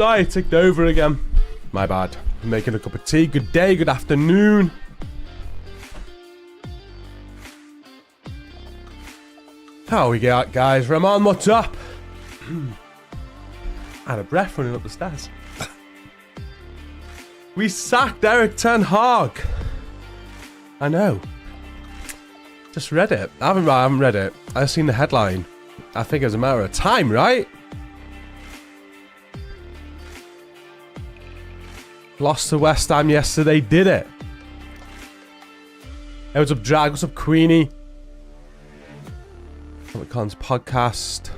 Sorry, it ticked over again. My bad. I'm making a cup of tea. Good day, good afternoon. How we got, guys? Ramon, what's up? Out of breath running up the stairs. We sacked Eric Ten Hag. I know. Just read it. I haven't read it. I've seen the headline. I think it's a matter of time, right? Lost to West Ham yesterday. Did it. Hey, what's up, Drag? What's up, Queenie? Comic Con's podcast.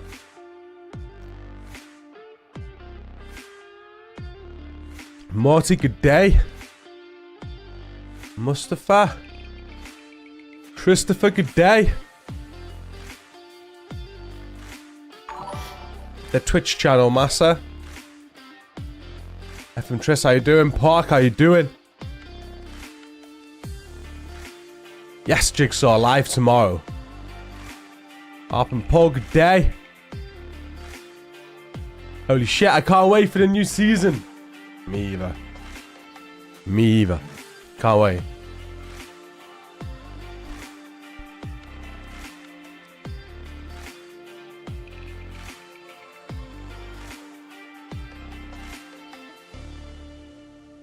Morty, good day. Mustafa. Christopher, good day. The Twitch channel, Massa. FM Triss, how you doing? Park, how you doing? Yes, Jigsaw, live tomorrow. Up and Paul, good day. Holy shit, I can't wait for the new season. Me either. Me either. Can't wait.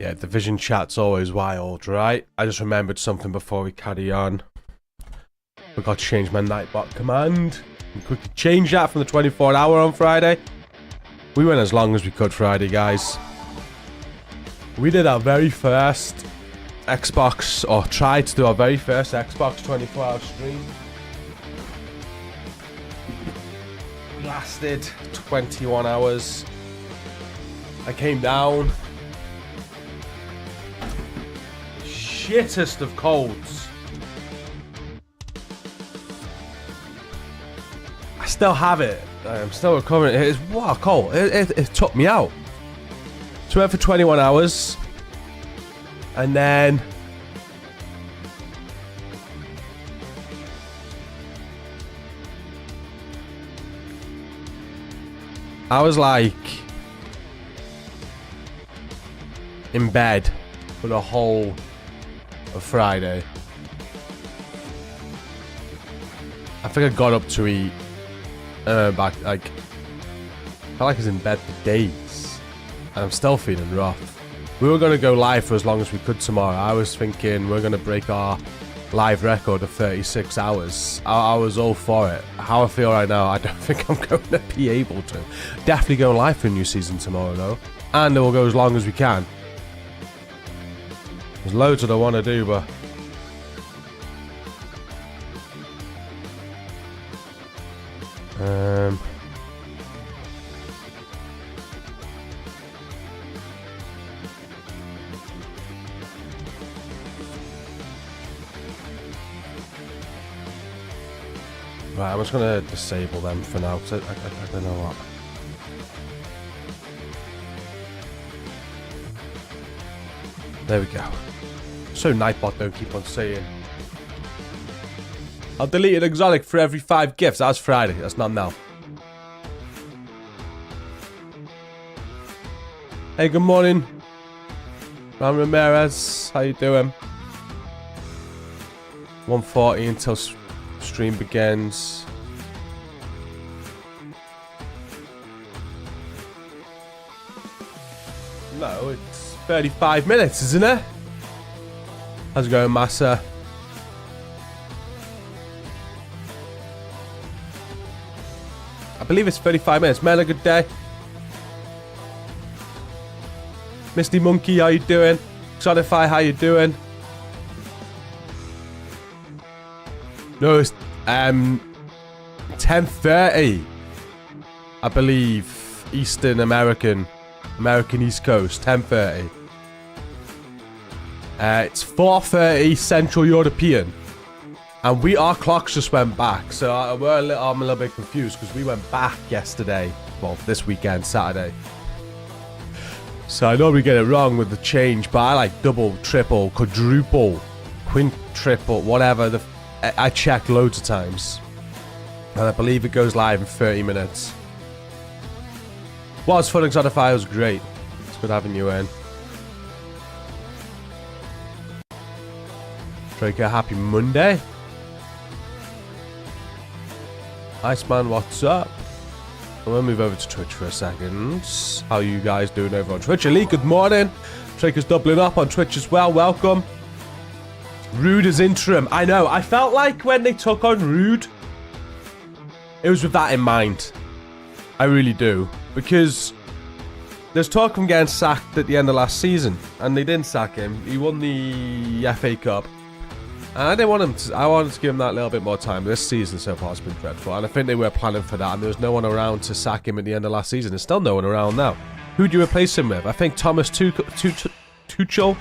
Yeah, Division chat's always wild, right? I just remembered something before we carry on. Forgot to change my Nightbot command. We quickly change that from the 24-hour on Friday. We went as long as we could Friday, guys. We did our very first Xbox, or tried to do our very first Xbox 24-hour stream. Lasted 21 hours. I came down. Shittest of colds. I still have it. I'm still recovering. It's what a cold. It took me out. So we went for 21 hours. And then I was like in bed for the whole of Friday. I think I got up to eat back, like, I felt like I was in bed for days and I'm still feeling rough. We were going to go live for as long as we could tomorrow. I was thinking we're going to break our live record of 36 hours. I was all for it. How I feel right now, I don't think I'm going to be able to. Definitely going live for a new season tomorrow though, and it will go as long as we can. There's loads that I want to do, but right, I'm just gonna disable them for now, because I don't know what. There we go. So Nightbot don't keep on saying. I'll delete an exotic for every 5 gifts. That's Friday. That's not now. Hey, good morning. Ram Ramirez. How you doing? 1:40 until stream begins. No, it's 35 minutes, isn't it? How's it going, Massa? I believe it's 35 minutes. Man, a good day. Misty Monkey, how you doing? Xodify, how you doing? No, it's 10:30, I believe. Eastern American East Coast, 10:30. It's 4:30 Central European, and our clocks just went back. So I'm a little bit confused because we went back yesterday. Well, this weekend, Saturday. So I normally get it wrong with the change, but I like double, triple, quadruple, quintuple, whatever. I checked loads of times, and I believe it goes live in 30 minutes. Was fun, Exotify. It was great. It's good having you in. Draco, happy Monday. Iceman, what's up? I'm gonna move over to Twitch for a second. How you guys doing over on Twitch? Elite, good morning. Draco's doubling up on Twitch as well. Welcome. Rude as interim. I know. I felt like when they took on Rude, it was with that in mind. I really do. Because there's talk of him getting sacked at the end of last season. And they didn't sack him. He won the FA Cup. And I didn't want him to, I wanted to give him that little bit more time. This season so far has been dreadful. And I think they were planning for that. And there was no one around to sack him at the end of last season. There's still no one around now. Who do you replace him with? I think Thomas Tuchel,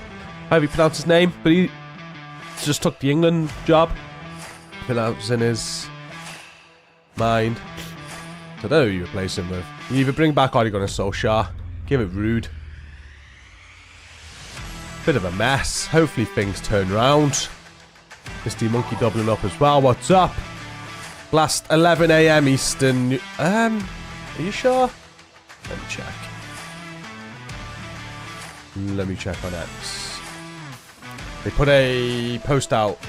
however you pronounce his name. But he just took the England job. I think that was in his mind. So I don't know who you replace him with. You either bring back Ole Gunnar Solskjaer, give it Rude. Bit of a mess. Hopefully things turn around. Misty Monkey doubling up as well. What's up? Last 11 AM Eastern. Are you sure? Let me check. Let me check on X. They put a post out.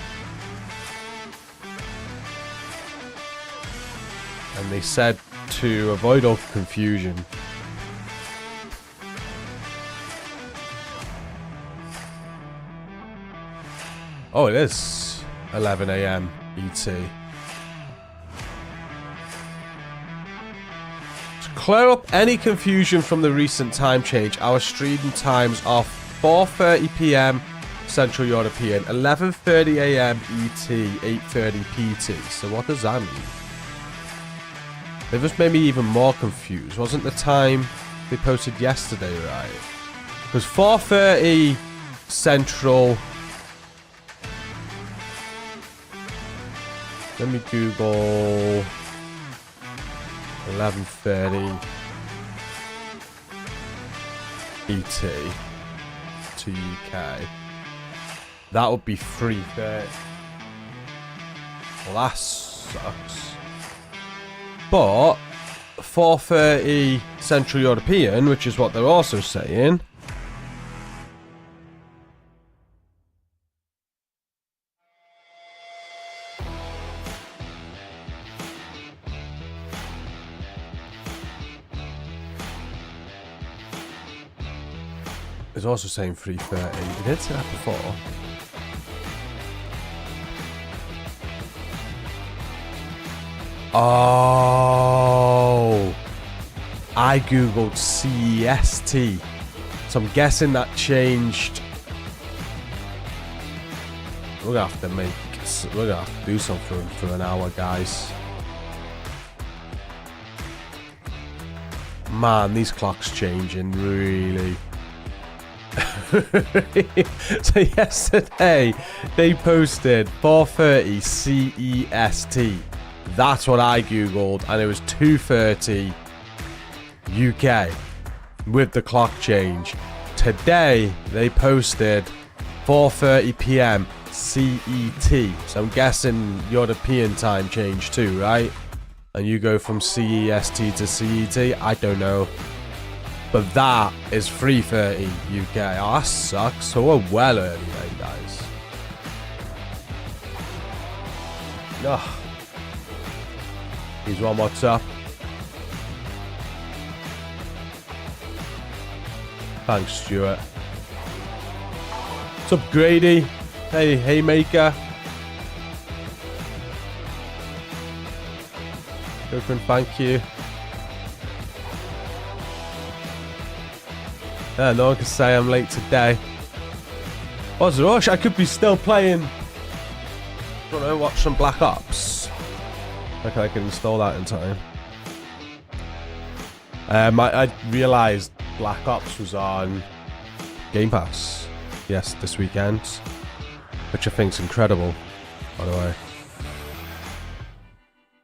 And they said to avoid all confusion. Oh, it is 11 AM ET. To clear up any confusion from the recent time change, our streaming times are 4:30 PM Central European, 11:30 AM ET, 8:30 PT. So what does that mean? They've just made me even more confused. Wasn't the time they posted yesterday right? Because 4:30 Central. Let me Google 11:30 ET to UK. That would be 3:30. Well, that sucks. But 4:30 Central European, which is what they're also saying. It's also saying 3:30. It did say that before. Oh, I googled CEST, so I'm guessing that changed. We're gonna have to do something for an hour, guys. Man, these clocks changing really. So yesterday they posted 4:30 CEST. That's what I googled, and it was 2:30 UK with the clock change. Today they posted 4:30 PM CET. So I'm guessing European time change too, right? And you go from CEST to CET. I don't know. But that is 3:30 UK. Oh, that sucks. So we're well early then, guys. Ugh. Here's one, what's up? Thanks, Stuart. What's up, Grady? Hey, Haymaker. Open, thank you. Yeah, no one can say I'm late today. What's the rush? I could be still playing. I don't know, watch some Black Ops. Okay, I can install that in time. I realised Black Ops was on Game Pass. Yes, this weekend. Which I think's incredible, by the way.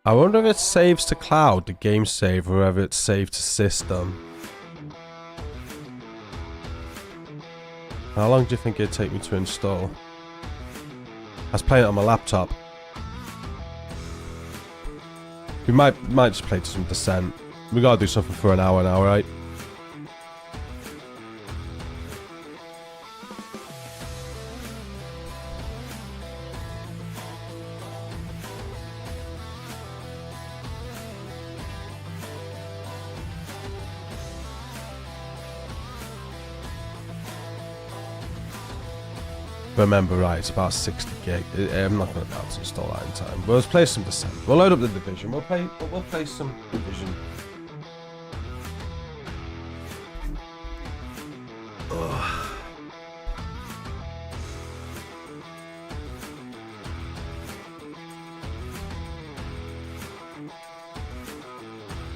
I wonder if it saves to cloud, the game save, or whether it's saved to system. How long do you think it'd take me to install? I was playing it on my laptop. We might just play to some Descent. We gotta do something for an hour now, right? remember right, it's about 60 gig. I'm not going to be able to install that in time. But let's play some Descent. We'll load up the Division. We'll play some Division. Ugh.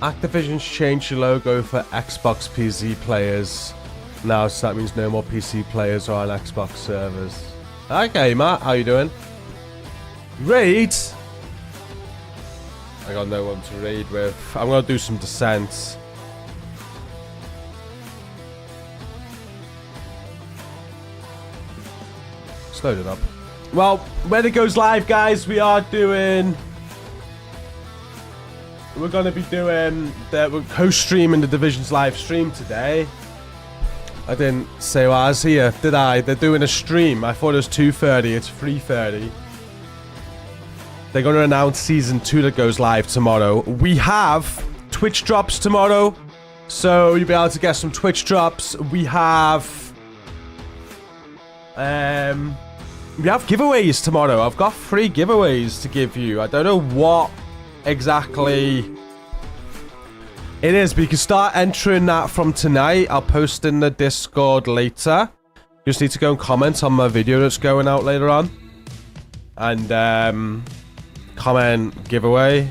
Activision's changed the logo for Xbox PC players now, so that means no more PC players are on Xbox servers. Okay, Matt, how you doing? Raid? I got no one to raid with. I'm gonna do some Descent. Let's load it up. Well, when it goes live, guys, we're going to be doing we're co-streaming the Division's live stream today. I didn't say I was here, did I? They're doing a stream. I thought it was 2:30. It's 3:30. They're going to announce Season 2 that goes live tomorrow. We have Twitch drops tomorrow, so you'll be able to get some Twitch drops. We have giveaways tomorrow. I've got 3 giveaways to give you. I don't know what exactly it is, but you can start entering that from tonight. I'll post in the Discord later. You just need to go and comment on my video that's going out later on. And comment giveaway.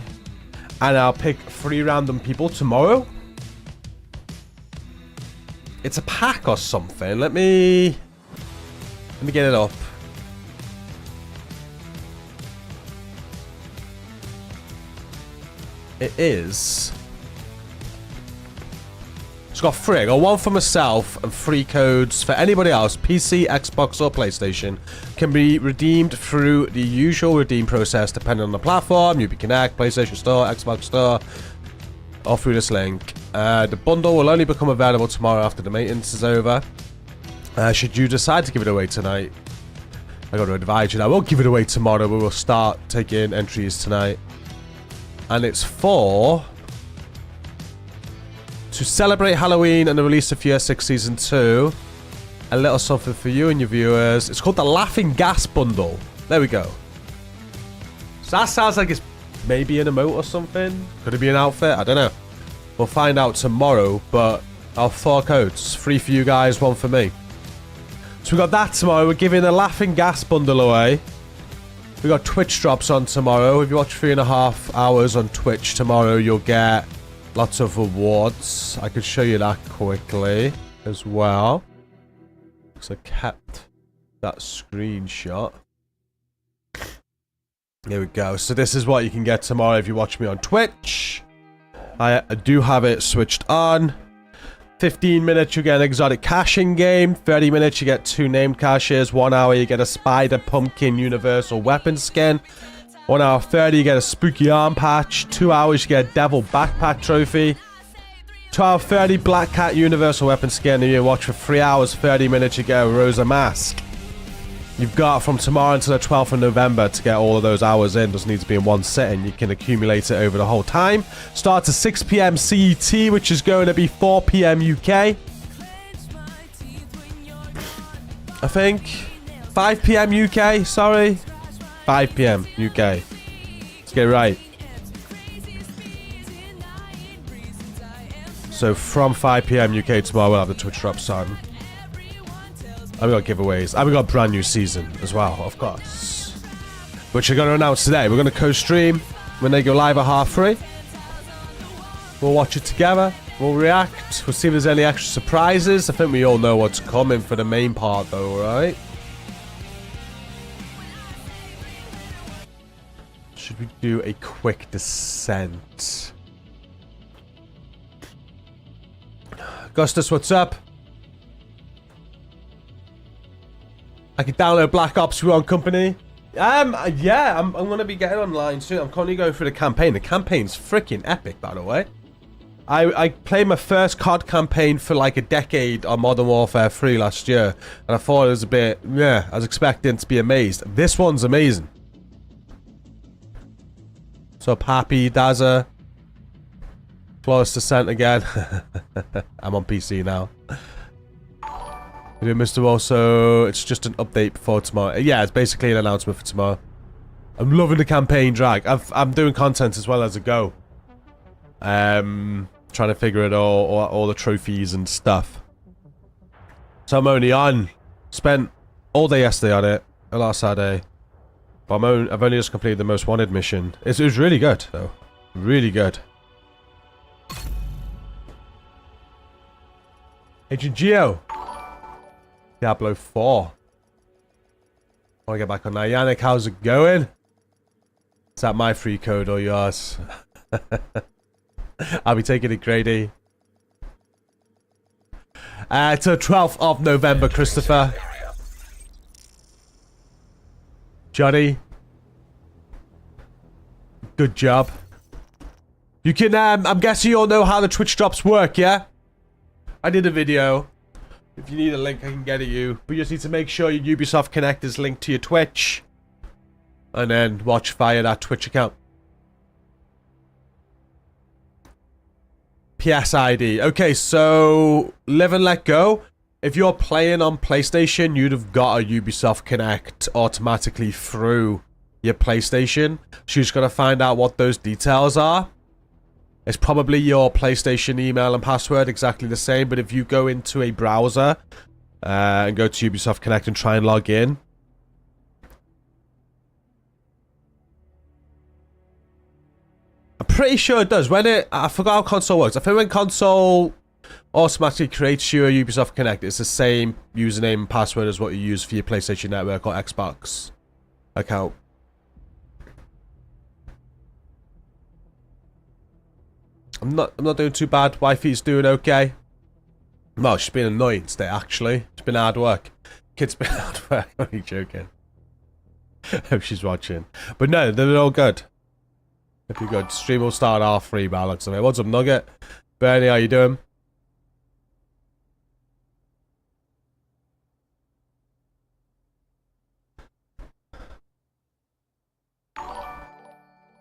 And I'll pick 3 random people tomorrow. It's a pack or something. Let me get it up. It is. It's got 3. I got 1 for myself and 3 codes for anybody else. PC, Xbox, or PlayStation can be redeemed through the usual redeem process depending on the platform. Ubisoft Connect, PlayStation Store, Xbox Store, or through this link. The bundle will only become available tomorrow after the maintenance is over. Should you decide to give it away tonight, I got to advise you that I won't give it away tomorrow. We will start taking entries tonight. And it's for to celebrate Halloween and the release of Year 6 Season 2. A little something for you and your viewers. It's called the Laughing Gas Bundle. There we go. So that sounds like it's maybe an emote or something. Could it be an outfit? I don't know. We'll find out tomorrow, but I'll have 4 codes. 3 for you guys, 1 for me. So we got that tomorrow. We're giving a Laughing Gas Bundle away. We got Twitch drops on tomorrow. If you watch 3.5 hours on Twitch tomorrow, you'll get lots of rewards. I could show you that quickly as well, because I kept that screenshot. There we go. So this is what you can get tomorrow if you watch me on Twitch. I do have it switched on. 15 minutes you get an exotic caching game. 30 minutes you get 2 named caches. 1 hour you get a spider pumpkin universal weapon skin. 1 hour 30 you get a spooky arm patch. 2 hours you get a devil backpack trophy. 2 hour 30 black cat universal weapon skin. And you watch for 3 hours 30 minutes you get a Rosa mask. You've got from tomorrow until the 12th of November to get all of those hours in. Doesn't need to be in one sitting. You can accumulate it over the whole time. Starts at 6 PM CET, which is going to be 4 PM UK. I think 5 PM UK, sorry. 5 PM UK. Let's get it right. So from 5 PM UK tomorrow, we'll have the Twitch drops on. And we got giveaways. And we got a brand new season as well, of course. Which we're going to announce today. We're going to co-stream when they go live at 3:30. We'll watch it together. We'll react. We'll see if there's any extra surprises. I think we all know what's coming for the main part though, right? Should we do a quick Descent? Augustus, what's up? I can download Black Ops 1 Company. Yeah, I'm going to be getting online soon. I'm currently going through the campaign. The campaign's freaking epic, by the way. I played my first COD campaign for like a decade on Modern Warfare 3 last year. And I thought it was a bit, yeah, I was expecting to be amazed. This one's amazing. So Pappy, Dazza. Flawless Descent again. I'm on PC now. Did Mr. Also, it's just an update before tomorrow. Yeah, it's basically an announcement for tomorrow. I'm loving the campaign drag. I'm doing content as well as I go. Trying to figure it all the trophies and stuff. So I'm only on. Spent all day yesterday on it, last Saturday. But I've only just completed the most wanted mission. It was really good, though. Really good. Agent Geo. Diablo 4. I want to get back on that. Yannick, how's it going? Is that my free code or yours? I'll be taking it, Grady. To 12th of November, Christopher. Johnny. Good job. You can, I'm guessing you all know how the Twitch drops work, yeah? I did a video. If you need a link, I can get it you. But you just need to make sure your Ubisoft Connect is linked to your Twitch. And then watch via that Twitch account. PS ID. Okay, so Live and Let Go. If you're playing on PlayStation, you'd have got a Ubisoft Connect automatically through your PlayStation. So you just got to find out what those details are. It's probably your PlayStation email and password, exactly the same. But if you go into a browser and go to Ubisoft Connect and try and log in, I'm pretty sure it does. I forgot how console works. I think when console automatically creates you a Ubisoft Connect, it's the same username and password as what you use for your PlayStation Network or Xbox account. I'm not doing too bad. Wifey's doing okay. Well, she's been annoying today, actually. It's been hard work. Kid's been hard work. I'm only joking. Hope she's watching. But no, they're all good. Hope you're good. Stream will start at R3 by looks of it. What's up, Nugget? Bernie, how you doing?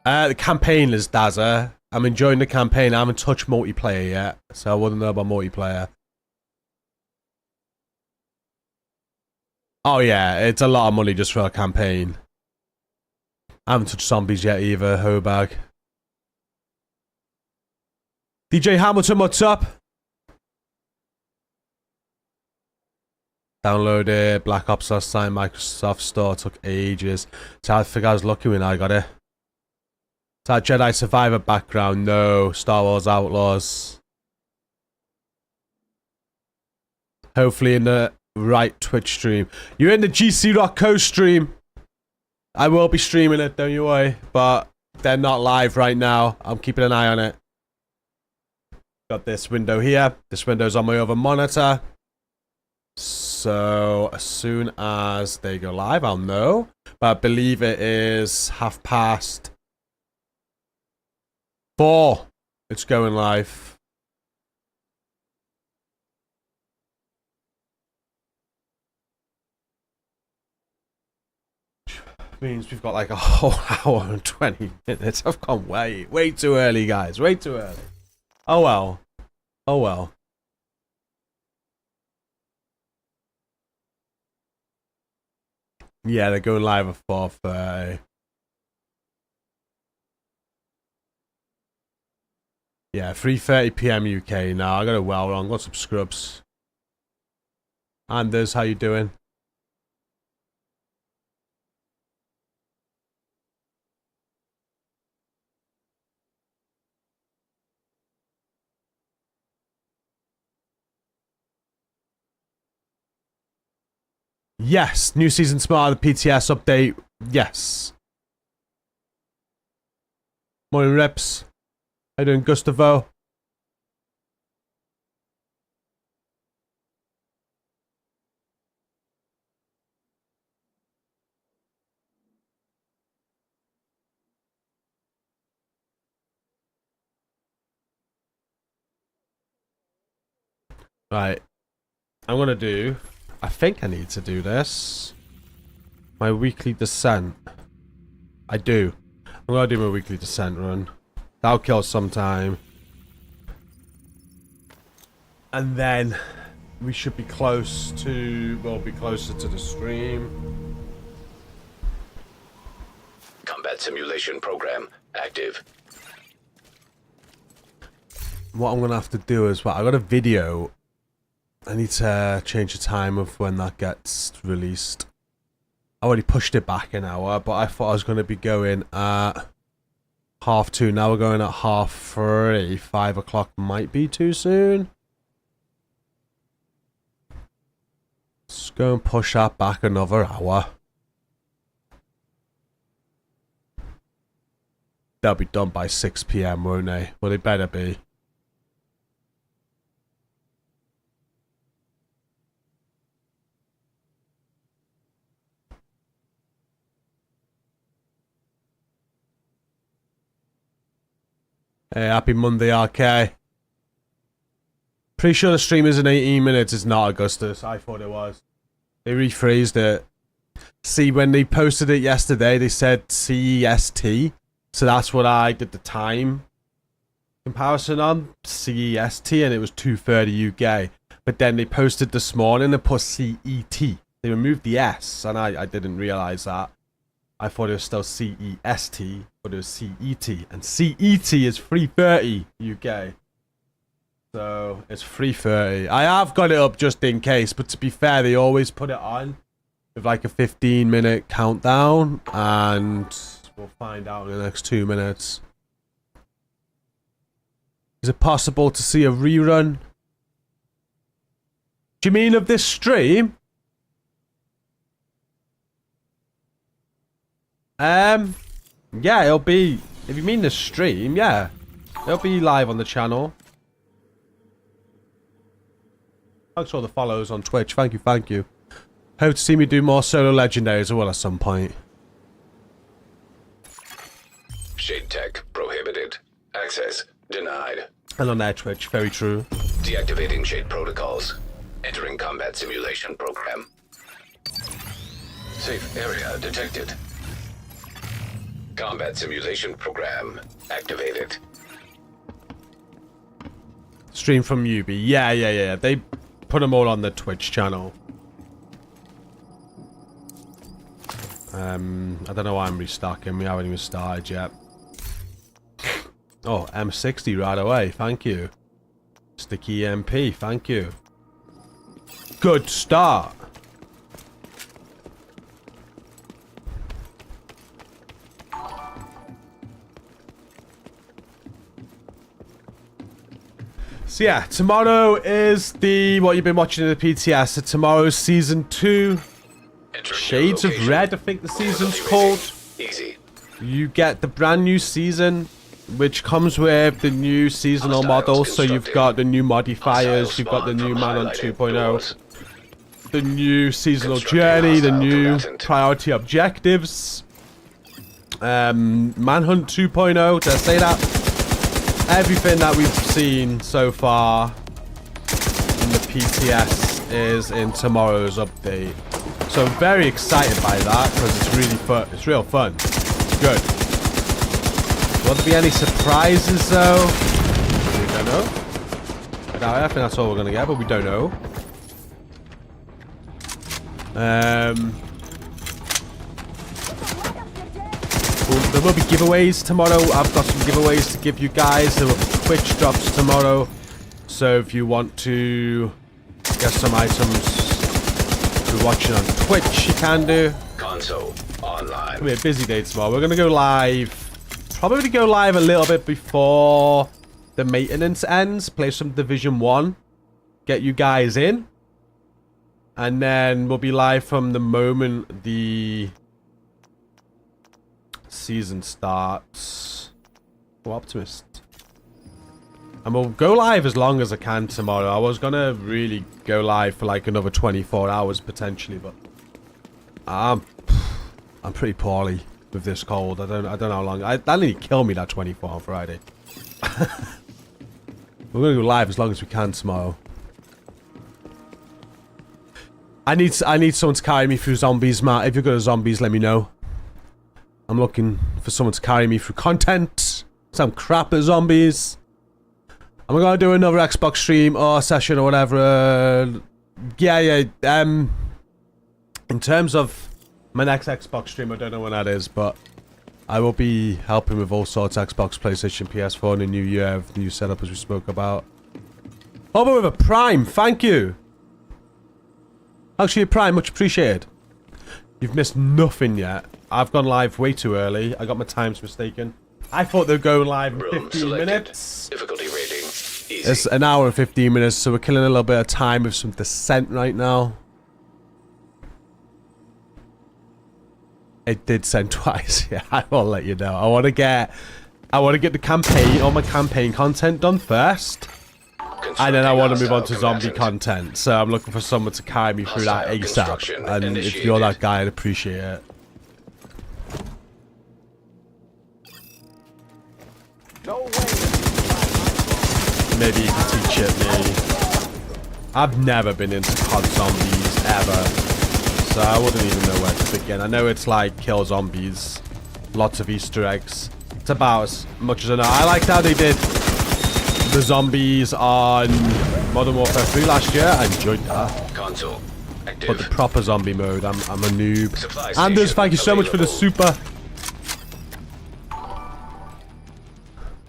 The campaign is Dazza. I'm enjoying the campaign. I haven't touched multiplayer yet, so I wouldn't know about multiplayer. Oh yeah, it's a lot of money just for a campaign. I haven't touched zombies yet either, Hobag. DJ Hamilton, what's up? Downloaded Black Ops last time, Microsoft Store took ages. So I think I was lucky when I got it. Is that Jedi Survivor background? No. Star Wars Outlaws. Hopefully in the right Twitch stream. You're in the GCROCK co-stream. I will be streaming it, don't you worry. But they're not live right now. I'm keeping an eye on it. Got this window here. This window's on my other monitor. So as soon as they go live, I'll know. But I believe it is 4:30. It's going live. Means we've got like a whole hour and 20 minutes. I've gone way too early, guys. Way too early. Oh well. Oh well. Yeah, they're going live at 4:30. Yeah, 3:30 PM UK now. I got it well wrong. Got some scrubs. Anders, how you doing? Yes, new season smart, the PTS update. Yes. Morning, Reps. How you doing, Gustavo? Right. I'm gonna do... I think I need to do this. My weekly descent. I do. I'm gonna do my weekly descent run. That'll kill some time. And then we should be close to, we'll be closer to the stream. Combat simulation program active. What I'm gonna have to do is, well, I got a video. I need to change the time of when that gets released. I already pushed it back an hour, but I thought I was gonna be going at 2:30. Now we're going at 3:30. 5 o'clock might be too soon. Let's go and push that back another hour. They'll be done by 6 PM, won't they? Well, they better be. Hey, happy Monday, RK. Pretty sure the stream is in 18 minutes. It's not, Augustus. I thought it was. They rephrased it. See, when they posted it yesterday, they said CEST. So that's what I did the time comparison on. CEST, and it was 2:30 UK. But then they posted this morning and put CET. They removed the S, and I didn't realise that. I thought it was still CEST, but it was CET. And CET is 3:30 UK. So it's 3:30. I have got it up just in case, but to be fair, they always put it on with like a 15-minute countdown, and we'll find out in the next 2 minutes. Is it possible to see a rerun? Do you mean of this stream? Yeah, it'll be, if you mean the stream, yeah. It'll be live on the channel. Thanks for all the follows on Twitch. Thank you, thank you. Hope to see me do more solo legendaries as well at some point. Shade tech prohibited. Access denied. And on their Twitch, very true. Deactivating shade protocols. Entering combat simulation program. Safe area detected. Combat simulation program activated. Stream from Ubi. Yeah. They put them all on the Twitch channel. I don't know why I'm restocking. We haven't even started yet. Oh, M60 right away. Thank you. Sticky MP. Thank you. Good start. So yeah, tomorrow is the, what you've been watching in the PTS. So tomorrow's season 2. Shades of Red, I think the season's called. Easy. You get the brand new season, which comes with the new seasonal models. So you've got the new modifiers, you've got the new Manhunt 2.0, the new seasonal journey, the new priority objectives, Manhunt 2.0, did I say that? Everything that we've seen so far in the PTS is in tomorrow's update. So I'm very excited by that because it's really fun. It's real fun. It's good. Will there be any surprises though? We don't know. I think that's all we're gonna get, but we don't know. There will be giveaways tomorrow. I've got some giveaways to give you guys. There will be Twitch drops tomorrow. So if you want to get some items if you're watching on Twitch, you can do. Console online. It'll be a busy day tomorrow. We're going to go live. Probably go live a little bit before the maintenance ends. Play some Division 1. Get you guys in. And then we'll be live from the moment the season starts. Oh, Optimist. And we'll go live as long as I can tomorrow. I was gonna really go live for like another 24 hours potentially, but I'm pretty poorly with this cold. I don't know how long. That nearly killed me, that 24 on Friday. We're gonna go live as long as we can tomorrow. I need someone to carry me through zombies, Matt. If you're good at zombies, let me know. I'm looking for someone to carry me through content. Some crap at zombies. I'm gonna do another Xbox stream or session or whatever Yeah. In terms of my next Xbox stream, I don't know when that is, but I will be helping with all sorts of Xbox, PlayStation, PS4 in the new year, the new setup as we spoke about. Oh, but with a Prime, thank you. Actually, a Prime, much appreciated. You've missed nothing yet. I've gone live way too early. I got my times mistaken. I thought they'd go live in 15 minutes. Difficulty rating easy. It's an hour and 15 minutes, so we're killing a little bit of time with some Descent right now. It did send twice. Yeah, I will let you know. I want to get the campaign, all my campaign content done first. And then I want to move on to zombie content. So I'm looking for someone to carry me through that ASAP. And if you're that guy, I'd appreciate it. No way. Maybe you can teach it me. I've never been into COD zombies ever. So I wouldn't even know where to begin. I know it's like kill zombies. Lots of Easter eggs. It's about as much as I know. I liked how they did the zombies on Modern Warfare 3 last year. I enjoyed that. Console active. But the proper zombie mode, I'm a noob. Supply Anders, station thank you so much for the available. super.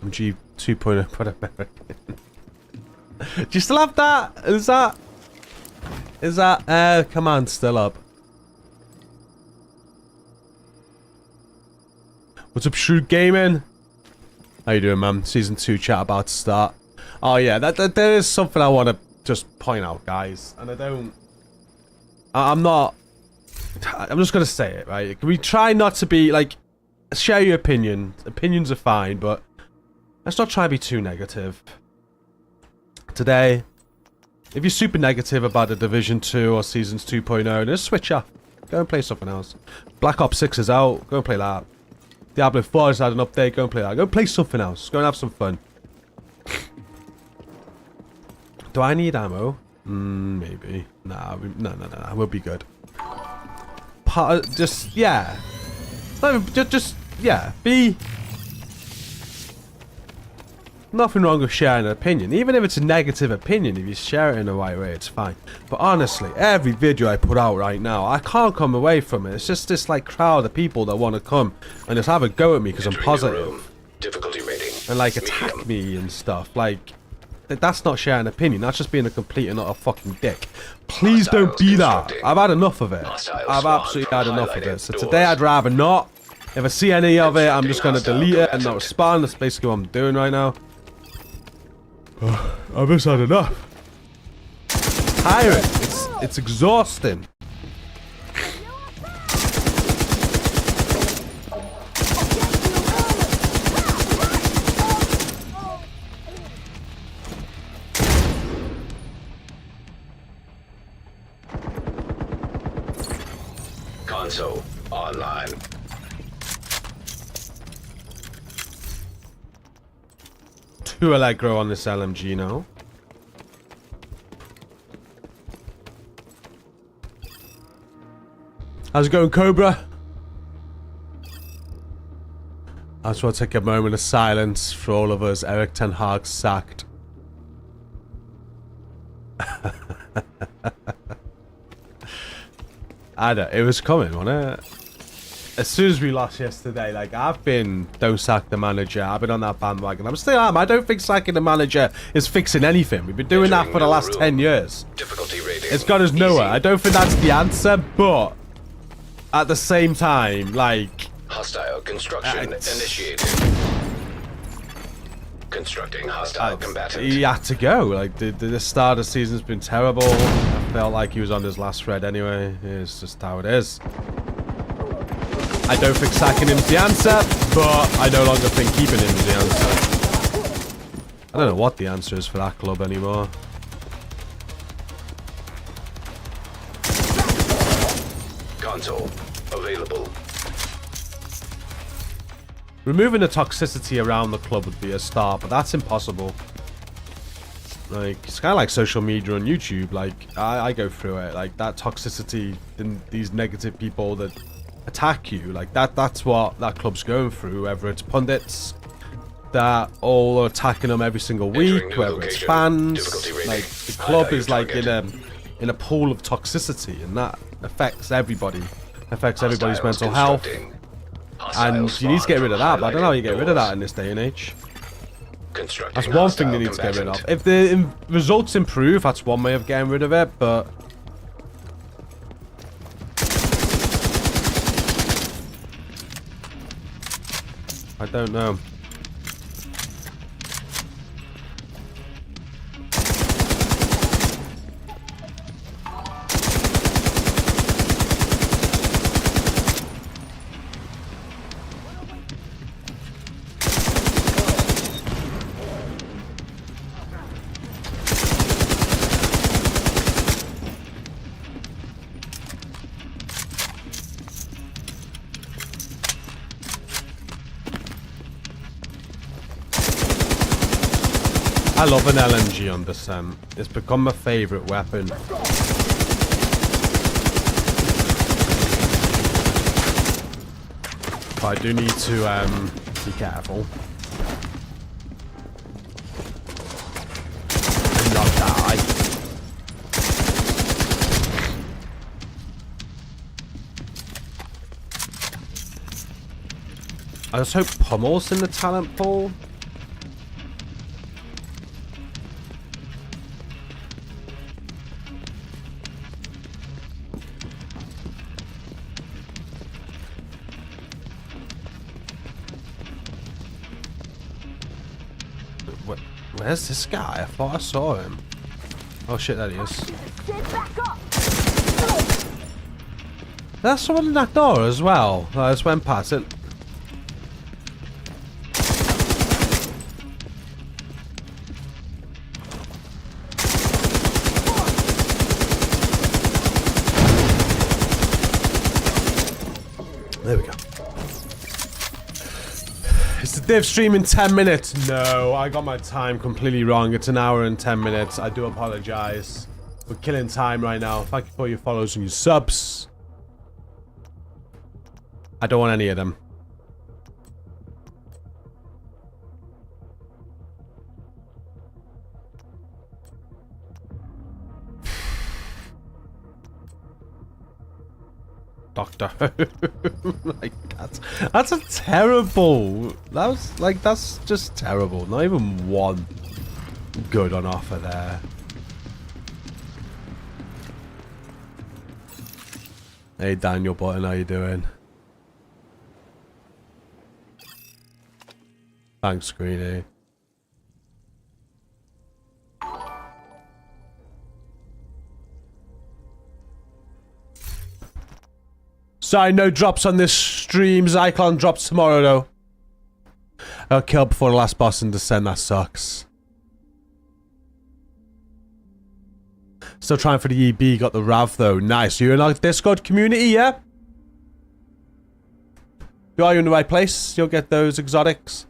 I'm G 2.0 for American. Do you still have that? Is that command still up? What's up, Shrewd Gaming? How you doing, man? Season 2 chat about to start. Oh yeah, there is something I want to just point out, guys. And I'm just gonna say it, right? We try not to be like, share your opinion. Opinions are fine, but let's not try to be too negative. Today, if you're super negative about the Division 2 or Seasons 2.0, just switch off. Go and play something else. Black Ops 6 is out. Go and play that. Diablo 4 has had an update. Go and play that. Go and play something else. Go and have some fun. Do I need ammo? Maybe. Nah, no. We'll be good. Just, yeah. Yeah. Be... Nothing wrong with sharing an opinion. Even if it's a negative opinion, if you share it in the right way, it's fine. But honestly, every video I put out right now, I can't come away from it. It's just this like crowd of people that want to come and just have a go at me because I'm positive. Difficulty rating. And like attack me and stuff. Like, that's not sharing an opinion. That's just being a complete and utter fucking dick. Please don't be that. I've had enough of it. I've absolutely had enough of it. So today I'd rather not. If I see any of it, I'm just going to delete it and not respond. That's basically what I'm doing right now. I've just had enough. Tiring. It's exhausting. Console online. Too Allegro on this LMG now. How's it going, Cobra? I just want to take a moment of silence for all of us. Eric Ten Hag sacked. I know, it was coming, wasn't it? As soon as we lost yesterday, like, I've been, don't sack the manager. I've been on that bandwagon. I'm still am. I don't think sacking the manager is fixing anything. We've been doing that for the last 10 years. Difficulty rating. It's got us nowhere. I don't think that's the answer, but at the same time, like... Hostile construction initiated. Constructing hostile combatant. He had to go. Like, the start of the season's been terrible. I felt like he was on his last thread anyway. It's just how it is. I don't think sacking him's the answer, but I no longer think keeping him is the answer. I don't know what the answer is for that club anymore. Console available. Removing the toxicity around the club would be a start, but that's impossible. Like, it's kind of like social media on YouTube. Like, I go through it. Like, that toxicity and these negative people that attack you, like that's what that club's going through, whether it's pundits that all are attacking them every single week, whether it's fans. Like, the club is like in a in a pool of toxicity, and that affects everybody. Affects everybody's mental health. And you need to get rid of that, but I don't know how you get rid of that in this day and age. That's one thing they need to get rid of. If the results improve, that's one way of getting rid of it, but... I don't know. I love an LMG on Descent. It's become my favourite weapon. But I do need to be careful. And not die. I just hope Pummel's in the talent pool. Where's this guy? I thought I saw him. Oh shit, there he is. There's someone in that door as well. I just went past it. There we go. Is the div stream in 10 minutes? No, I got my time completely wrong. It's an hour and 10 minutes. I do apologize. We're killing time right now. Thank you for your follows and your subs. I don't want any of them. Doctor like that's a terrible, that's just terrible. Not even one good on offer there. Hey Daniel Button, how you doing? Thanks, Greedy. Sorry, no drops on this stream. Zyklon drops tomorrow, though. I got killed before the last boss in Descent. That sucks. Still trying for the EB. Got the RAV, though. Nice. You're in our Discord community, yeah? You are in the right place. You'll get those exotics.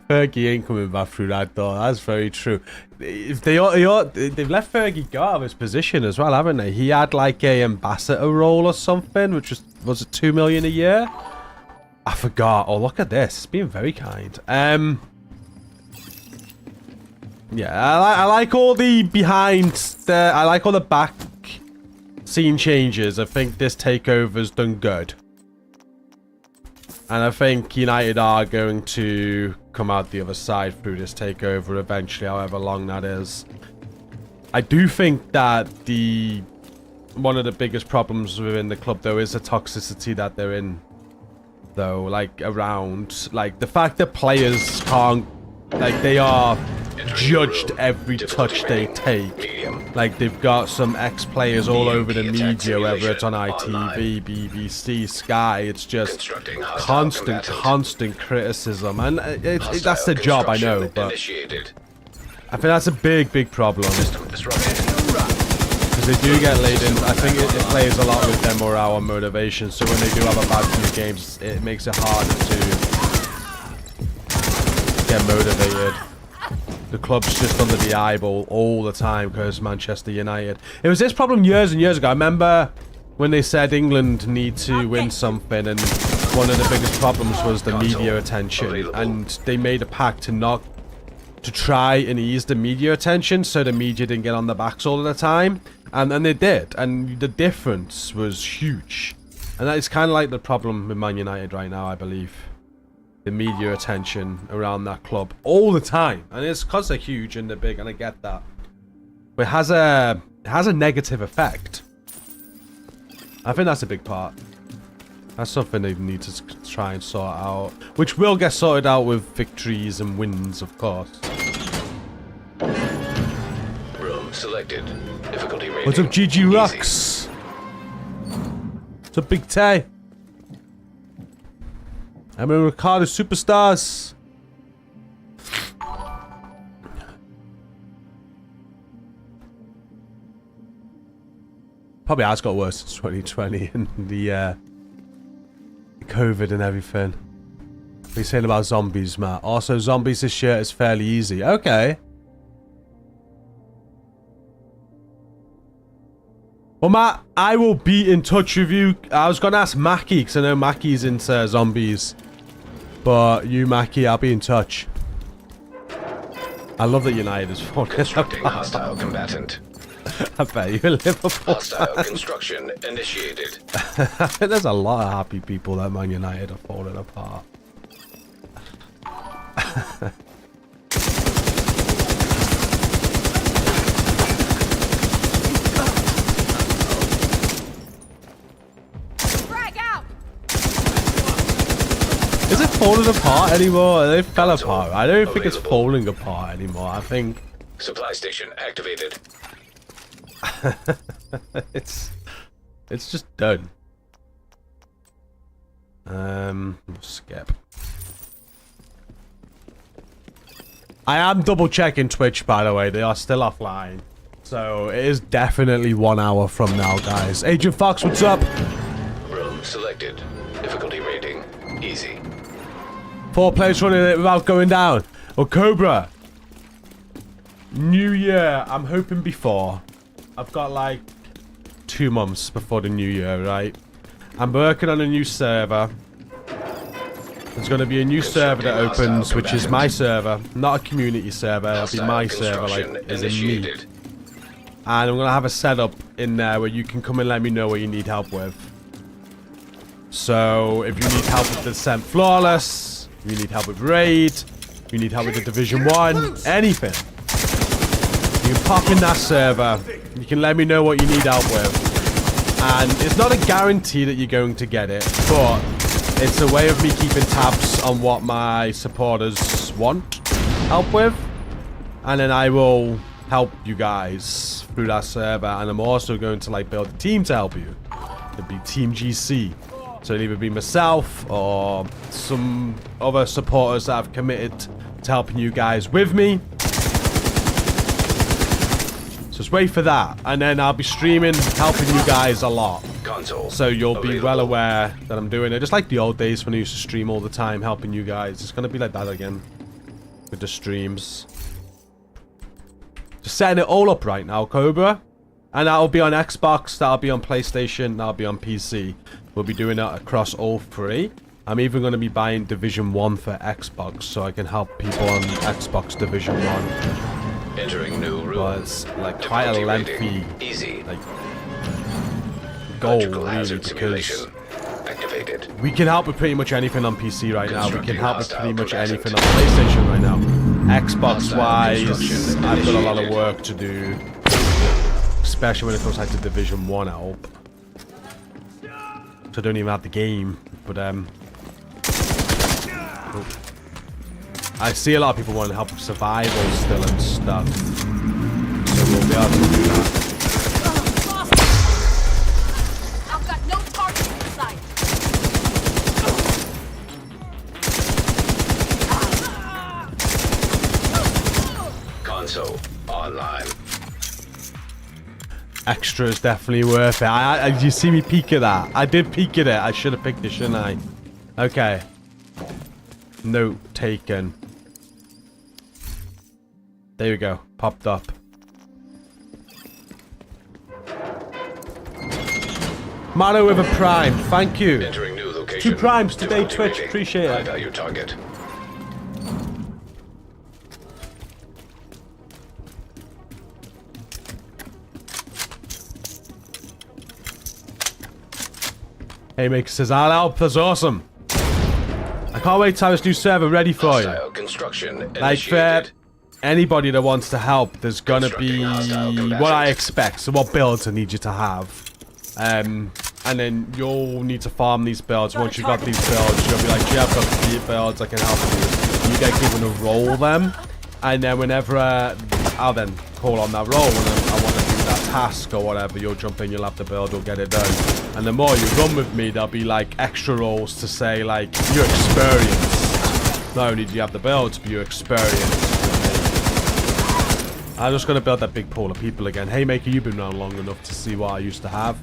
Fergie ain't coming back through that door. That's very true. If they've left Fergie go out of his position as well, haven't they? He had like a ambassador role or something, which was it 2 million a year? I forgot. Oh, look at this. It's being very kind. Yeah, I like all the I like all the back scene changes. I think this takeover's done good. And I think United are going to come out the other side through this takeover eventually, however long that is. I do think that one of the biggest problems within the club, though, is the toxicity that they're in, though, like, around. Like, the fact that players can't, like, they are judged every touch they take. Like, they've got some ex-players all over the media, whether it's on ITV, BBC, Sky. It's just constant criticism. And that's their job, I know, but I think that's a big problem. Because they do get laid in. I think it plays a lot with their morale and motivation. So when they do have a bad few games, it makes it harder to get motivated. The club's just under the eyeball all the time because Manchester United. It was this problem years and years ago. I remember when they said England need to win something, and one of the biggest problems was the media attention. And they made a pact to try and ease the media attention so the media didn't get on their backs all the time. And they did. And the difference was huge. And that is kind of like the problem with Man United right now, I believe. The media attention around that club all the time, and it's because they're huge and they're big, and I get that, but it has a negative effect. I think that's a big part. That's something they need to try and sort out, which will get sorted out with victories and wins, of course. Room selected. Difficulty rating. What's up, GCROCK? What's up, Big Tay? I'm in Ricardo Superstars. Probably has got worse since 2020 and the COVID and everything. What are you saying about zombies, Matt? Also, zombies this year is fairly easy. Okay. Well, Matt, I will be in touch with you. I was going to ask Mackie, because I know Mackie's into zombies. But you, Mackie, I'll be in touch. I love that United is falling Constructing hostile combatant. I bet you're Liverpool. Hostile construction initiated. There's a lot of happy people that Man United are falling apart. Is it falling apart anymore? They fell apart. I don't think it's falling apart anymore. I think Supply station activated. it's just done. Skip. I am double checking Twitch, by the way. They are still offline. So it is definitely 1 hour from now, guys. Agent Fox, what's up? Room selected. Difficulty rating easy. 4 players running it without going down. Well, Cobra. New Year. I'm hoping before. I've got like 2 months before the new year, right? I'm working on a new server. There's going to be a new server that opens, which is my server. Not a community server. It'll be my server, like, as in me. And I'm going to have a setup in there where you can come and let me know what you need help with. So, if you need help with Descent Flawless, you need help with Raid, you need help with the Division 1, anything. You can pop in that server, you can let me know what you need help with. And it's not a guarantee that you're going to get it, but it's a way of me keeping tabs on what my supporters want help with. And then I will help you guys through that server. And I'm also going to like build a team to help you. It'll be Team GC. So it'll either be myself or some other supporters that have committed to helping you guys with me. So just wait for that. And then I'll be streaming, helping you guys a lot. So you'll be well aware that I'm doing it. Just like the old days when I used to stream all the time, helping you guys. It's going to be like that again with the streams. Just setting it all up right now, Cobra. And that'll be on Xbox, that'll be on PlayStation, that'll be on PC. We'll be doing that across all 3. I'm even going to be buying Division 1 for Xbox, so I can help people on Xbox Division 1. Entering new room. But it's like quite a lengthy like goal, really, because we can help with pretty much anything on PC right now. We can help with pretty much anything on PlayStation right now. Xbox-wise, I've got a lot of work to do. Especially when it comes like to Division 1 help. So I don't even have the game, but I see a lot of people wanting help with survival still and stuff. So we'll be able to do that. I've got no target in sight. Console online. Extra is definitely worth it. You see me peek at that? I did peek at it. I should have picked it, shouldn't I? Okay. Note taken. There you go. Popped up. Mano with a prime. Thank you. Entering new location. 2 primes today, Difficulty Twitch. rating. Appreciate High it. value target. Haymaker says, I'll help. That's awesome. I can't wait to have this new server ready for you. Hostile construction Like, for initiated. anybody that wants to help, there's gonna be Constructing hostile combatants. what I expect. So what builds I need you to have. And then you'll need to farm these builds. Once you've got these builds, you'll be like, yeah, I've got 3 builds, I can help you. You get given a role them. And then whenever I'll then call on that role, and I want to do that task or whatever, you'll jump in, you'll have the build, you'll get it done. And the more you run with me, there'll be like extra roles to say like, you're experienced. Not only do you have the builds, but you're experienced with me. I'm just going to build that big pool of people again. Haymaker, you've been around long enough to see what I used to have.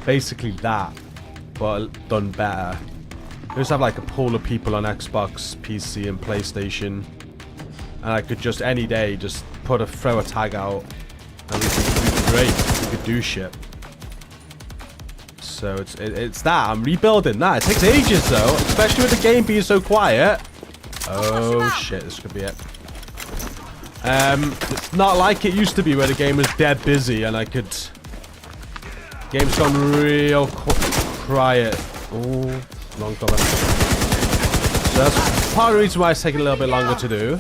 Basically that, but done better. I used to have like a pool of people on Xbox, PC, and PlayStation. And I could just, any day, just throw a tag out. And we could be great. We could do shit. So it's that. I'm rebuilding that. It takes ages though, especially with the game being so quiet. Oh shit, this could be it. It's not like it used to be where the game was dead busy and I could... Game's gone real quiet. Oh, long cover. So that's part of the reason why it's taking a little bit longer to do.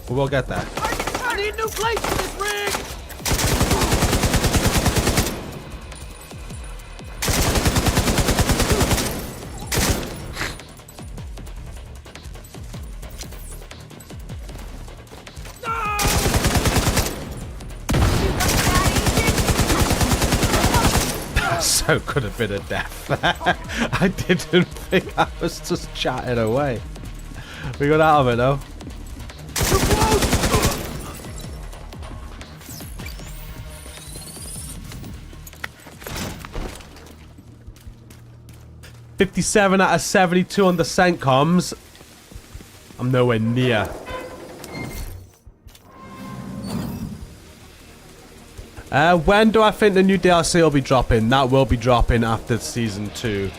We'll get there. I need new plates for this rig! So could have been a death. I didn't think I was just chatting away. We got out of it though. 57 out of 72 on the CENTCOMs. I'm nowhere near. When do I think the new DLC will be dropping? That will be dropping after Season 2.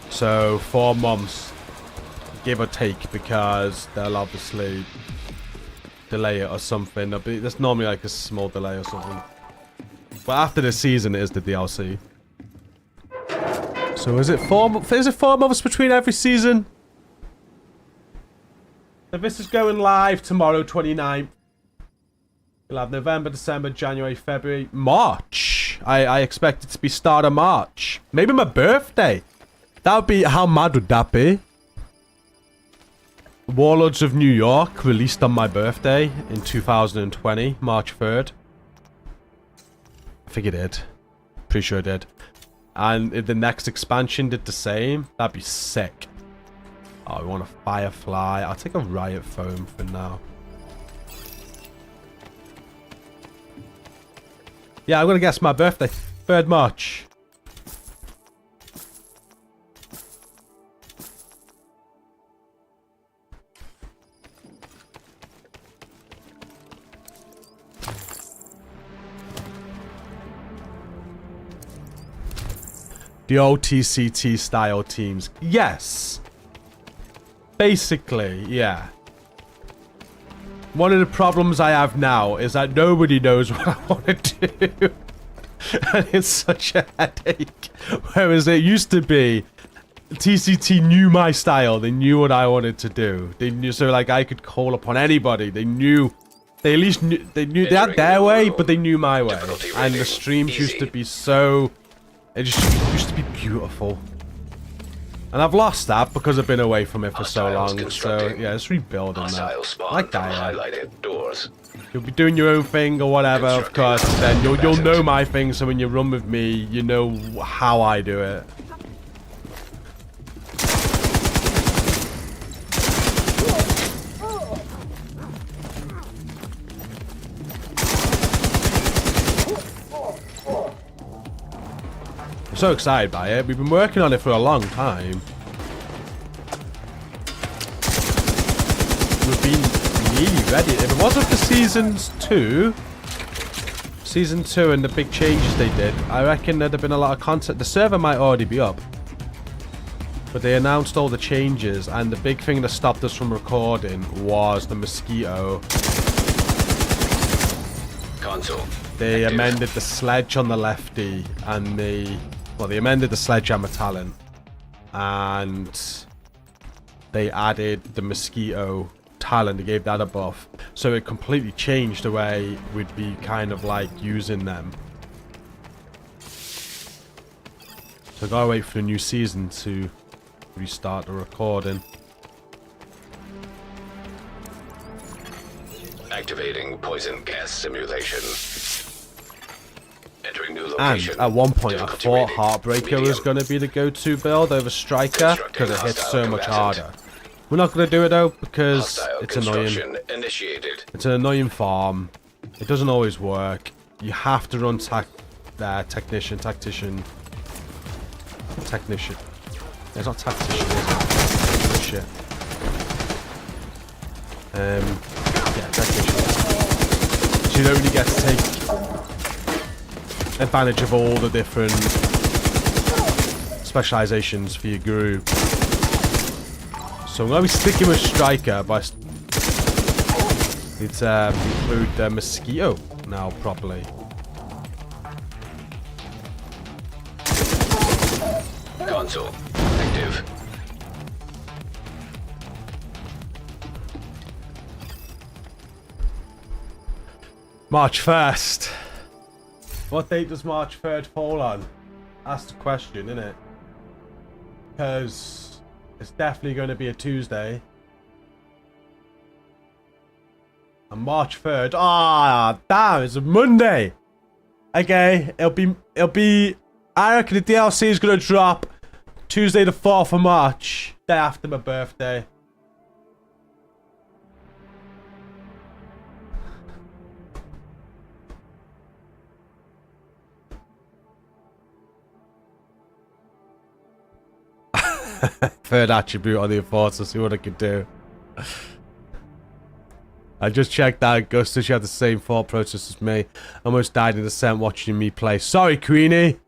So, 4 months. Give or take, because they'll obviously delay it or something. There's normally like a small delay or something. But after the season, it is the DLC. So is it 4 months between every season? So this is going live tomorrow, 29th. We'll have November, December, January, February, March. I expect it to be start of March. Maybe my birthday. That would be, how mad would that be? Warlords of New York released on my birthday in 2020, March 3rd. I think it did. Pretty sure it did. And if the next expansion did the same, that'd be sick. Oh, we want a Firefly. I'll take a Riot Foam for now. Yeah, I'm gonna guess my birthday. 3rd March. The old TCT style teams. Yes. Basically, yeah. One of the problems I have now is that nobody knows what I want to do. And it's such a headache. Whereas it used to be, TCT knew my style. They knew what I wanted to do. They knew, so like I could call upon anybody. They knew, they at least knew, they had their way, but they knew my way. And the streams used to be so... It just used to be beautiful. And I've lost that because I've been away from it for so long. So, yeah, it's rebuilding that. Like that, yeah. You'll be doing your own thing or whatever, of course. Then you'll know my thing, so when you run with me, you know how I do it. I'm so excited by it. We've been working on it for a long time. We've been really ready. If it wasn't for Season 2 and the big changes they did, I reckon there'd have been a lot of content. The server might already be up. But they announced all the changes, and the big thing that stopped us from recording was the mosquito. Console. They active. amended the sledge on the lefty, and they amended the sledgehammer talent, and they added the mosquito talent. They gave that a buff, so it completely changed the way we'd be kind of like using them. So I gotta wait for the new season to restart the recording. Activating poison gas simulation. Entering new And location. at one point I Difficulty thought rating, Heartbreaker was medium. going to be the go-to build over Striker because it hits so much harder. We're not going to do it though because Hostile it's annoying. construction initiated. It's an annoying farm. It doesn't always work. You have to run tactician. It's not tactician, is it? Shit. Yeah, tactician. So you don't really get to take advantage of all the different specializations for your group. So I'm going to be sticking with Striker, but it's include the mosquito now properly. Console active. March 1st. What date does March 3rd fall on? That's the question, isn't it? Because it's definitely going to be a Tuesday. And March 3rd. Ah, damn, it's a Monday. Okay, it'll be. I reckon the DLC is going to drop Tuesday the 4th of March, day after my birthday. Third attribute on the Enforcer, see what I can do. I just checked out. Ghost said she had the same thought process as me. Almost died in the scent watching me play. Sorry, Queenie.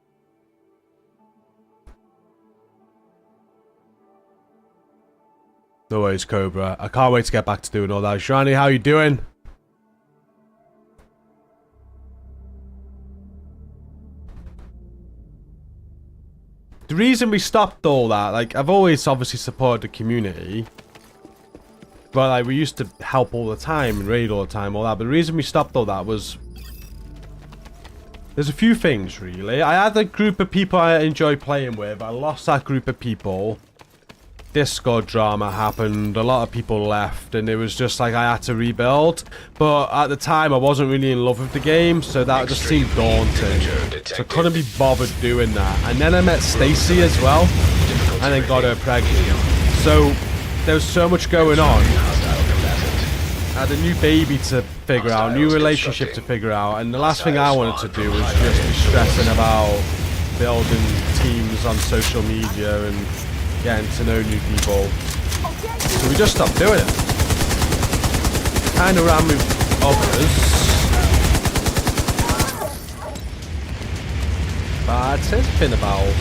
No worries, Cobra. I can't wait to get back to doing all that. Shani, how you doing? The reason we stopped all that, like, I've always obviously supported the community. But, like, we used to help all the time and raid all the time, all that. But the reason we stopped all that was... There's a few things, really. I had a group of people I enjoy playing with. I lost that group of people. Discord drama happened. A lot of people left. And it was just like I had to rebuild. But at the time, I wasn't really in love with the game. So that just seemed daunting. So I couldn't be bothered doing that. And then I met Stacy as well. And then got her pregnant. So there was so much going on. I had a new baby to figure out, new relationship to figure out, and the last thing I wanted to do was just be stressing about building teams on social media and getting to know new people. So we just stopped doing it. Kind of ran with others. But it's been about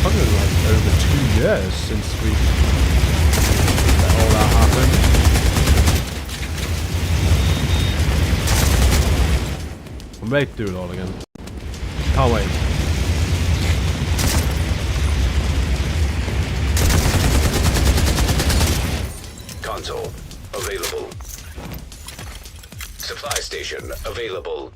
probably like over 2 years since we let all that happen. I'm ready to do it all again. Can't wait. Console available. Supply station available.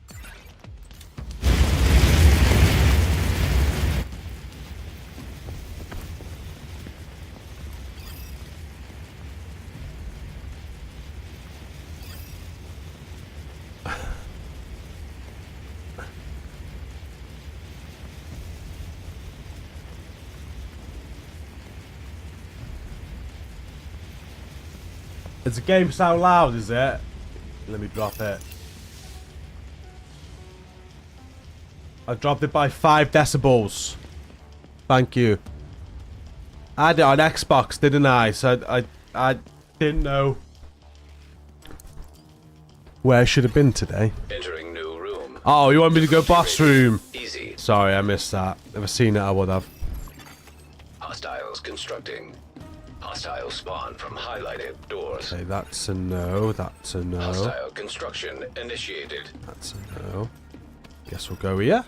Does the game sound loud, is it? Let me drop it. I dropped it by 5 decibels. Thank you. I had it on Xbox, didn't I? So I didn't know where I should have been today. Entering new room. Oh, you want me to go boss room? Easy. Sorry, I missed that. If I seen it, I would have. Hostiles constructing. Hostile spawn from highlighted doors. Okay, that's a no. That's a no. Hostile construction initiated. That's a no. Guess we'll go here.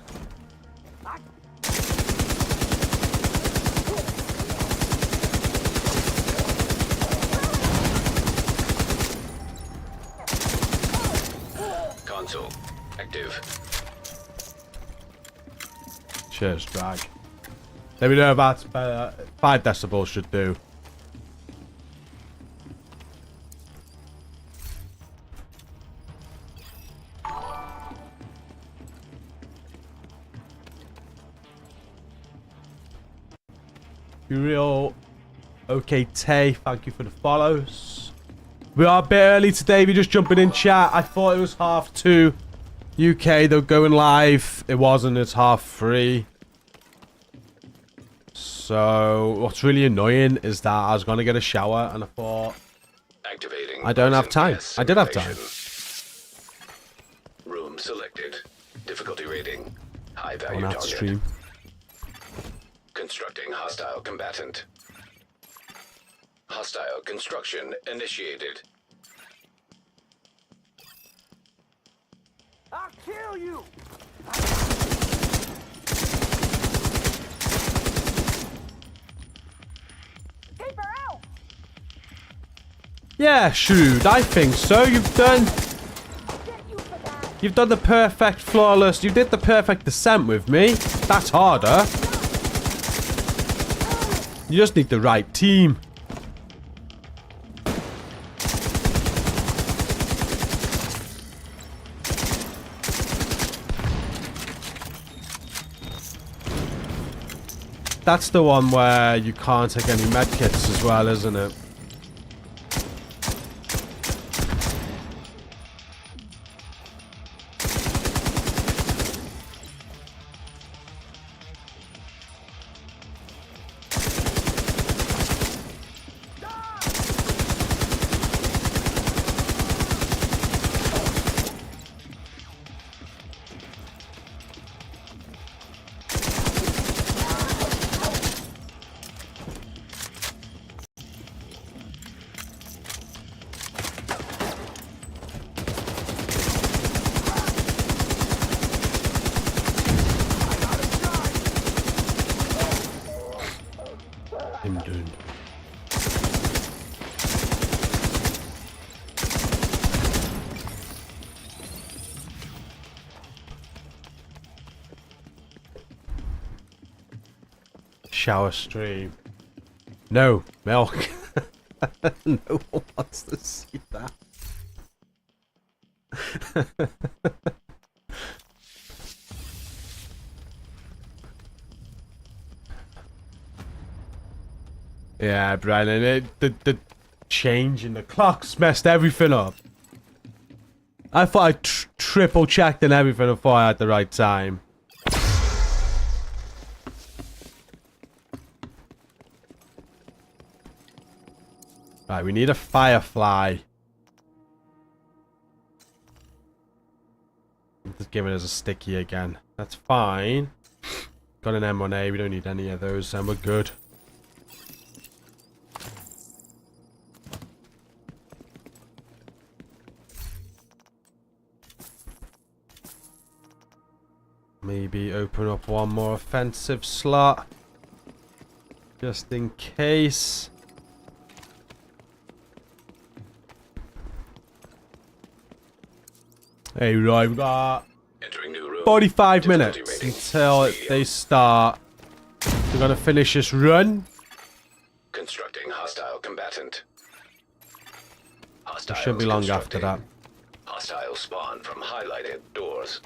Console active. Cheers, drag. Let me know if that's better. 5 decibels should do. You real okay, Tay. Thank you for the follows. We are a bit early today. We're just jumping in chat. I thought it was 2:30 UK. They're going live. It wasn't. It's 3:30. So what's really annoying is that I was gonna get a shower and I thought Activating. I don't have time. I did have time. Room selected. Difficulty rating. High On value that target. stream. Constructing hostile combatant. Hostile construction initiated. I'll kill you! Keep her out! Yeah, shoot. I think so. You've done the perfect flawless. You did the perfect descent with me. That's harder. You just need the right team. That's the one where you can't take any medkits as well, isn't it? Him doing. Shower stream. No, milk. No one wants to see that. Yeah, Brennan, the change in the clocks messed everything up. I thought I triple checked and everything before I had the right time. Right, we need a firefly. Just give it as a sticky again. That's fine. Got an M1A, we don't need any of those, and we're good. Maybe open up one more offensive slot. Just in case. Hey, right, we've got 45 minutes until they start. We're gonna finish this run. Constructing hostile combatant. It shouldn't be long after that. Hostile spawn from highlighted doors.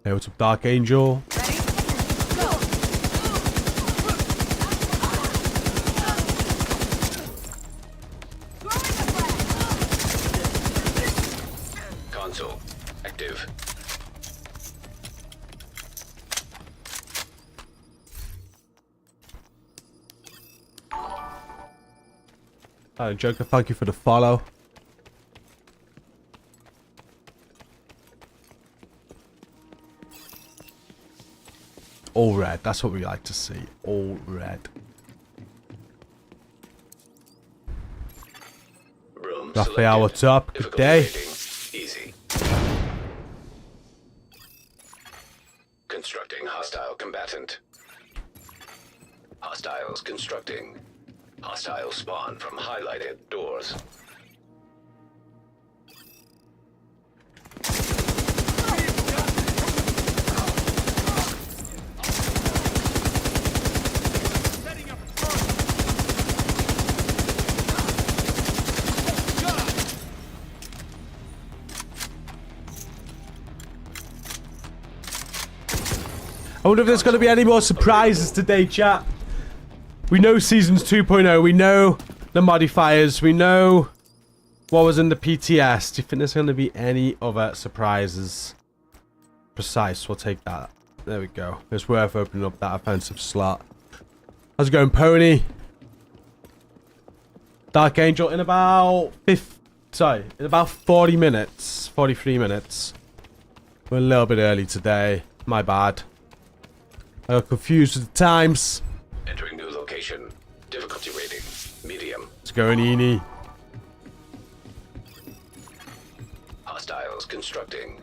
Hey, what's up, Dark Angel? Ready? Go! Console active. Silent Joker, thank you for the follow. All red. That's what we like to see. All red. Room Raphael, selected. what's up? Good Difficulty day. rating, easy. Constructing hostile combatant. Hostiles constructing. Hostile spawn from highlighted doors. I wonder if there's going to be any more surprises today, chat. We know Seasons 2.0. We know the modifiers. We know what was in the PTS. Do you think there's going to be any other surprises? Precise. We'll take that. There we go. It's worth opening up that offensive slot. How's it going, Pony? Dark Angel in about 40 minutes. 43 minutes. We're a little bit early today. My bad. I got confused with the times. Entering new location. Difficulty rating, medium. Let's go, Nini. Hostiles constructing.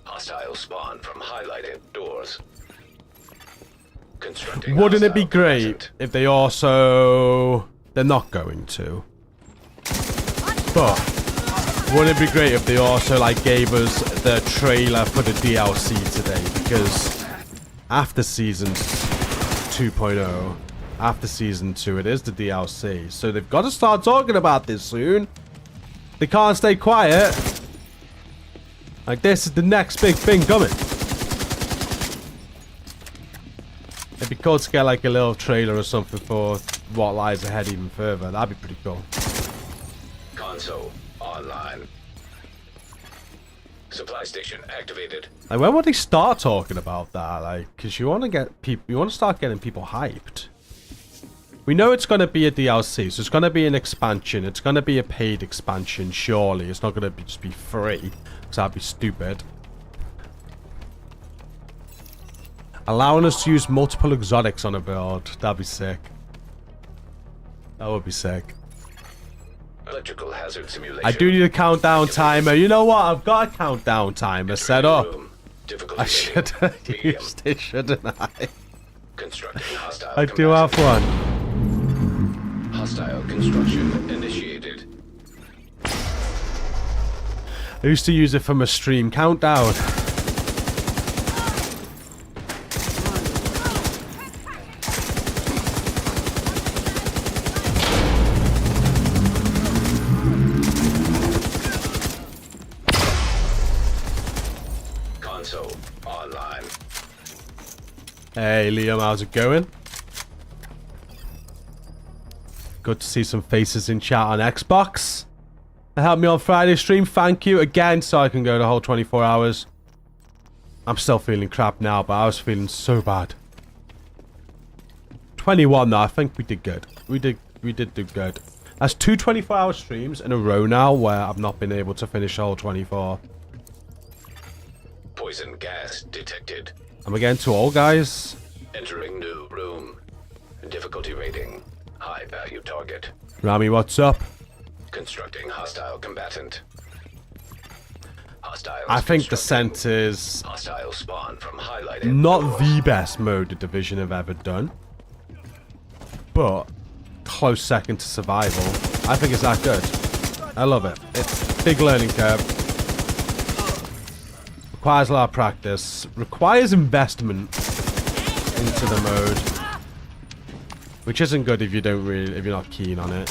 Hostile spawn from highlighted doors. Constructing. Wouldn't it be hostile great combatant. if they also... They're not going to. But wouldn't it be great if they also like gave us the trailer for the DLC today? Because after Season 2.0, after Season 2, it is the DLC. So they've got to start talking about this soon. They can't stay quiet. Like, this is the next big thing coming. It'd be cool to get like a little trailer or something for what lies ahead even further. That'd be pretty cool. Console online. Supply station activated. Like, when would they start talking about that? Like, because you want to get people, you want to start getting people hyped. We know it's going to be a DLC, so it's going to be an expansion. It's going to be a paid expansion, surely. It's not going to be just be free, because that'd be stupid. Allowing us to use multiple exotics on a build. That'd be sick. That would be sick. Electrical hazard simulation. I do need a countdown timer. You know what? I've got a countdown timer set up. Room. Difficulty I rating, should have medium. used it, shouldn't I? Constructing hostile I do have combatant. one. Hostile construction initiated. I used to use it from a stream countdown. Console online. Hey Liam, how's it going? Good to see some faces in chat on Xbox. That helped me on Friday stream. Thank you again, so I can go the whole 24 hours. I'm still feeling crap now, but I was feeling so bad. 21 though, I think we did good. We did do good. That's 2 24-hour streams in a row now where I've not been able to finish the whole 24. Poison gas detected. I'm again to all guys. Entering new room. Difficulty rating. High value target. Rami, what's up? Constructing hostile combatant. Hostiles I think constructing. Descent is Hostile spawn from highlighted not doors. the best mode the Division have ever done, but close second to Survival. I think it's that good. I love it. It's a big learning curve. Requires a lot of practice. Requires investment into the mode, which isn't good if you don't really, if you're not keen on it.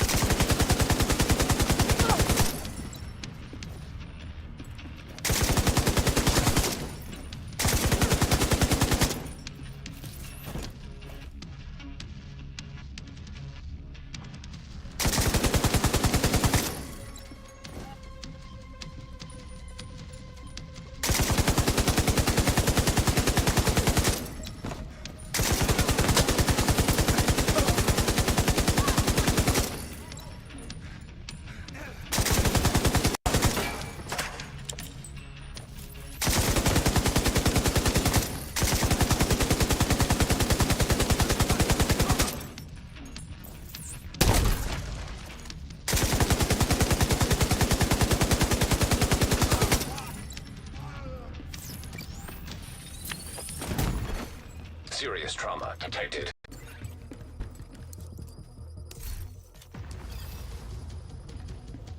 radar detected.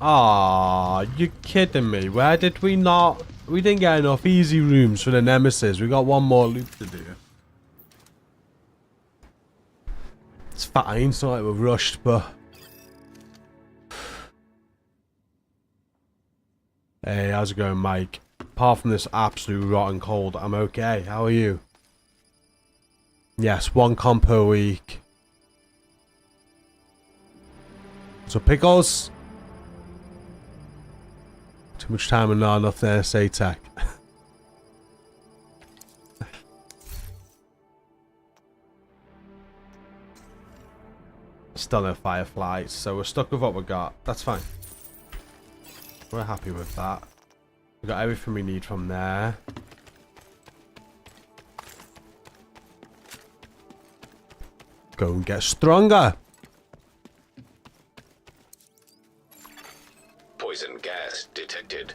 Ah, you kidding me? Where did we not? We didn't get enough easy rooms for the Nemesis. We got one more loop to do. It's fine. It's not like we're rushed, but... Hey, how's it going, Mike? Apart from this absolute rotten cold, I'm okay. How are you? Yes, 1 comp per week. So, Pickles? Too much time and not enough NSA tech. Still no fireflies, so we're stuck with what we got. That's fine. We're happy with that. We got everything we need from there. Go and get stronger. Poison gas detected.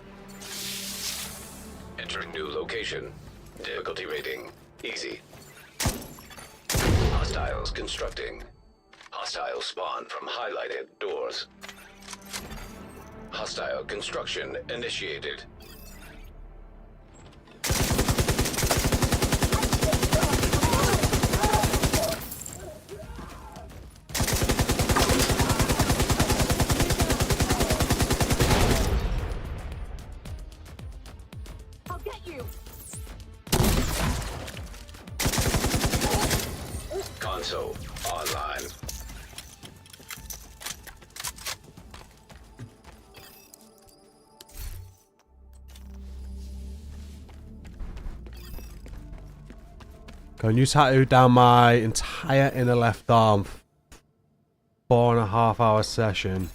Entering new location. Difficulty rating easy. Hostiles constructing. Hostile spawn from highlighted doors. Hostile construction initiated. I'll get you. Console online. Go and use tattoo down my entire inner left arm. 4.5 hour session.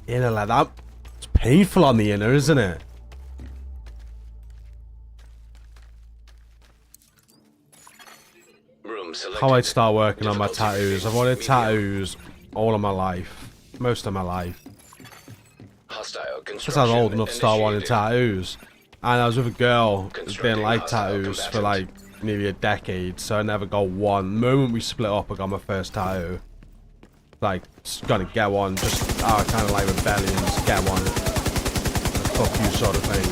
Inner left. That it's painful on the inner, isn't it? Room selected. How I'd start working on my Difficulty tattoos. rating I've wanted medium. tattoos all of my life. Most of my life. Hostile Since construction I was old enough to start wanting initiated. tattoos. And I was with a girl who didn't like Hostile tattoos for combatant. like nearly a decade, so I never got one. The moment we split up, I got my first tattoo. Like, just gonna get one, just kind of like rebellions, get one. Fuck you sort of thing.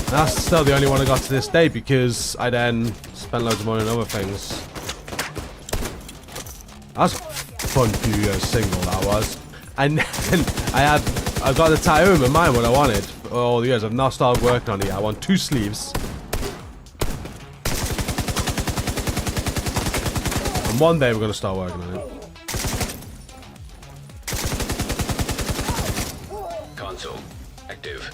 And that's still the only one I got to this day because I then spent loads of money on other things. That was a fun few years single, that was. And then I got the tattoo in my mind what I wanted for all the years. I've now started working on it. I want 2 sleeves. And one day we're gonna start working on it. Console active.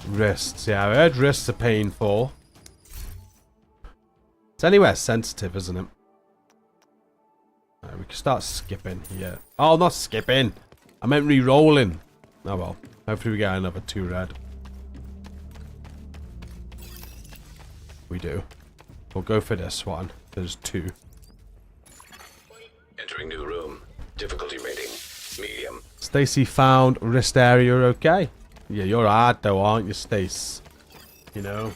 Wrists, yeah, I heard wrists are painful. It's anywhere sensitive, isn't it? Alright, we can start skipping here. Oh, not skipping. I meant re-rolling. Oh well. Hopefully we get another 2 red. We do. We'll go for this one. There's 2. Entering new room. Difficulty rating medium. Stacy found wrist area okay. Yeah, you're hard though, aren't you, Stace? You know?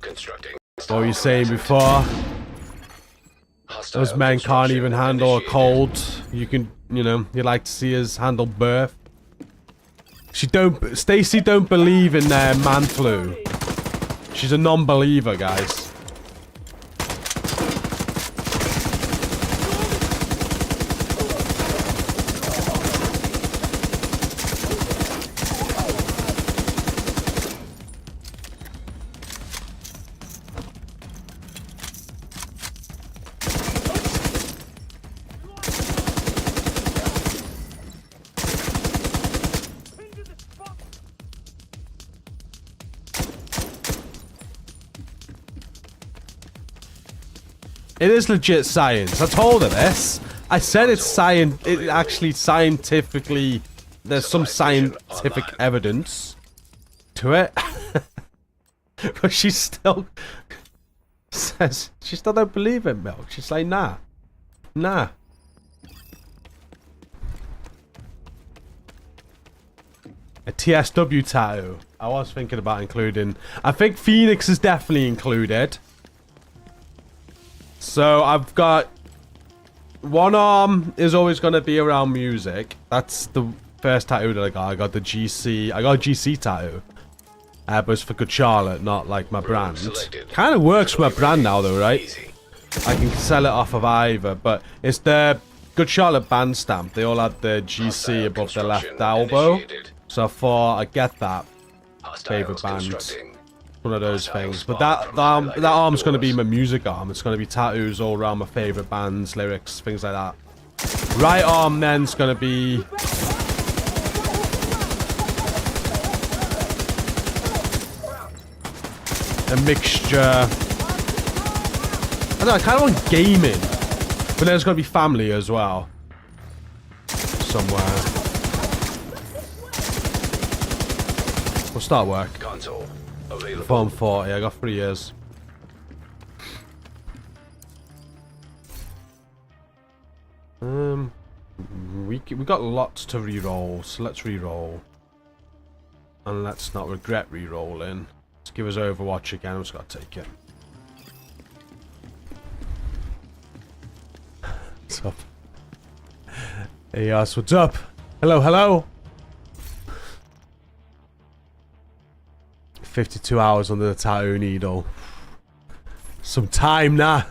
Constructing. What were you saying before? Those men can't even handle a cold. You can, you know, you like to see us handle birth. Stacy don't believe in their man flu. She's a non-believer, guys. It is legit science. I told her this. I said it's science. It actually scientifically. There's some scientific evidence to it, but she still says she still don't believe in milk. She's like, nah, nah. A TSW tattoo. I was thinking about including. I think Phoenix is definitely included. So I've got one arm is always going to be around music. That's the first tattoo that I got. I got a GC tattoo. But it's for Good Charlotte, not like my brand. Kind of works for my brand now though, right? I can sell it off of either, but it's the Good Charlotte band stamp. They all had the GC above their left elbow. So I thought I'd get that. Favorite band. One of those things. But that arm's going to be my music arm. It's going to be tattoos all around my favorite bands, lyrics, things like that. Right arm then's going to be... a mixture... I don't know, I kind of want gaming. But then there's going to be family as well. Somewhere. We'll start work. Console available. Form 40, I got 3 years. We got lots to re-roll, so let's re-roll. And let's not regret re-rolling. Let's give us Overwatch again, I'm just gotta take it. What's up? Hey Yas, what's up? Hello, hello! 52 hours under the tattoo needle. Some time now.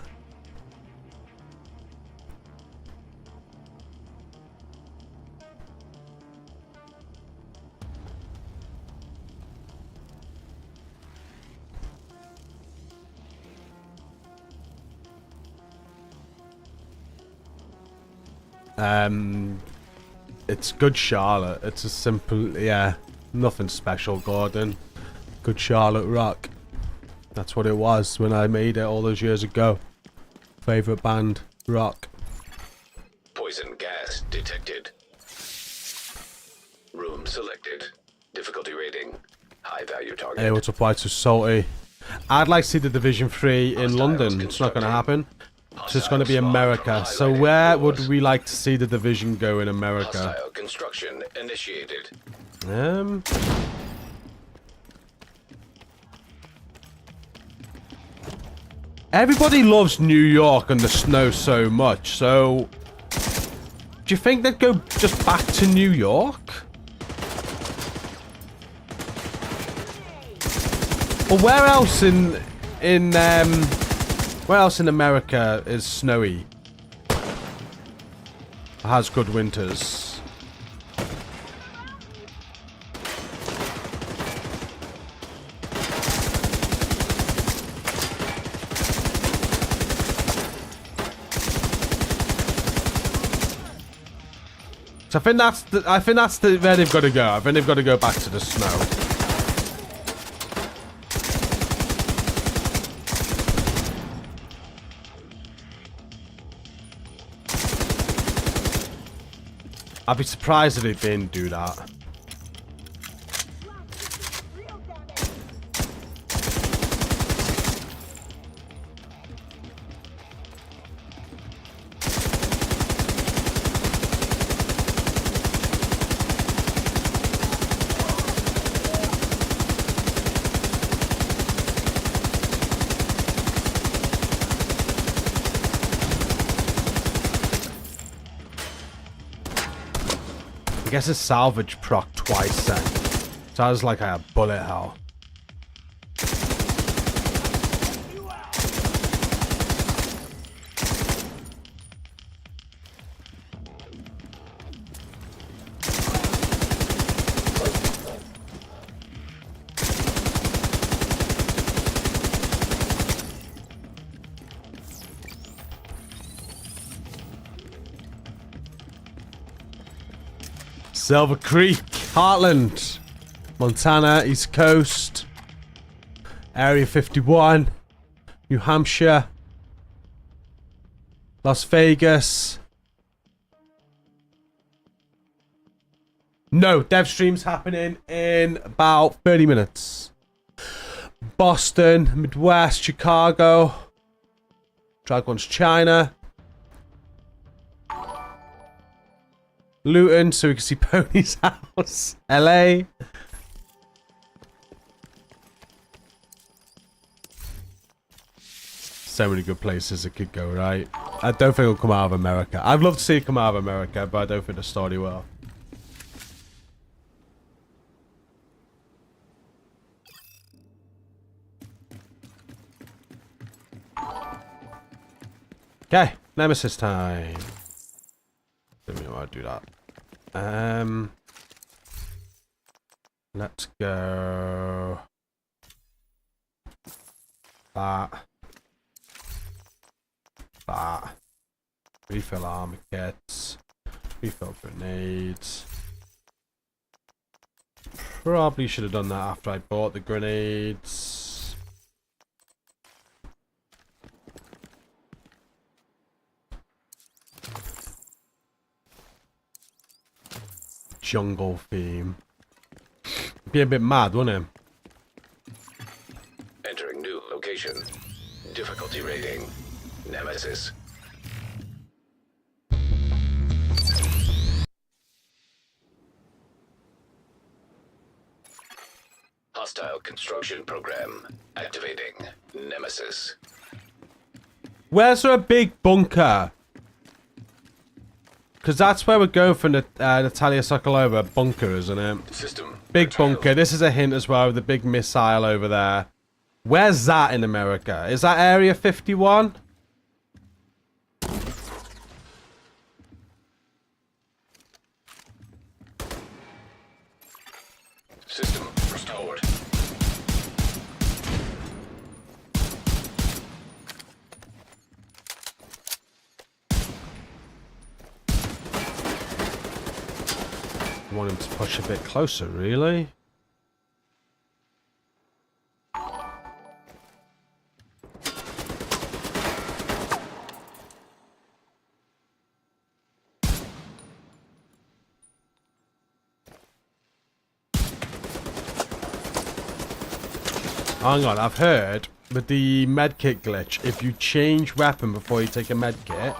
It's Good Charlotte. It's a simple, yeah, nothing special, Gordon. Good Charlotte Rock. That's what it was when I made it all those years ago. Favorite band, rock. Poison gas detected. Room selected. Difficulty rating. High value target. Hey, what's up, White? So salty. I'd like to see the Division 3 in London. It's not going to happen. So it's going to be America. So where would we like to see the Division go in America? Hostile construction initiated. Everybody loves New York and the snow so much, so... Do you think they'd go just back to New York? Or where else where else in America is snowy? Has good winters. So I think that's where they've got to go. I think they've got to go back to the snow. I'd be surprised if they didn't do that. I guess it's salvage proc twice then. Sounds like I have bullet hell. Silver Creek, Heartland, Montana, East Coast, Area 51, New Hampshire, Las Vegas. No, dev stream's happening in about 30 minutes. Boston, Midwest, Chicago, Dragon's China. Luton, so we can see Pony's house. LA. So many good places it could go, right? I don't think it'll come out of America. I'd love to see it come out of America, but I don't think the story will. Okay, Nemesis time. Don't know how to do that. Let's go. That. Refill armor kits. Refill grenades. Probably should have done that after I bought the grenades. Jungle theme. Be a bit mad, wouldn't it? Entering new location. Difficulty rating. Nemesis. Hostile construction program. Activating. Nemesis. Where's there a big bunker? Because that's where we're going for Natalia Sokolova. Bunker, isn't it? System. Big bunker. This is a hint as well with the big missile over there. Where's that in America? Is that Area 51? System restored. I want him to push a bit closer, really? Hang on, I've heard with the medkit glitch, if you change weapon before you take a medkit,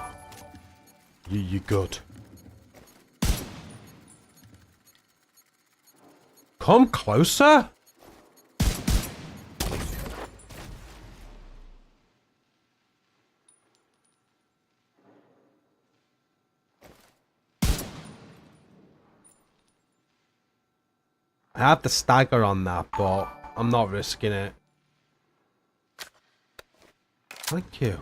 you're good. Come closer? I have the stagger on that, but I'm not risking it. Thank you.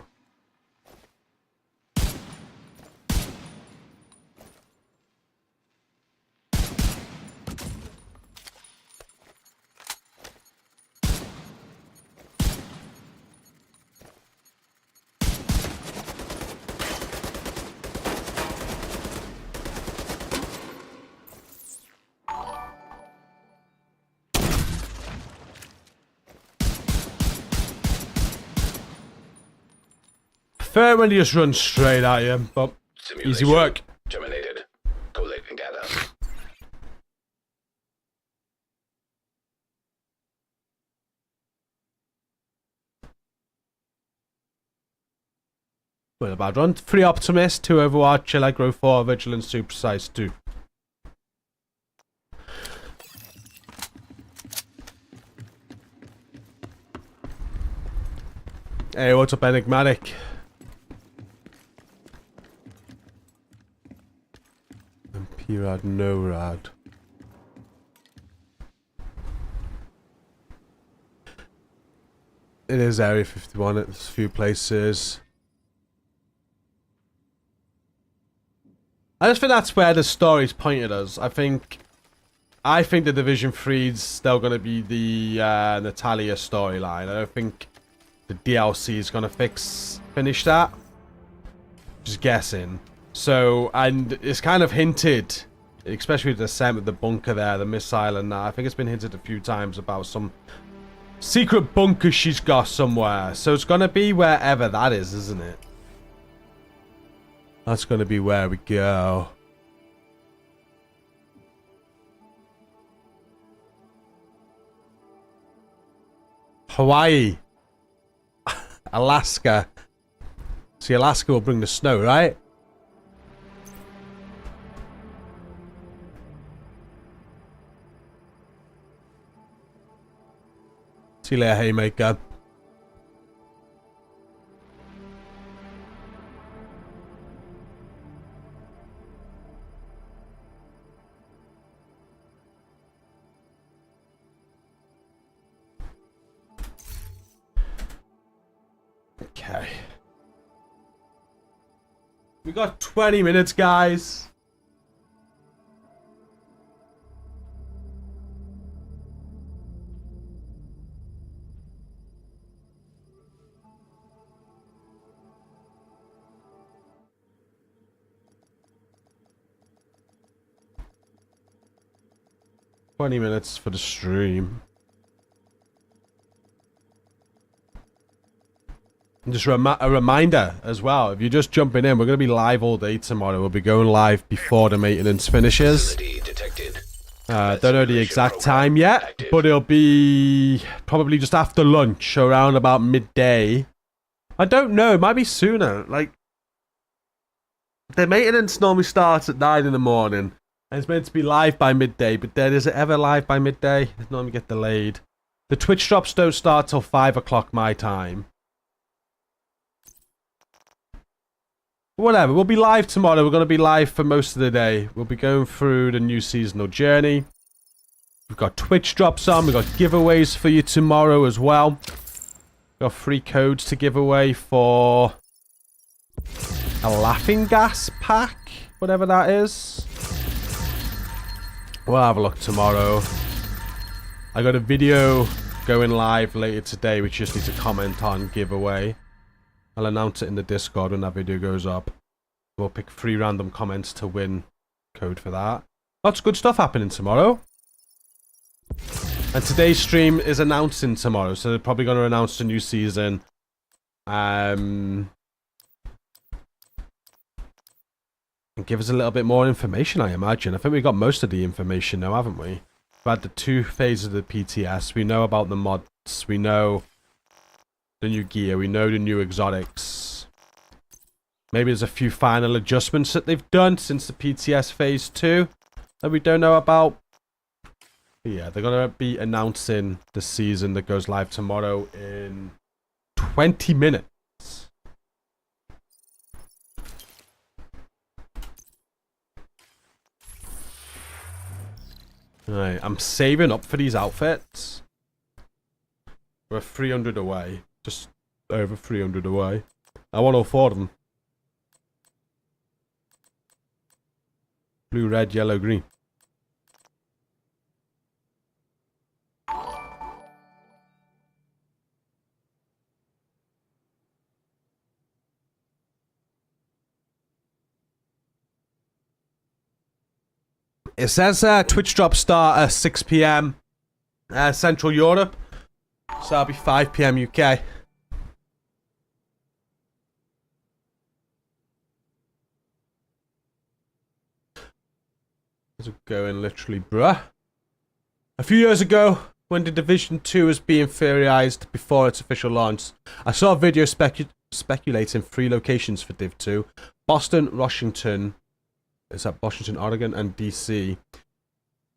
Prefer when you just run straight at you, but easy work. Terminated. Collating data. Well, a bad run. 3 Optimist, 2 Overwatch, Allegro 4, Vigilance 2, Precise 2. Hey, what's up, Enigmatic? And P-Rad, no rad. It is Area 51 at a few places. I just think that's where the story's pointed us. I think the Division 3's still going to be the Natalia storyline. I don't think the DLC is going to finish that. Just guessing. So, and it's kind of hinted, especially with the descent with the bunker there, the missile and that. I think it's been hinted a few times about some secret bunker she's got somewhere. So it's going to be wherever that is, isn't it? That's going to be where we go. Hawaii. Alaska. See, Alaska will bring the snow, right? See you later, Haymaker. Okay. We got 20 minutes, guys. $20 for the stream. And just a reminder as well, if you're just jumping in, we're going to be live all day tomorrow. We'll be going live before the maintenance finishes. Don't know the exact time yet, but it'll be probably just after lunch, around about midday. I don't know, it might be sooner. Like, the maintenance normally starts at 9 in the morning. And it's meant to be live by midday, but then is it ever live by midday? It normally get delayed. The Twitch drops don't start till 5 o'clock my time. Whatever, we'll be live tomorrow. We're going to be live for most of the day. We'll be going through the new seasonal journey. We've got Twitch drops on. We've got giveaways for you tomorrow as well. We've got free codes to give away for a laughing gas pack, whatever that is. We'll have a look tomorrow. I got a video going live later today which you just need to comment on giveaway. I'll announce it in the Discord when that video goes up. We'll pick 3 random comments to win code for that. Lots of good stuff happening tomorrow. And today's stream is announcing tomorrow, so they're probably going to announce the new season. And give us a little bit more information, I imagine. I think we got most of the information now, haven't we? We've had the 2 phases of the PTS. We know about the mods. We know the new gear. We know the new exotics. Maybe there's a few final adjustments that they've done since the PTS Phase 2 that we don't know about. But yeah, they're going to be announcing the season that goes live tomorrow in 20 minutes. Right, I'm saving up for these outfits. We're 300 away. Just over 300 away. I want all 4 of them. Blue, red, yellow, green. It says Twitch drop start at 6 PM Central Europe. So that'll be 5 PM UK. How's it going, literally, bruh? A few years ago, when the Division 2 was being theorized before its official launch, I saw a video speculating 3 locations for Div 2. Boston, Washington, is that Washington, Oregon, and DC.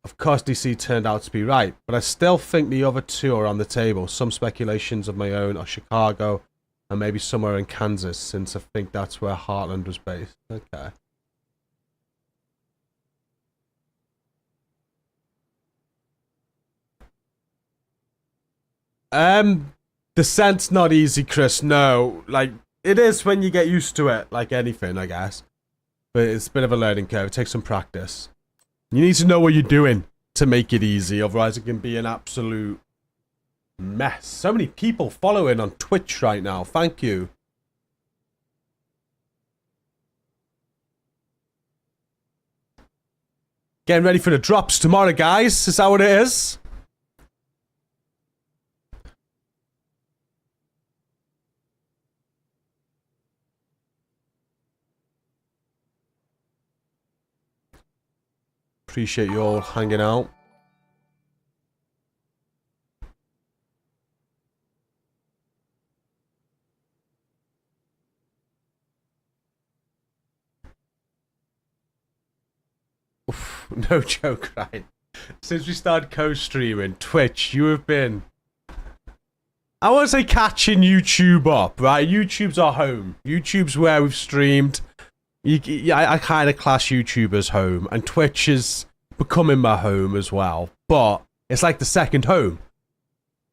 Of course, DC turned out to be right, but I still think the other 2 are on the table. Some speculations of my own are Chicago, and maybe somewhere in Kansas, since I think that's where Heartland was based. Okay. Descent's not easy, Chris. No, like, it is when you get used to it, like anything, I guess. But it's a bit of a learning curve. It takes some practice. You need to know what you're doing to make it easy, otherwise it can be an absolute mess. So many people following on Twitch right now. Thank you. Getting ready for the drops tomorrow, guys. Is that what it is? Appreciate you all hanging out. Oof, no joke, right? Since we started co-streaming, Twitch, you have been, I won't say catching YouTube up, right? YouTube's our home. YouTube's where we've streamed. I kind of class YouTube as home, and Twitch is becoming my home as well. But it's like the second home.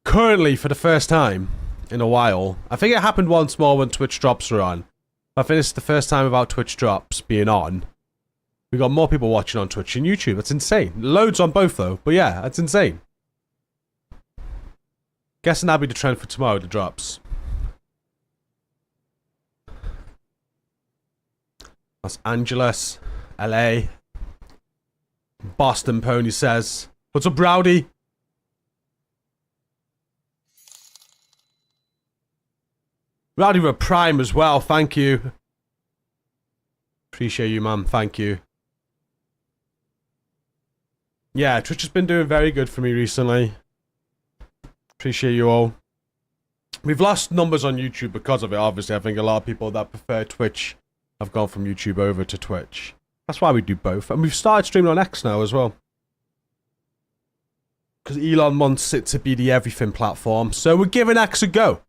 Currently, for the first time, in a while. I think it happened once more when Twitch drops were on. I think it's the first time without Twitch drops being on. We got more people watching on Twitch and YouTube. That's insane. Loads on both though, but yeah, that's insane. Guessing that'll be the trend for tomorrow, the drops. Los Angeles, LA. Boston Pony says, "What's up, Browdy?" Rowdy with Prime as well, thank you. Appreciate you, man, thank you. Yeah, Twitch has been doing very good for me recently. Appreciate you all. We've lost numbers on YouTube because of it, obviously. I think a lot of people that prefer Twitch have gone from YouTube over to Twitch. That's why we do both. And we've started streaming on X now as well. Because Elon wants it to be the everything platform. So we're giving X a go.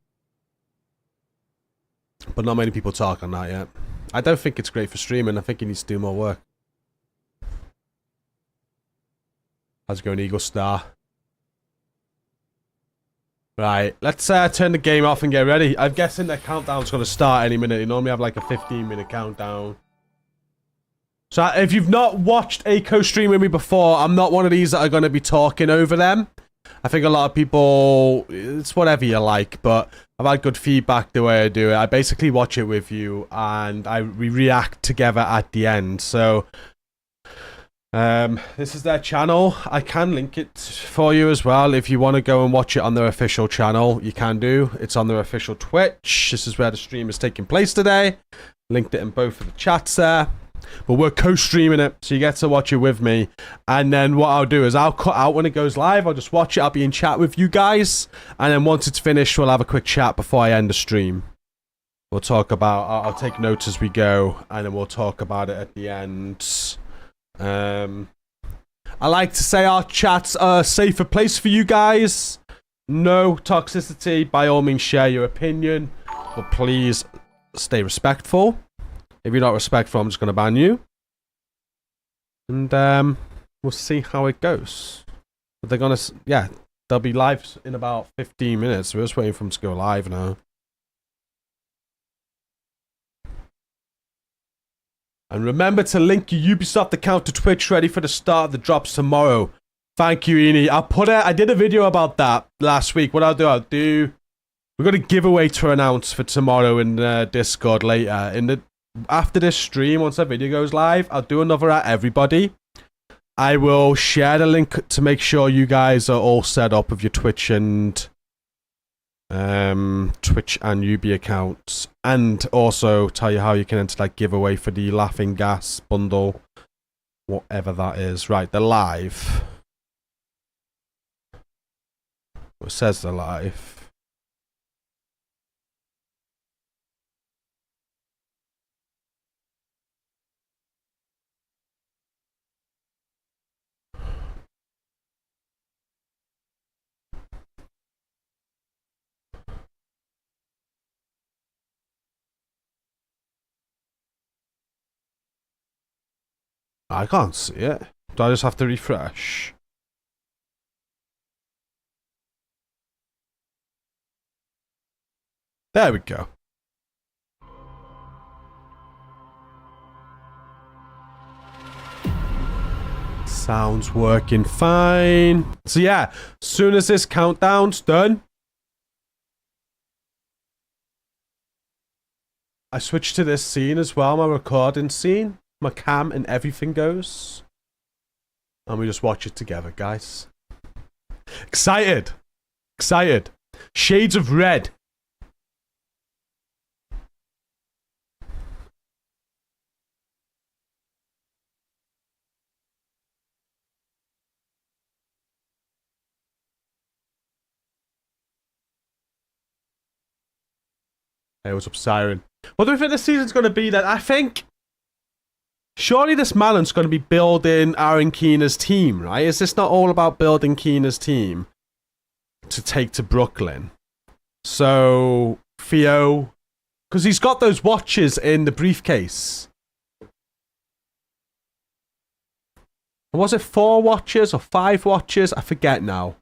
But not many people talk on that yet. I don't think it's great for streaming. I think he needs to do more work. How's it going, Eagle Star? Right, let's turn the game off and get ready. I'm guessing the countdown's going to start any minute. You normally have like a 15-minute countdown. So if you've not watched a co-stream with me before, I'm not one of these that are going to be talking over them. I think a lot of people, it's whatever you like, but I've had good feedback the way I do it. I basically watch it with you and we react together at the end. So this is their channel. I can link it for you as well. If you want to go and watch it on their official channel, you can do. It's on their official Twitch. This is where the stream is taking place today. Linked it in both of the chats there. But we're co-streaming it, so you get to watch it with me. And then what I'll do is I'll cut out when it goes live. I'll just watch it. I'll be in chat with you guys. And then once it's finished, we'll have a quick chat before I end the stream. We'll talk about... I'll take notes as we go. And then we'll talk about it at the end. I like to say our chats are a safer place for you guys. No toxicity. By all means, share your opinion. But please stay respectful. If you're not respectful, I'm just going to ban you. And we'll see how it goes. But they're going to... Yeah, they'll be live in about 15 minutes. We're just waiting for them to go live now. And remember to link your Ubisoft account to Twitch ready for the start of the drops tomorrow. Thank you, Eni. I did a video about that last week. What I'll do... We've got a giveaway to announce for tomorrow in Discord later. After this stream, once that video goes live, I'll do another at everybody. I will share the link to make sure you guys are all set up with your Twitch and Ubi accounts, and also tell you how you can enter that giveaway for the Laughing Gas bundle, whatever that is. Right, they're live. It says they're live. I can't see it. Do I just have to refresh? There we go. Sounds working fine. So yeah, as soon as this countdown's done, I switch to this scene as well, my recording scene. My cam and everything goes. And we just watch it together, guys. Excited. Excited. Shades of red. Hey, what's up, Siren? What do we think this season's going to be then? I think... Surely this Malon's going to be building Aaron Keener's team, right? Is this not all about building Keener's team to take to Brooklyn? So, Theo... Because he's got those watches in the briefcase. Was it 4 watches or 5 watches? I forget now.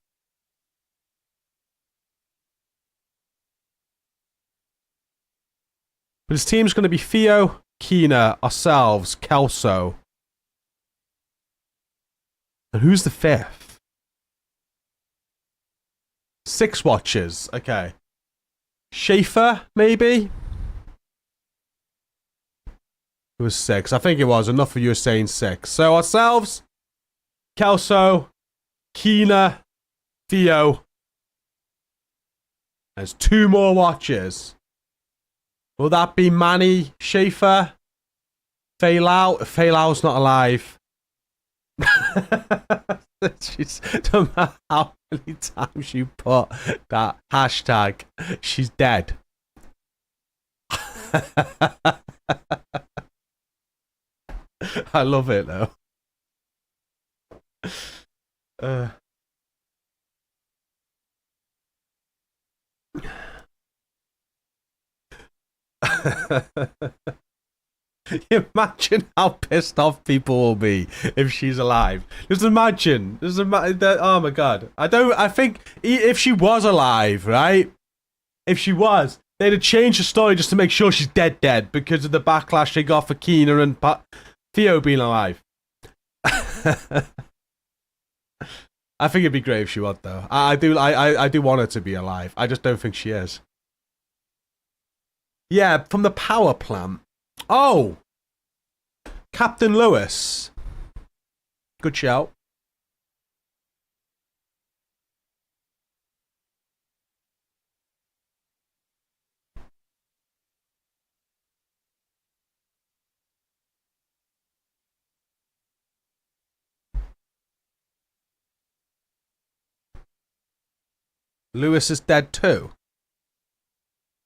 But his team's going to be Theo, Keener, ourselves, Kelso. And who's the fifth? 6 watchers. Okay. Schaefer, maybe? It was 6. I think it was. Enough of you saying 6. So ourselves, Kelso, Keener, Theo. There's 2 more watchers. Will that be Manny, Schaefer? Fail out? Fail out's not alive. She's, no matter how many times you put that hashtag, she's dead. I love it though. Imagine how pissed off people will be if she's alive. Just imagine. Oh my god. I think if she was alive, right? If she was, they'd have changed the story just to make sure she's dead because of the backlash they got for Keener and Theo being alive. I think it'd be great if she was though. I do want her to be alive. I just don't think she is. Yeah, from the power plant. Oh! Captain Lewis. Good shout. Lewis is dead too.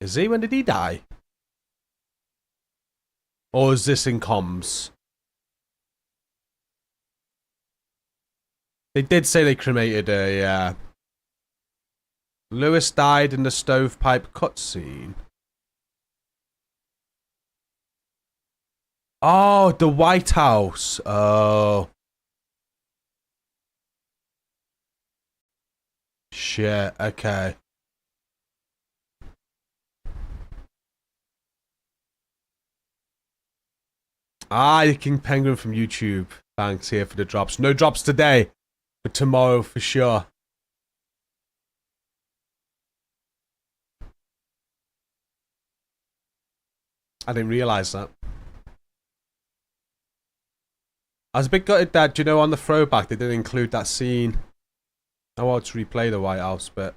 Is he? When did he die? Or is this in comms? They did say they cremated her, yeah. Lewis died in the stovepipe cutscene. Oh, the White House. Oh. Shit, okay. The King Penguin from YouTube. Thanks here for the drops. No drops today, but tomorrow for sure. I didn't realise that. I was a bit gutted that, you know, on the throwback they didn't include that scene. I want to replay the White House bit.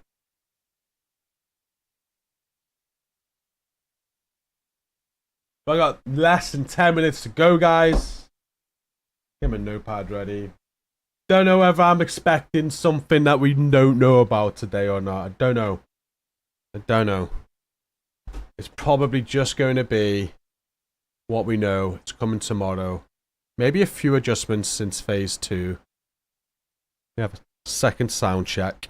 I got less than 10 minutes to go, guys. Get my notepad ready. Don't know whether I'm expecting something that we don't know about today or not. I don't know. It's probably just going to be what we know. It's coming tomorrow. Maybe a few adjustments since phase 2. We have a second sound check.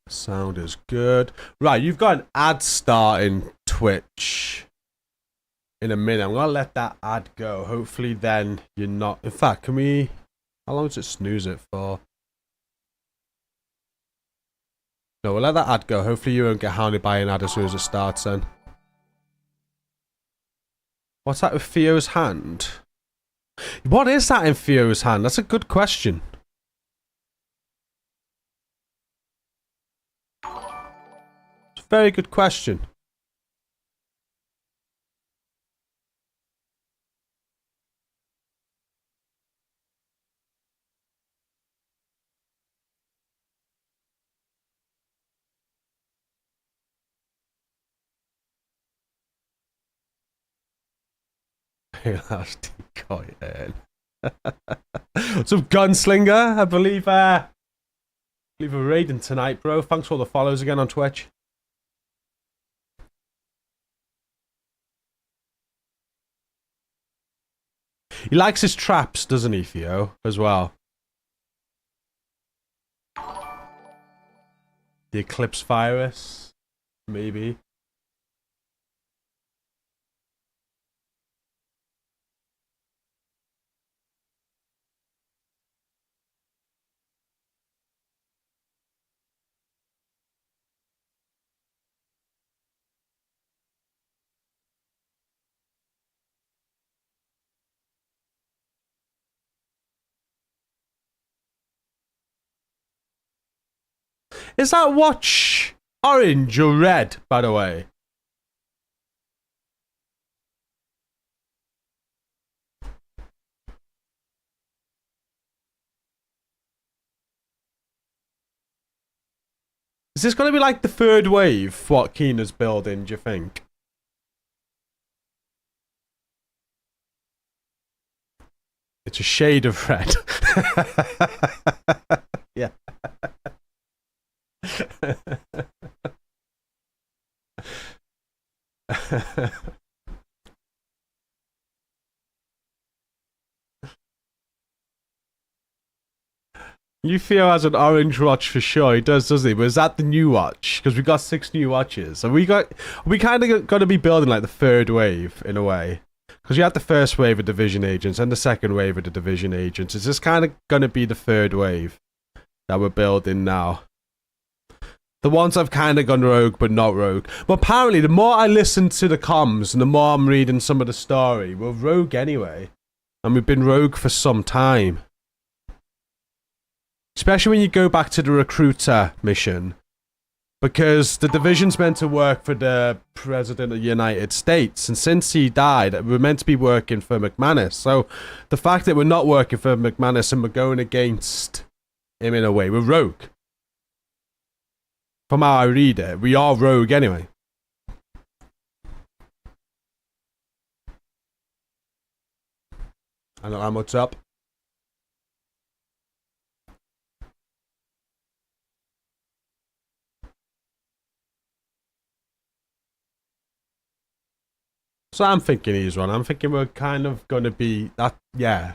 Sound is good. Right, you've got an ad starting Twitch in a minute. I'm going to let that ad go. Hopefully then you're not... In fact, can we... How long does it snooze it for? No, we'll let that ad go. Hopefully you won't get hounded by an ad as soon as it starts then. What's that with Theo's hand? What is that in Theo's hand? That's a good question. It's a very good question. Last decoy in. Some gunslinger, I believe. We're raiding tonight, bro. Thanks for all the follows again on Twitch. He likes his traps, doesn't he, Theo? As well. The Eclipse virus, maybe. Is that watch orange or red, by the way? Is this going to be like the third wave, what Keena's building, do you think? It's a shade of red. Yeah. You feel has an orange watch for sure. He does, doesn't he? But is that the new watch? Because we got 6 new watches. And we kind of got to be building like the third wave in a way. Because you had the first wave of Division agents and the second wave of the Division agents. Is this kind of going to be the third wave that we're building now? The ones I've kind of gone rogue, but not rogue. But apparently, the more I listen to the comms and the more I'm reading some of the story, we're rogue anyway. And we've been rogue for some time. Especially when you go back to the recruiter mission. Because the division's meant to work for the President of the United States. And since he died, we're meant to be working for McManus. So the fact that we're not working for McManus and we're going against him in a way, we're rogue. From how I read it, we are rogue anyway. I don't know what's up. So I'm thinking he's one. I'm thinking we're kind of going to be that, yeah.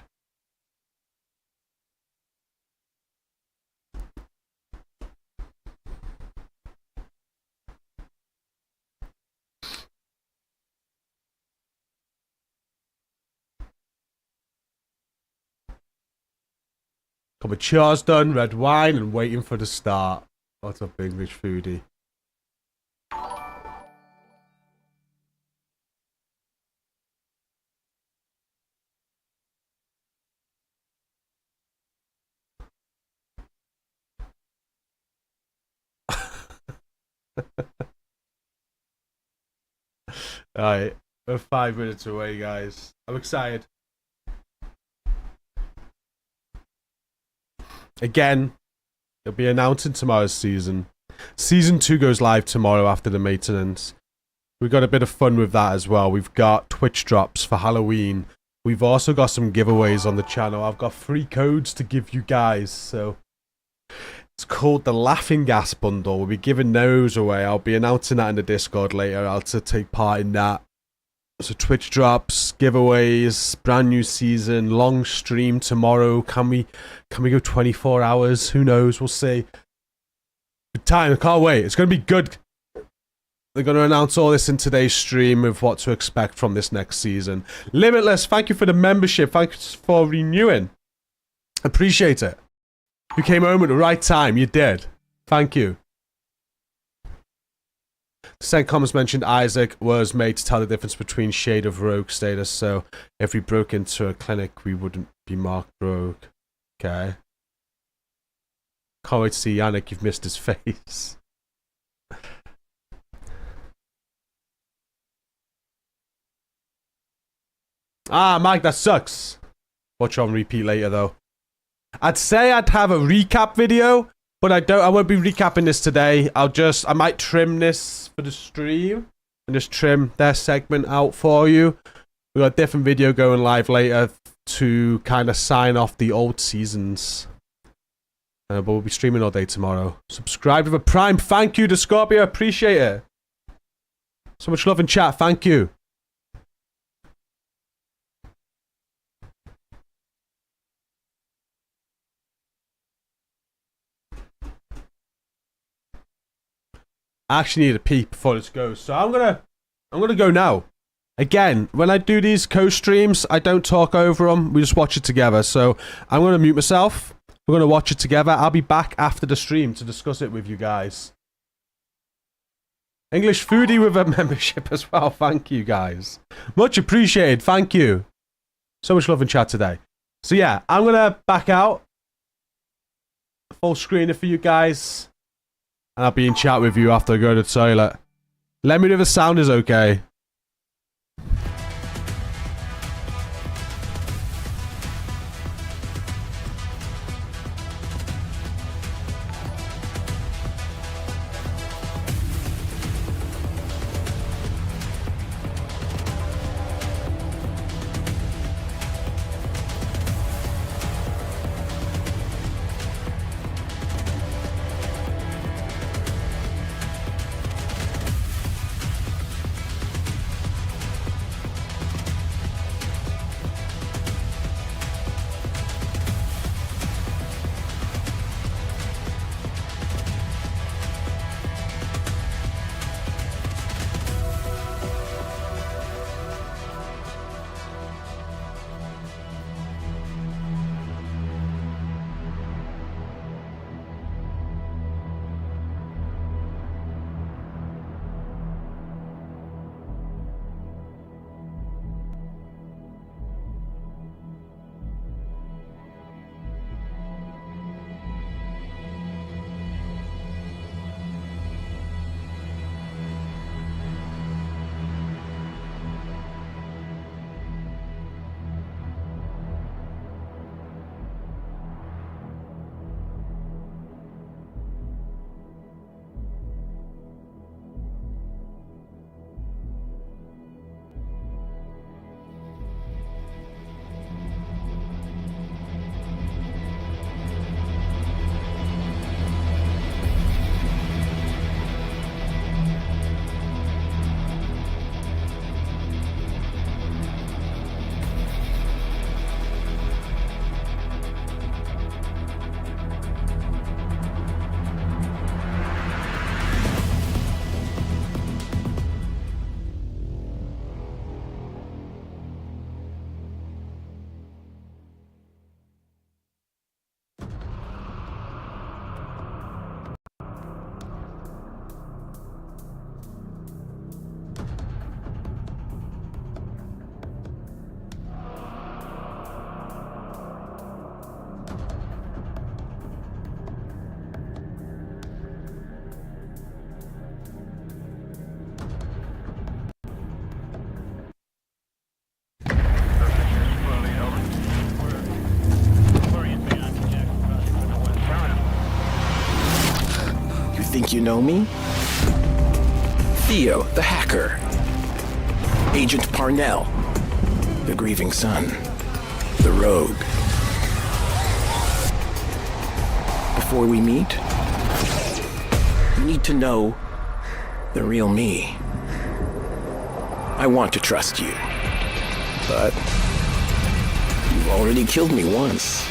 Got my chores done, red wine, and waiting for the start. What's up, English foodie? Alright, we're 5 minutes away, guys. I'm excited. Again, it'll be announcing tomorrow's season. Season 2 goes live tomorrow after the maintenance. We've got a bit of fun with that as well. We've got Twitch drops for Halloween. We've also got some giveaways on the channel. I've got 3 codes to give you guys, so... It's called the Laughing Gas Bundle. We'll be giving those away. I'll be announcing that in the Discord later. I'll take part in that. So Twitch drops, giveaways, brand new season, long stream tomorrow. Can we go 24 hours? Who knows? We'll see. Good time. I can't wait. It's going to be good. They're going to announce all this in today's stream of what to expect from this next season. Limitless, thank you for the membership. Thanks for renewing. Appreciate it. You came home at the right time. You did. Thank you. The second comments mentioned Isaac was made to tell the difference between shade of rogue status. So if we broke into a clinic, we wouldn't be marked rogue. Okay. Can't wait to see Yannick. You've missed his face. Ah, Mike, that sucks. Watch on repeat later, though. I'd say I'd have a recap video, but I won't be recapping this today. I might trim this for the stream and just trim their segment out for you. We've got a different video going live later to kind of sign off the old seasons. But we'll be streaming all day tomorrow. Subscribe with a Prime. Thank you to Scorpio. Appreciate it. So much love in chat. Thank you. I actually need a pee before this goes, so I'm gonna go now. Again, when I do these co-streams, I don't talk over them. We just watch it together. So I'm gonna mute myself. We're gonna watch it together. I'll be back after the stream to discuss it with you guys. English foodie with a membership as well. Thank you guys, much appreciated. Thank you. So much love in chat today. So yeah, I'm gonna back out. Full screen it for you guys. and I'll be in chat with you after I go to the toilet. Let me know if the sound is okay. Think you know me? Theo, the hacker. Agent Parnell, the grieving son. The rogue. Before we meet, you need to know the real me. I want to trust you, but you've already killed me once.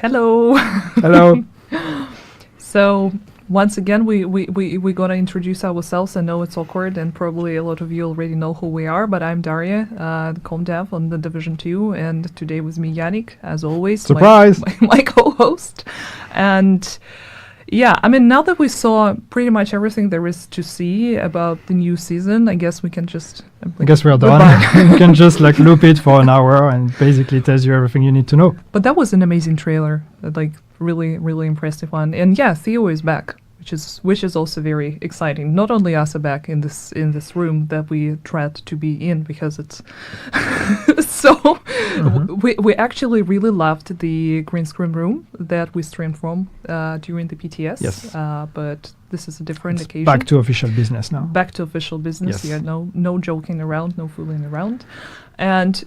Hello. Hello. So once again, we gotta introduce ourselves. I know it's awkward, and probably a lot of you already know who we are. But I'm Daria, the com dev on the Division 2, and today with me Yannick, as always. Surprise! My co-host, and. Yeah, I mean, now that we saw pretty much everything there is to see about the new season, I guess we can just... I guess we're done. You can just like loop it for an hour and basically tells you everything you need to know. But that was an amazing trailer, like really, really impressive one. And yeah, Theo is back, which is also very exciting. Not only us are back in this room that we dread to be in, because it's so we actually really loved the green screen room that we streamed from during the PTS. Yes. But this is a different occasion. Back to official business now. Back to official business. Yes. Yeah, no joking around, no fooling around. And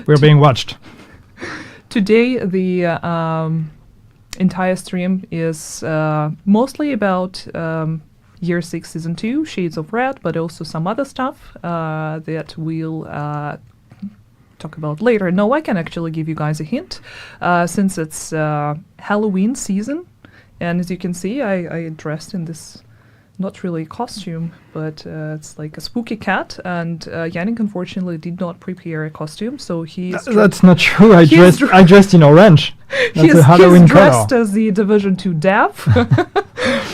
we're being watched. Today the entire stream is mostly about Year 6 Season 2, Shades of Red, but also some other stuff that we'll talk about later. No, I can actually give you guys a hint, since it's Halloween season, and as you can see, I dressed in this not really costume, but it's like a spooky cat, and Yannick unfortunately did not prepare a costume, so That's not true. I dressed in orange. That's a Halloween he's color. dressed as the Division 2 Dev.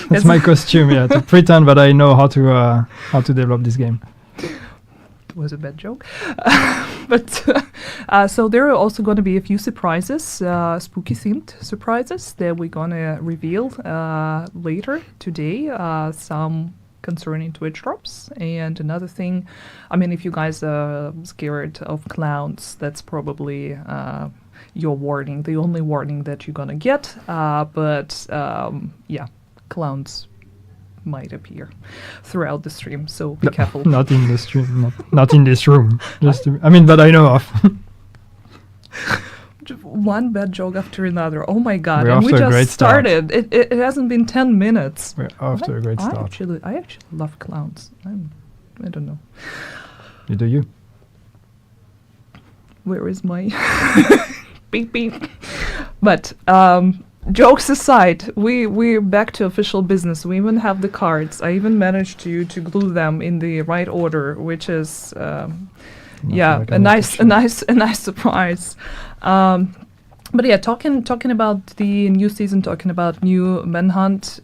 That's my costume, yeah, to pretend that I know how to develop this game. Was a bad joke. But so there are also going to be a few surprises, spooky themed surprises that we're going to reveal later today. Some concerning Twitch drops, and another thing, I mean, if you guys are scared of clowns, that's probably your warning, the only warning that you're going to get. But yeah, clowns might appear throughout the stream, so be careful. Not in the stream, not in this room. That I know of. One bad joke after another. Oh my god! We're And off we to a just great start. started. It hasn't been 10 minutes. We're off to a great I start. actually love clowns. I don't know. You do you. Where is my beep beep? But jokes aside, we're back to official business. We even have the cards. I even managed to glue them in the right order, which is yeah, a nice surprise. But yeah, talking about the new season, talking about new Manhunt.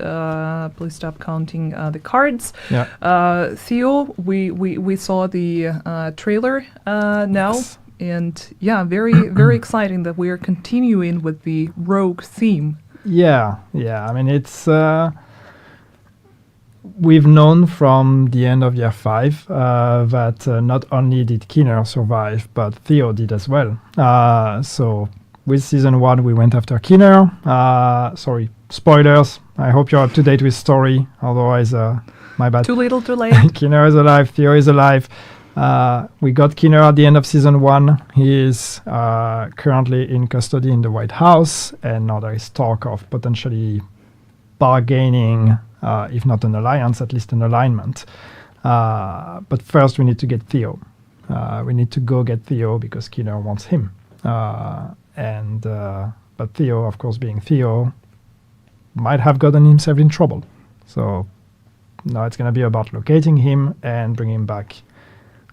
Please stop counting the cards. Yeah. Theo, we saw the trailer now. Yes. And yeah, very exciting that we are continuing with the rogue theme. Yeah. I mean, it's we've known from the end of year 5 that not only did Keener survive, but Theo did as well. So with season 1, we went after Keener. Sorry, spoilers. I hope you're up to date with story. Otherwise, my bad. Too little, too late. Keener is alive. Theo is alive. We got Keener at the end of season 1. He is currently in custody in the White House, and now there is talk of potentially bargaining, if not an alliance, at least an alignment. But first we need to get Theo. We need to go get Theo because Keener wants him. But Theo, of course, being Theo, might have gotten himself in trouble. So now it's going to be about locating him and bringing him back.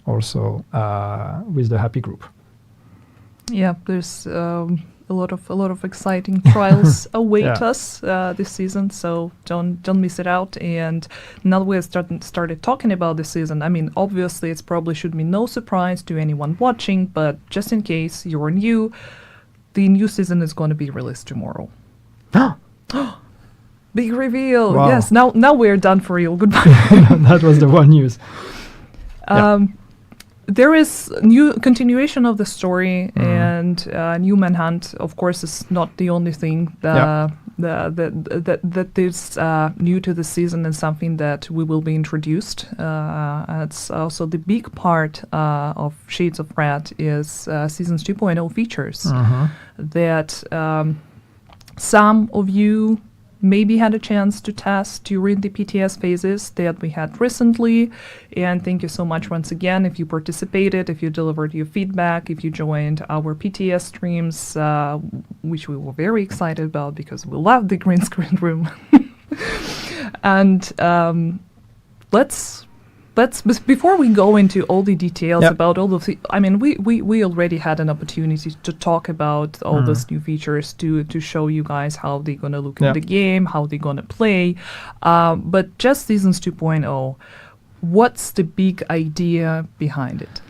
Also, with the happy group. Yeah, there's a lot of exciting trials await us this season, so don't miss it out. And now we started talking about this season. I mean, obviously, it probably should be no surprise to anyone watching, but just in case you're new, the new season is going to be released tomorrow. Big reveal! Wow. Yes, now we're done for real. Goodbye. That was the one news. There is new continuation of the story, and new Manhunt, of course, is not the only thing that is new to the season and something that we will be introduced. It's also the big part of Shades of Red is Seasons 2.0 features that some of you maybe had a chance to test during the PTS phases that we had recently. And thank you so much once again if you participated, if you delivered your feedback, if you joined our PTS streams, which we were very excited about because we love the green screen room. And before we go into all the details about all of the, I mean, we already had an opportunity to talk about all those new features to show you guys how they're going to look in the game, how they're going to play. But just Seasons 2.0, what's the big idea behind it?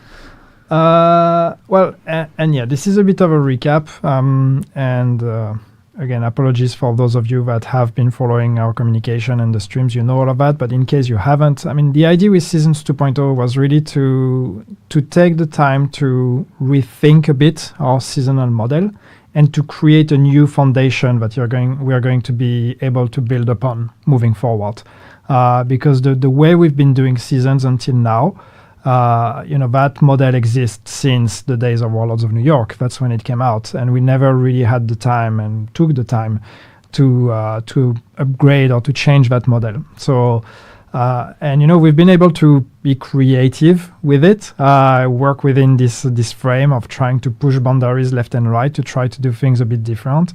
This is a bit of a recap. Again, apologies for those of you that have been following our communication and the streams, you know all of that. But in case you haven't, I mean, the idea with Seasons 2.0 was really to take the time to rethink a bit our seasonal model and to create a new foundation that we are going to be able to build upon moving forward. Because the way we've been doing seasons until now, that model exists since the days of Warlords of New York. That's when it came out, and we never really had the time and took the time to upgrade or to change that model. So And we've been able to be creative with it, work within this frame of trying to push boundaries left and right to try to do things a bit different.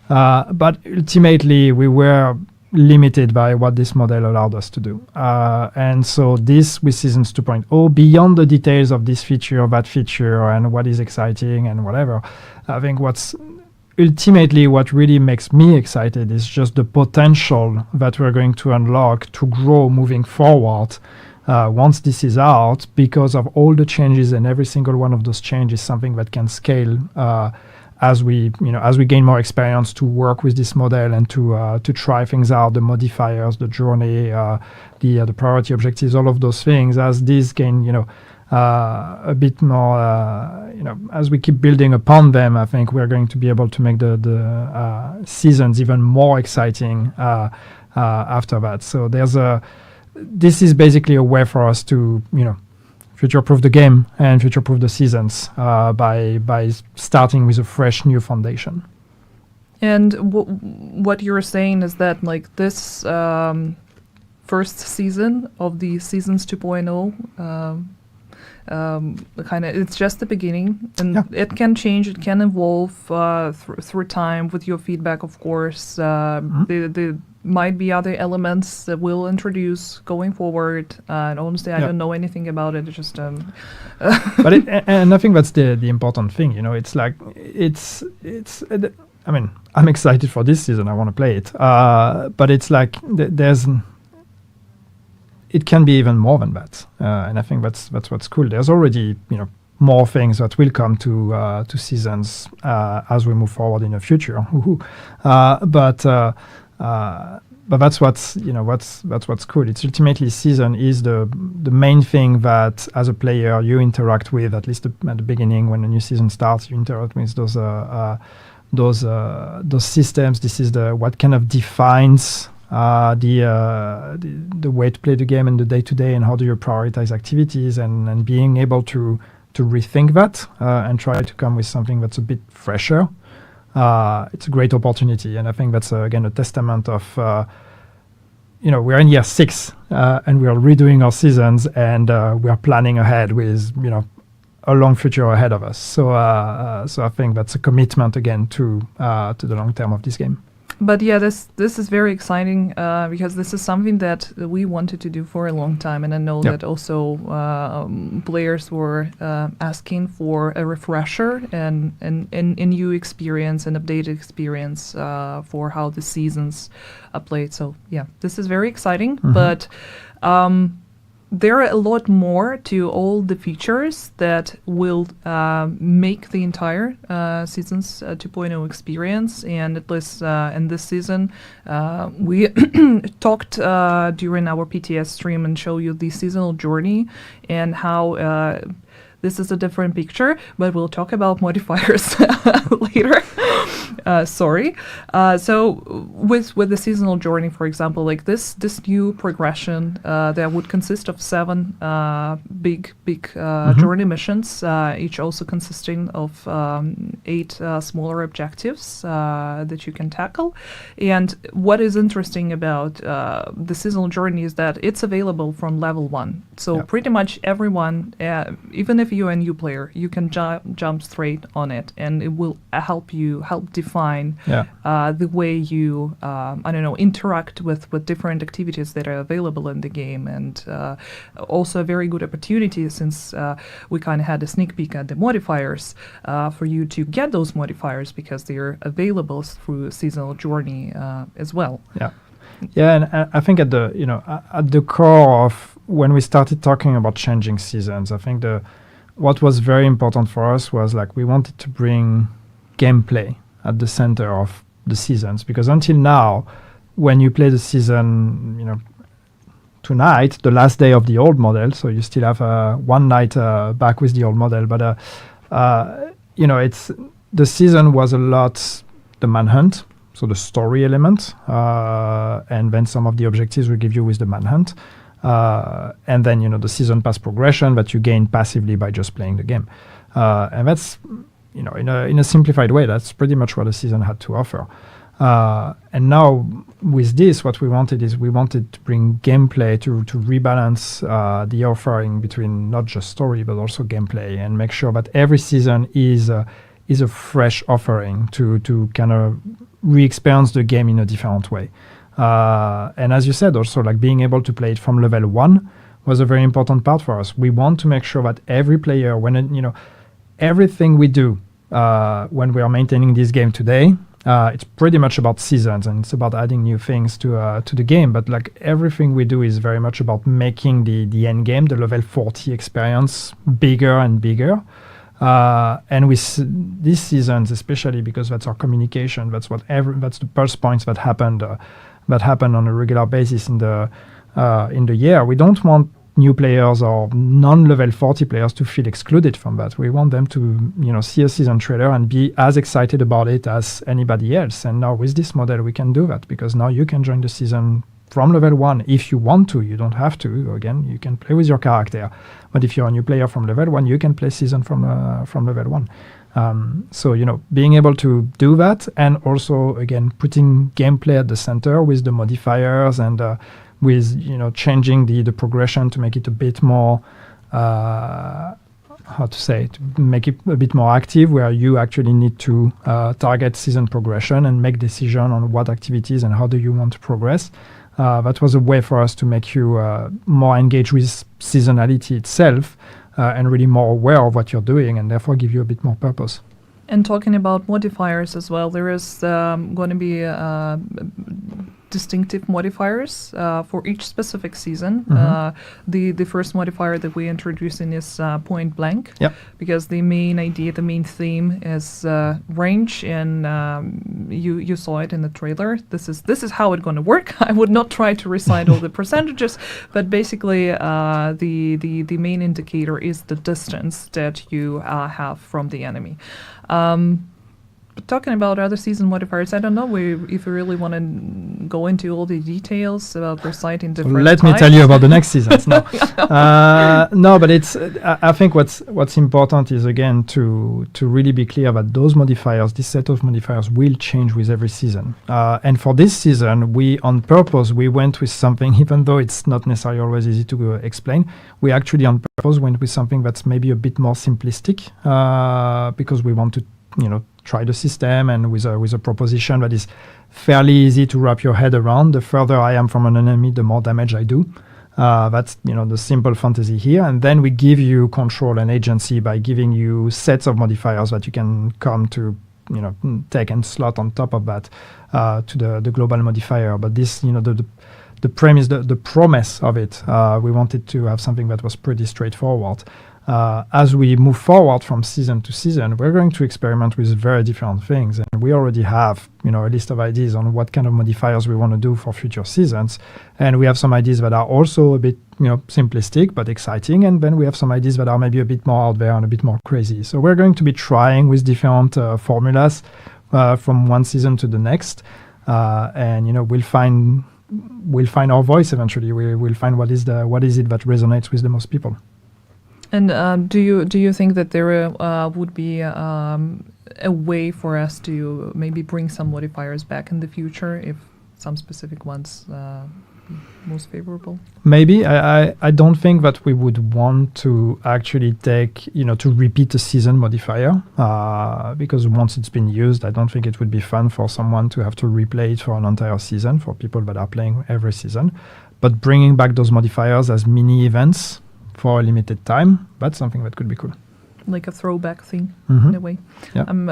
But ultimately, we were limited by what this model allowed us to do. And so this, with Seasons 2.0, beyond the details of this feature or that feature and what is exciting and whatever, I think what really makes me excited is just the potential that we're going to unlock to grow moving forward once this is out, because of all the changes, and every single one of those changes is something that can scale as we gain more experience to work with this model and to try things out, the modifiers, the journey, the priority objectives, all of those things. As these gain, a bit more, as we keep building upon them, I think we're going to be able to make the seasons even more exciting after that. So this is basically a way for us to, future-proof the game and future-proof the seasons by starting with a fresh new foundation. And what you're saying is that like this first season of the Seasons 2.0 kind of, it's just the beginning, and it can change, it can evolve through time with your feedback, of course. There might be other elements that we'll introduce going forward, and honestly I don't know anything about it. It's just but and I think that's the important thing, it's like it's I mean, I'm excited for this season, I want to play it, but it's like it can be even more than that, and I think that's what's cool. There's already more things that will come to seasons as we move forward in the future. But that's what's cool. It's ultimately season is the main thing that as a player you interact with, at least at the beginning when a new season starts. You interact with those systems. This is what kind of defines the way to play the game and the day-to-day, and how do you prioritize activities, and being able to rethink that and try to come with something that's a bit fresher. It's a great opportunity, and I think that's again a testament of we're in year 6 and we are redoing our seasons, and we are planning ahead with a long future ahead of us. So I think that's a commitment again to the long term of this game. But yeah, this is very exciting because this is something that we wanted to do for a long time, and I know that also players were asking for a refresher and a new experience, an updated experience for how the seasons are played. So yeah, this is very exciting, but there are a lot more to all the features that will make the entire Seasons 2.0 experience. And at least in this season, we talked during our PTS stream and show you the seasonal journey and how this is a different picture, but we'll talk about modifiers later. Sorry. So with the seasonal journey, for example, like this new progression that would consist of 7 big journey missions, each also consisting of 8 smaller objectives that you can tackle. And what is interesting about the seasonal journey is that it's available from level 1. So pretty much everyone, even if you're a new player, you can jump straight on it, and it will help define the way you interact with different activities that are available in the game. And also a very good opportunity, since we kind of had a sneak peek at the modifiers, for you to get those modifiers because they're available through seasonal journey as well. And I think at the core of when we started talking about changing seasons, I think what was very important for us was like we wanted to bring gameplay at the center of the seasons, because until now, when you play the season, tonight, the last day of the old model, so you still have one night back with the old model, but it's the season was a lot the manhunt, so the story element, and then some of the objectives we give you with the manhunt. And then, the season pass progression that you gain passively by just playing the game. And that's, in a simplified way, that's pretty much what the season had to offer. And now with this, what we wanted to bring gameplay to rebalance the offering between not just story but also gameplay, and make sure that every season is a fresh offering to kind of re-experience the game in a different way. And as you said, also like being able to play it from level 1 was a very important part for us. We want to make sure that every player, everything we do when we are maintaining this game today, it's pretty much about seasons, and it's about adding new things to the game. But like everything we do is very much about making the end game, the level 40 experience, bigger and bigger. And with these seasons, especially because that's our communication, that's the pulse points that happen on a regular basis in the year. We don't want new players or non-level 40 players to feel excluded from that. We want them to see a season trailer and be as excited about it as anybody else. And now with this model, we can do that, because now you can join the season from level 1 if you want to. You don't have to. Again, you can play with your character. But if you're a new player from level 1, you can play season from level 1. So being able to do that, and also again putting gameplay at the center with the modifiers, and with changing the progression to make it a bit more to make it a bit more active, where you actually need to target season progression and make decision on what activities and how do you want to progress. That was a way for us to make you more engaged with seasonality itself, and really more aware of what you're doing, and therefore give you a bit more purpose. And talking about modifiers as well, there is going to be distinctive modifiers for each specific season. The first modifier that we introduce in is point blank, because the main idea, the main theme is range, and you saw it in the trailer. This is how it's going to work. I would not try to recite all the percentages, but basically the main indicator is the distance that you have from the enemy. But talking about other season modifiers, I don't know if we really want to go into all the details about reciting different Let types. me tell you about the next seasons. No, no, but it's. I think what's important is, again, to really be clear that those modifiers, this set of modifiers, will change with every season. And for this season, we on purpose went with something, even though it's not necessarily always easy to explain. We actually on purpose went with something that's maybe a bit more simplistic, because we want to try the system, and with a proposition that is fairly easy to wrap your head around. The further I am from an enemy, the more damage I do. That's the simple fantasy here. And then we give you control and agency by giving you sets of modifiers that you can come to take and slot on top of that to the global modifier. But this the premise, the promise of it, we wanted to have something that was pretty straightforward. As we move forward from season to season, we're going to experiment with very different things, and we already have a list of ideas on what kind of modifiers we want to do for future seasons. And we have some ideas that are also a bit simplistic but exciting, and then we have some ideas that are maybe a bit more out there and a bit more crazy. So we're going to be trying with different formulas from one season to the next, and we'll find our voice eventually. We'll find what is it that resonates with the most people. And do you think that there would be a way for us to maybe bring some modifiers back in the future, if some specific ones most favorable? Maybe. I don't think that we would want to actually take to repeat a season modifier, because once it's been used, I don't think it would be fun for someone to have to replay it for an entire season for people that are playing every season. But bringing back those modifiers as mini events for a limited time, that's something that could be cool. Like a throwback thing, in a way. Yeah. I'm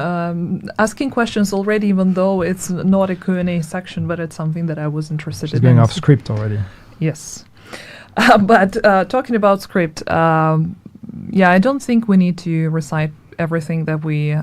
asking questions already, even though it's not a Q&A section, but it's something that I was interested in. It's going off script already. Yes. But talking about script, I don't think we need to recite everything that we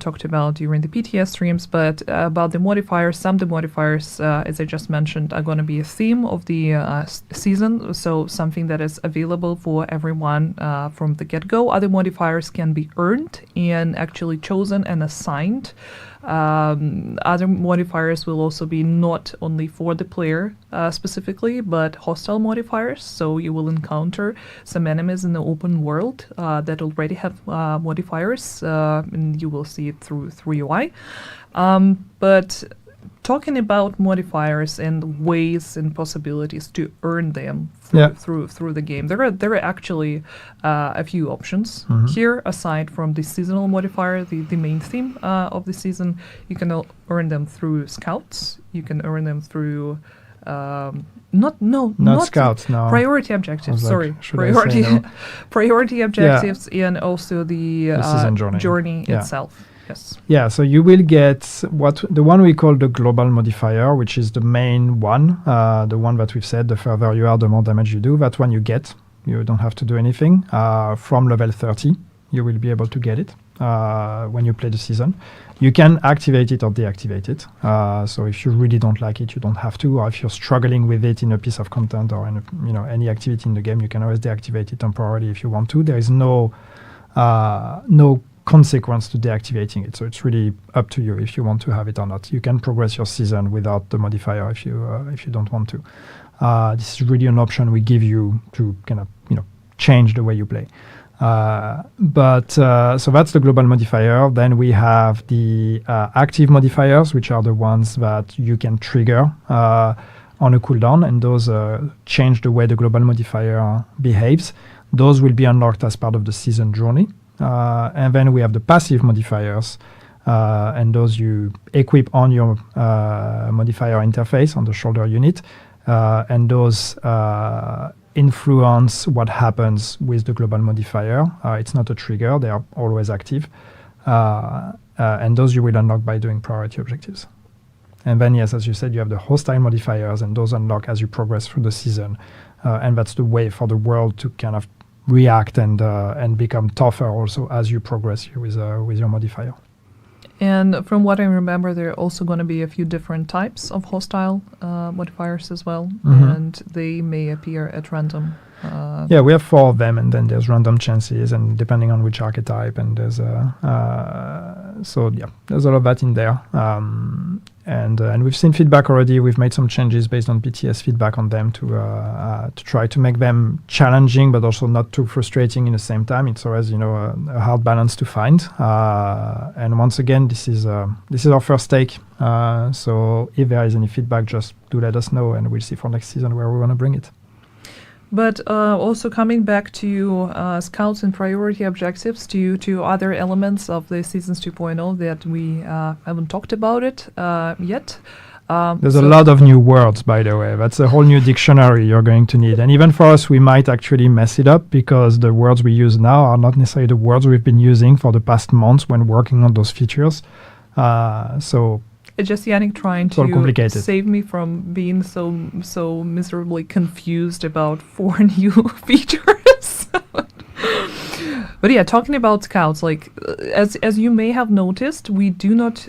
talked about during the PTS streams, but about the modifiers, some of the modifiers, as I just mentioned, are going to be a theme of the season, so something that is available for everyone from the get-go. Other modifiers can be earned and actually chosen and assigned. Other modifiers will also be not only for the player specifically, but hostile modifiers. So you will encounter some enemies in the open world that already have modifiers, and you will see it through UI. But talking about modifiers and ways and possibilities to earn them through Yeah. through the game, there are actually a few options Mm-hmm. here. Aside from the seasonal modifier, the main theme of the season, you can earn them through scouts. You can earn them through not scouts, no. priority objectives. like, Sorry, should I say no? priority objectives, and also the season journey. Yeah. itself. Yes. Yeah, so you will get the one we call the global modifier, which is the main one, the one that we've said, the further you are, the more damage you do. That one you get. You don't have to do anything. From level 30, you will be able to get it when you play the season. You can activate it or deactivate it. So if you really don't like it, you don't have to. Or if you're struggling with it in a piece of content or in any activity in the game, you can always deactivate it temporarily if you want to. There is no consequence to deactivating it, so it's really up to you if you want to have it or not. You can progress your season without the modifier if you don't want to. This is really an option we give you to kind of change the way you play. But so that's the global modifier. Then we have the active modifiers, which are the ones that you can trigger on a cooldown, and those change the way the global modifier behaves. Those will be unlocked as part of the season journey. And then we have the passive modifiers, and those you equip on your modifier interface on the shoulder unit, and those influence what happens with the global modifier. It's not a trigger, they are always active. And those you will unlock by doing priority objectives. And then, yes, as you said, you have the hostile modifiers, and those unlock as you progress through the season. And that's the way for the world to kind of react and become tougher also as you progress with your modifier. And from what I remember, there are also going to be a few different types of hostile modifiers as well, and they may appear at random. Yeah, we have 4 of them, and then there's random chances, and depending on which archetype, and there's so yeah, there's all of that in there. And we've seen feedback already. We've made some changes based on PTS feedback on them to try to make them challenging, but also not too frustrating in the same time. It's always a hard balance to find. And once again, this is our first take. So if there is any feedback, just do let us know, and we'll see for next season where we want to bring it. But also coming back to scouts and priority objectives, to other elements of the Seasons 2.0 that we haven't talked about it yet. There's a lot of new words, by the way. That's a whole new dictionary you're going to need. And even for us, we might actually mess it up because the words we use now are not necessarily the words we've been using for the past months when working on those features. So it's just Yannick trying to complicated. Save me from being so miserably confused about 4 new features. But yeah, talking about scouts, like as you may have noticed, we do not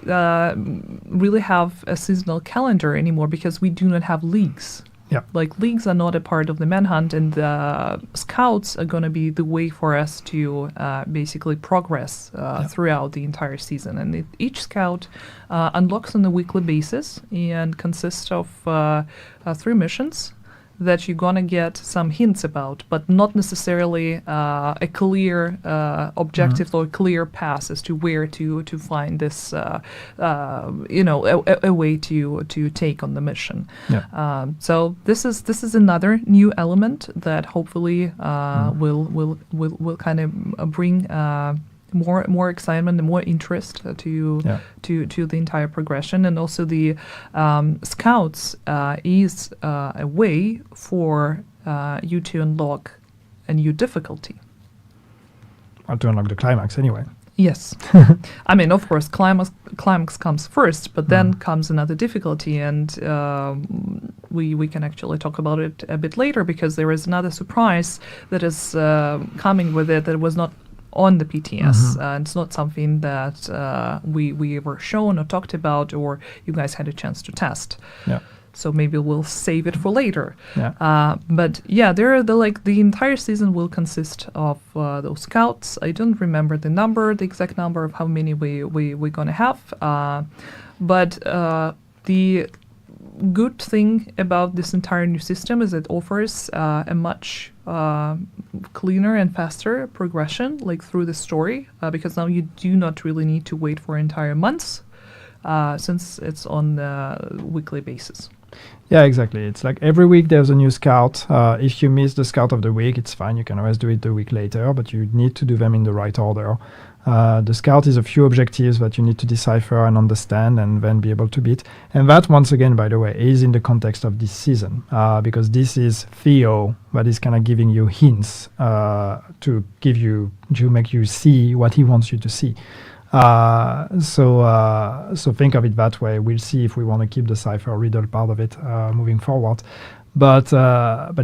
really have a seasonal calendar anymore because we do not have leagues. Yeah. Like leagues are not a part of the manhunt, and the scouts are going to be the way for us to basically progress throughout the entire season. And each scout unlocks on a weekly basis and consists of 3 missions that you're gonna get some hints about, but not necessarily a clear objective or clear path as to where to find this, a way to take on the mission. Yeah. So this is another new element that hopefully will kind of bring more excitement and more interest to the entire progression. And also the scouts is a way for you to unlock a new difficulty. Or to unlock the climax anyway. Yes. I mean, of course, climax comes first, but then comes another difficulty, and we can actually talk about it a bit later, because there is another surprise that is coming with it that was not on the PTS. It's not something that we were shown or talked about, or you guys had a chance to test. Yeah. So maybe we'll save it for later. Yeah. But yeah, the entire season will consist of those scouts. I don't remember the exact number of how many we're gonna have. But the good thing about this entire new system is it offers a much cleaner and faster progression, like through the story, because now you do not really need to wait for entire months since it's on a weekly basis. Yeah, exactly. It's like every week there's a new scout. If you miss the scout of the week, it's fine. You can always do it the week later, but you need to do them in the right order. The scout is a few objectives that you need to decipher and understand and then be able to beat. And that, once again, by the way, is in the context of this season, because this is Theo that is kind of giving you hints to make you see what he wants you to see. So think of it that way. We'll see if we want to keep the cipher riddle part of it moving forward. But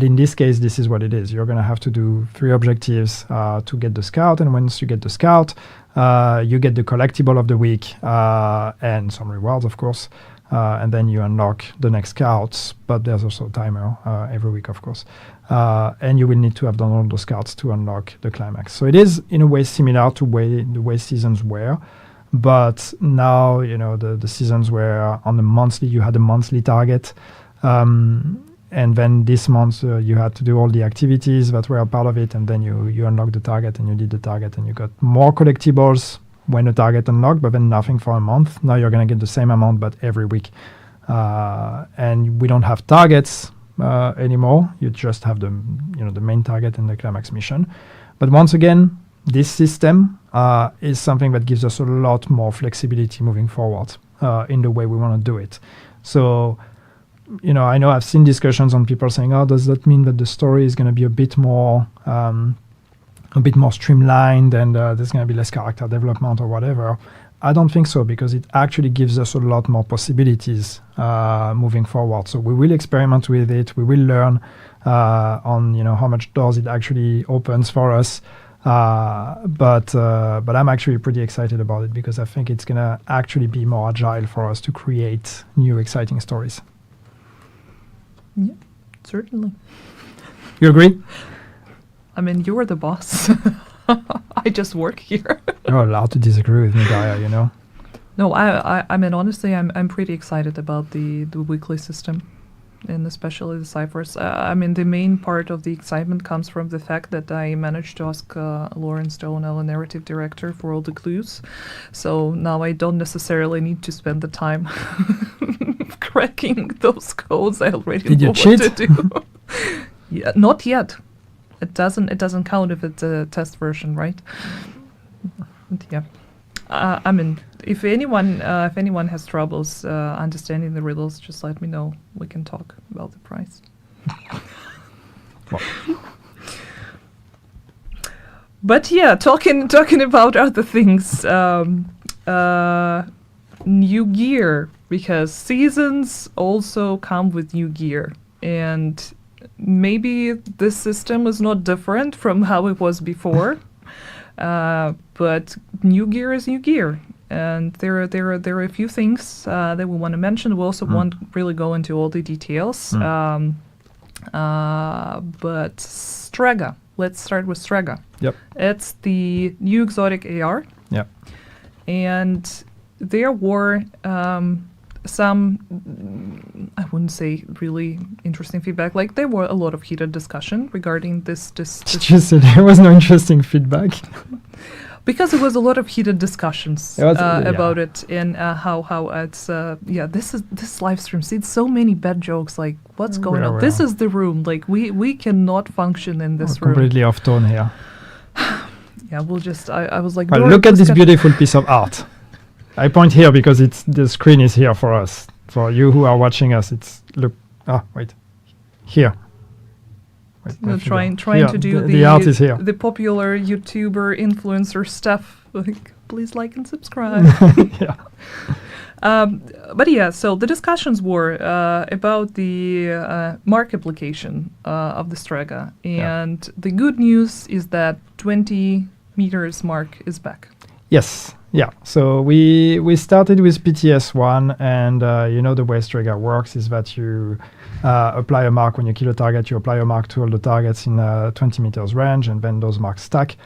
in this case, this is what it is. You're going to have to do 3 objectives to get the scout, and once you get the scout, you get the collectible of the week and some rewards, of course, and then you unlock the next scouts. But there's also a timer every week, of course, and you will need to have done all the scouts to unlock the climax. So it is in a way similar to the way seasons were. But now, the seasons were on the monthly, you had a monthly target. And then this month you had to do all the activities that were a part of it, and then you unlocked the target and you did the target and you got more collectibles when the target unlocked, but then nothing for a month. Now you're going to get the same amount, but every week. And we don't have targets anymore. You just have the main target and the climax mission. But once again, this system is something that gives us a lot more flexibility moving forward in the way we want to do it. So, I know I've seen discussions on people saying, "Oh, does that mean that the story is going to be a bit more streamlined and there's going to be less character development or whatever?" I don't think so, because it actually gives us a lot more possibilities moving forward. So we will experiment with it. We will learn on how much doors it actually opens for us. But I'm actually pretty excited about it, because I think it's going to actually be more agile for us to create new exciting stories. Yeah, certainly. You agree? I mean, you're the boss. I just work here. You're allowed to disagree with me, Gaia, No, I mean, honestly, I'm pretty excited about the weekly system, and especially the ciphers. I mean, the main part of the excitement comes from the fact that I managed to ask Lauren Stone, our narrative director, for all the clues. So now I don't necessarily need to spend the time cracking those codes. I already Did know you cheat? what to do. Yeah, not yet. It doesn't count if it's a test version, right? But yeah. I mean, if anyone has troubles understanding the riddles, just let me know. We can talk about the price. But yeah, talking about other things, new gear, because seasons also come with new gear, and maybe this system is not different from how it was before. But new gear is new gear, and there are a few things that we want to mention. We also won't really go into all the details. But Strega, let's start with Strega. Yep. It's the new exotic AR. Yep. And there were some, I wouldn't say really interesting feedback. Like, there were a lot of heated discussion regarding this. Did you say there was no interesting feedback? Because there was a lot of heated discussions about it, and how it's this live stream sees so many bad jokes. Like, what's going on? This is the room. Like, we cannot function in this room. Completely off tone here. Yeah, we'll just. I was like, well, look at this beautiful piece of art. I point here because the screen is here for us. For you who are watching us, it's here. Wait, trying here, to do the art is here. The popular YouTuber influencer stuff. Like, please like and subscribe. Yeah. But yeah, so the discussions were about the mark application of the Strega, and the good news is that 20 meters mark is back. Yes. Yeah. So we started with PTS1, and the way Strega works is that you apply a mark when you kill a target. You apply a mark to all the targets in 20 meters range, and then those marks stack.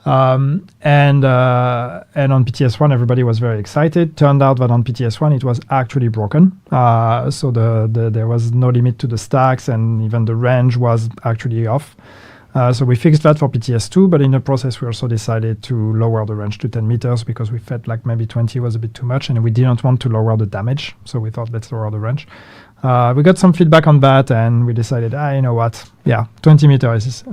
And on PTS1, everybody was very excited. Turned out that on PTS1, it was actually broken. So there was no limit to the stacks, and even the range was actually off. So we fixed that for PTS2, but in the process we also decided to lower the range to 10 meters because we felt like maybe 20 was a bit too much and we didn't want to lower the damage. So we thought, let's lower the range. We got some feedback on that and we decided, you know what? Yeah, 20 meters is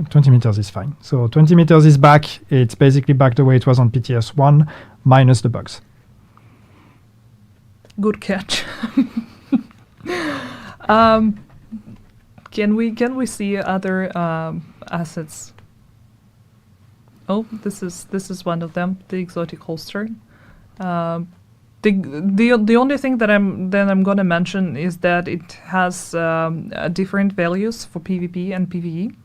fine. So 20 meters is back. It's basically back the way it was on PTS1 minus the bugs. Good catch. Can we see other assets? Oh, this is one of them, the exotic holster. The only thing that I'm gonna mention is that it has different values for PvP and PvE.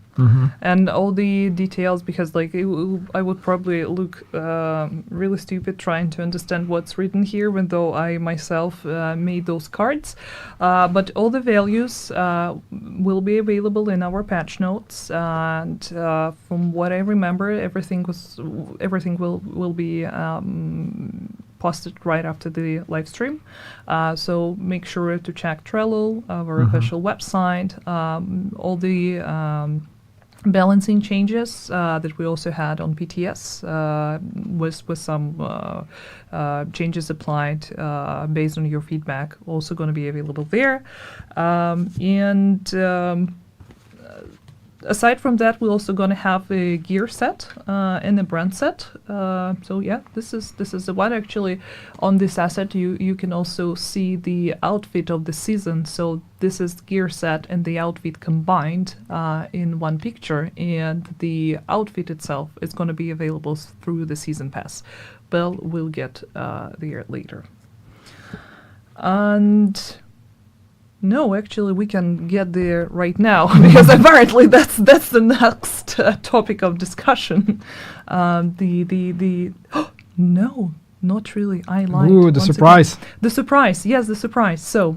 And all the details, because like I would probably look really stupid trying to understand what's written here, even though I myself made those cards. But all the values will be available in our patch notes, and from what I remember, everything will be posted right after the live stream. So make sure to check Trello, our official website, all the balancing changes that we also had on PTS with some changes applied based on your feedback, also going to be available there. Aside from that, we're also going to have a gear set and a brand set. So yeah, this is the one. Actually, on this asset, you can also see the outfit of the season. So this is gear set and the outfit combined in one picture, and the outfit itself is going to be available through the season pass. But we'll get there later. And no, actually, we can get there right now because apparently that's the next topic of discussion. No, not really. I lied. Ooh, the surprise. Again. The surprise. Yes, the surprise. So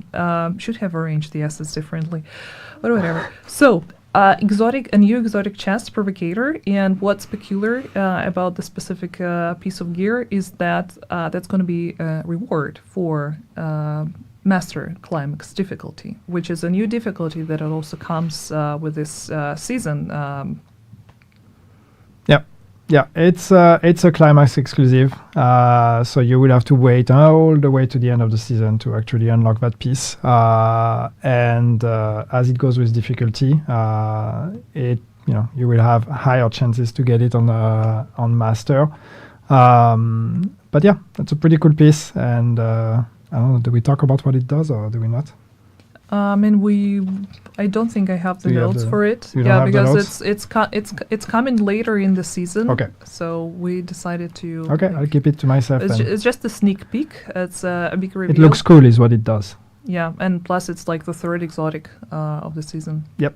should have arranged the assets differently, but whatever. So a new exotic chest provocator, and what's peculiar about the specific piece of gear is that that's going to be a reward for Master Climax difficulty, which is a new difficulty that also comes with this season. Yeah, it's a Climax exclusive, so you will have to wait all the way to the end of the season to actually unlock that piece. And as it goes with difficulty, you will have higher chances to get it on Master. But yeah, it's a pretty cool piece, and I don't know, do we talk about what it does or do we not? I don't think I have the notes for it. Yeah, because it's coming later in the season. Okay. So we decided to. Okay, I'll keep it to myself. It's just a sneak peek. It's a big reveal. It looks cool, is what it does. Yeah, and plus it's like the third exotic of the season. Yep.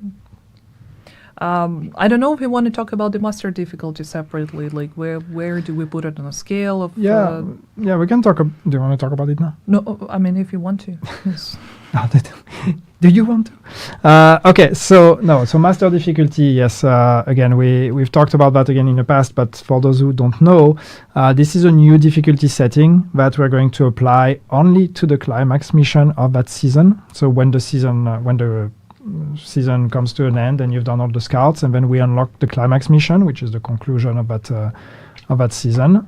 I don't know if we want to talk about the master difficulty separately. Like, where do we put it on a scale of? Yeah, we can talk. Do you want to talk about it now? No, I mean, if you want to. Yes. Do you want to? Okay, so master difficulty. Yes, again, we've talked about that again in the past. But for those who don't know, this is a new difficulty setting that we're going to apply only to the climax mission of that season. So when the season comes to an end and you've done all the scouts, and then we unlock the climax mission, which is the conclusion of that season.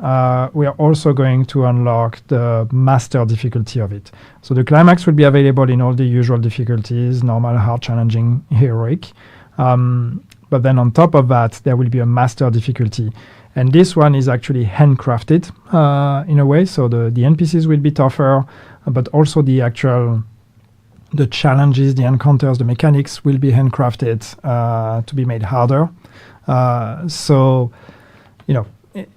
We are also going to unlock the master difficulty of it. So the climax will be available in all the usual difficulties: normal, hard, challenging, heroic. But then on top of that, there will be a master difficulty. And this one is actually handcrafted in a way. So the NPCs will be tougher, but also the challenges, the encounters, the mechanics will be handcrafted to be made harder. So,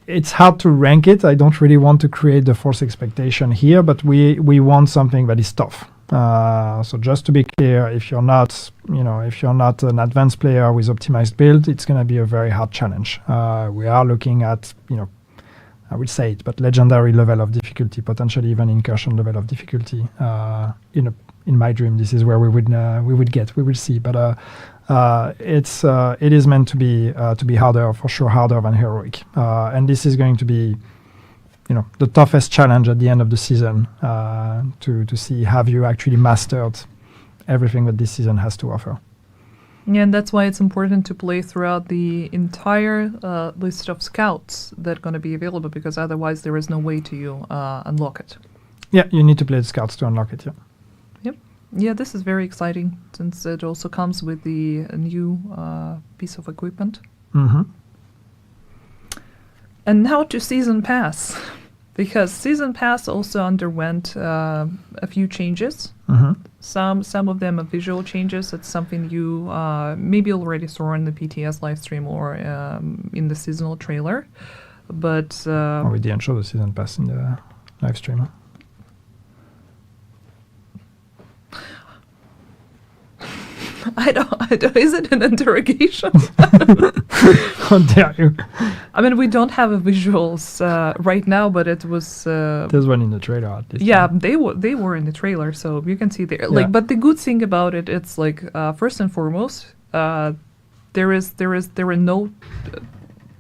it's hard to rank it. I don't really want to create the false expectation here, but we want something that is tough. So just to be clear, if you're not an advanced player with optimized build, it's going to be a very hard challenge. We are looking at, I would say it, but legendary level of difficulty, potentially even incursion level of difficulty. In my dream, this is where we would get. We will see, but it is meant to be harder, for sure, harder than heroic. And this is going to be, the toughest challenge at the end of the season to see have you actually mastered everything that this season has to offer. Yeah, and that's why it's important to play throughout the entire list of scouts that are going to be available, because otherwise there is no way to unlock it. Yeah, you need to play the scouts to unlock it. Yeah. Yep. Yeah, this is very exciting since it also comes with the new piece of equipment. Mm-hmm. And now to Season Pass, because Season Pass also underwent a few changes. Mm-hmm. Some of them are visual changes. It's something you maybe already saw in the PTS live stream or in the seasonal trailer. But We didn't show the season pass in the live stream. Huh? I don't. Is it an interrogation? How dare you? I mean, we don't have visuals right now, but it was. There's one in the trailer at least. Yeah, they were in the trailer, so you can see there. Yeah. Like, but the good thing about it, it's like first and foremost, there are no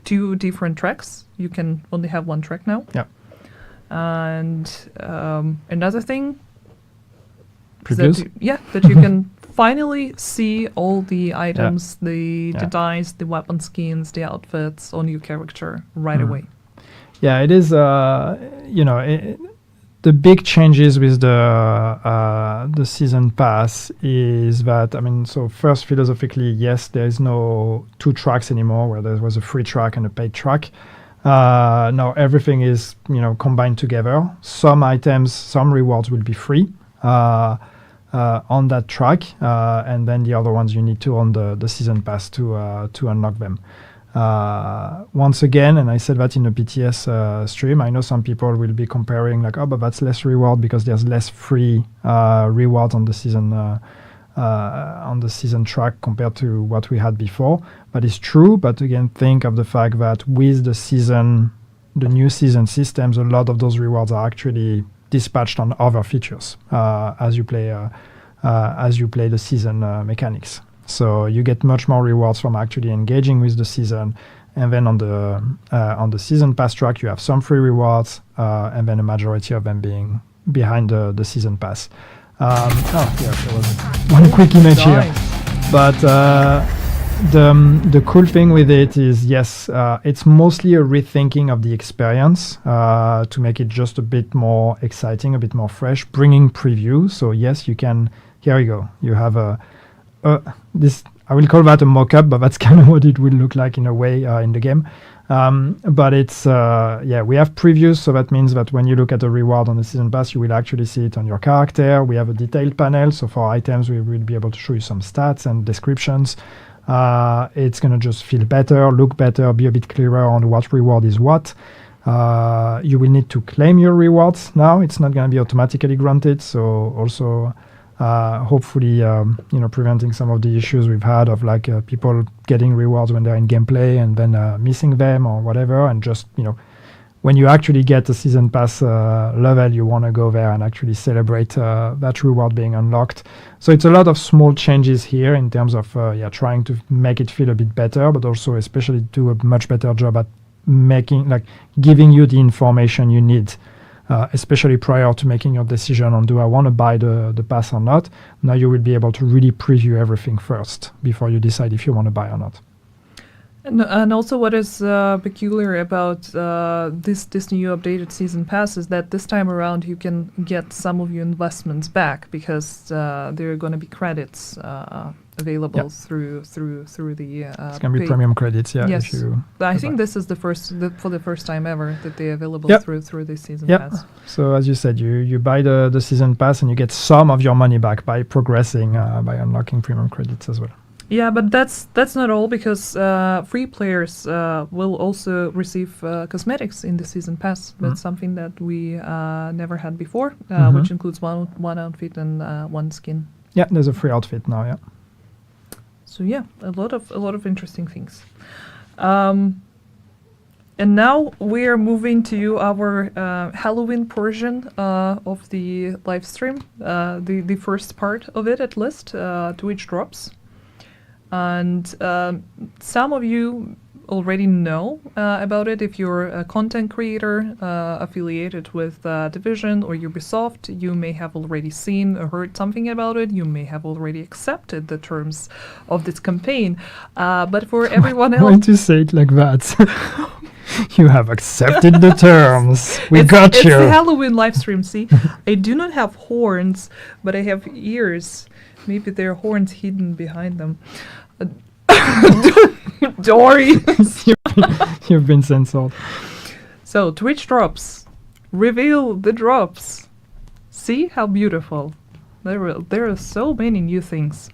two different tracks. You can only have one track now. Yeah. And another thing. Previews? That you can finally see all the items, the dice, the weapon skins, the outfits on your character right away. Yeah, it is. The big changes with the season pass is that, I mean, so first philosophically, yes, there is no two tracks anymore where there was a free track and a paid track. Now everything is combined together. Some items, some rewards will be free on that track, and then the other ones you need to own the season pass to unlock them. Once again, and I said that in the PTS stream, I know some people will be comparing like, oh, but that's less reward because there's less free rewards on the season track compared to what we had before. But it's true. But again, think of the fact that with the new season systems, a lot of those rewards are actually dispatched on other features as you play the season mechanics. So you get much more rewards from actually engaging with the season, and then on the season pass track you have some free rewards, and then a majority of them being behind the season pass. There was one quick image here, but the cool thing with it is, yes, it's mostly a rethinking of the experience to make it just a bit more exciting, a bit more fresh, bringing preview. So yes, you can. Here we go. You have this. I will call that a mock-up, but that's kind of what it will look like in a way in the game. But it's we have previews, so that means that when you look at the reward on the season pass, you will actually see it on your character. We have a detailed panel, so for items we will be able to show you some stats and descriptions. It's going to just feel better, look better, be a bit clearer on what reward is what. You will need to claim your rewards now. It's not going to be automatically granted. So also, hopefully, preventing some of the issues we've had of like people getting rewards when they're in gameplay and then missing them or whatever. And just, when you actually get a season pass level, you want to go there and actually celebrate that reward being unlocked. So it's a lot of small changes here in terms of trying to make it feel a bit better, but also especially do a much better job at giving you the information you need, especially prior to making your decision on do I want to buy the pass or not. Now you will be able to really preview everything first before you decide if you want to buy or not. And also what is peculiar about this new updated season pass is that this time around you can get some of your investments back because there are going to be credits available through the it's going to be premium credits, yes. I think this is for the first time ever that they're available through this season pass. So as you said, you buy the season pass and you get some of your money back by progressing by unlocking premium credits as well. Yeah, but that's not all, because free players will also receive cosmetics in the season pass. That's something that we never had before, which includes one outfit and one skin. Yeah, there's a free outfit now. Yeah. So yeah, a lot of interesting things. And now we are moving to our Halloween portion of the live stream, the first part of it at least, Twitch drops. And some of you already know about it. If you're a content creator affiliated with Division or Ubisoft, you may have already seen or heard something about it. You may have already accepted the terms of this campaign. But for everyone Why else, don't you say it like that? You have accepted the terms. We got it's you. the Halloween live stream. See, I do not have horns, but I have ears. Maybe there are horns hidden behind them. Dory. You've been censored. So Twitch drops. Reveal the drops. See how beautiful. There are so many new things.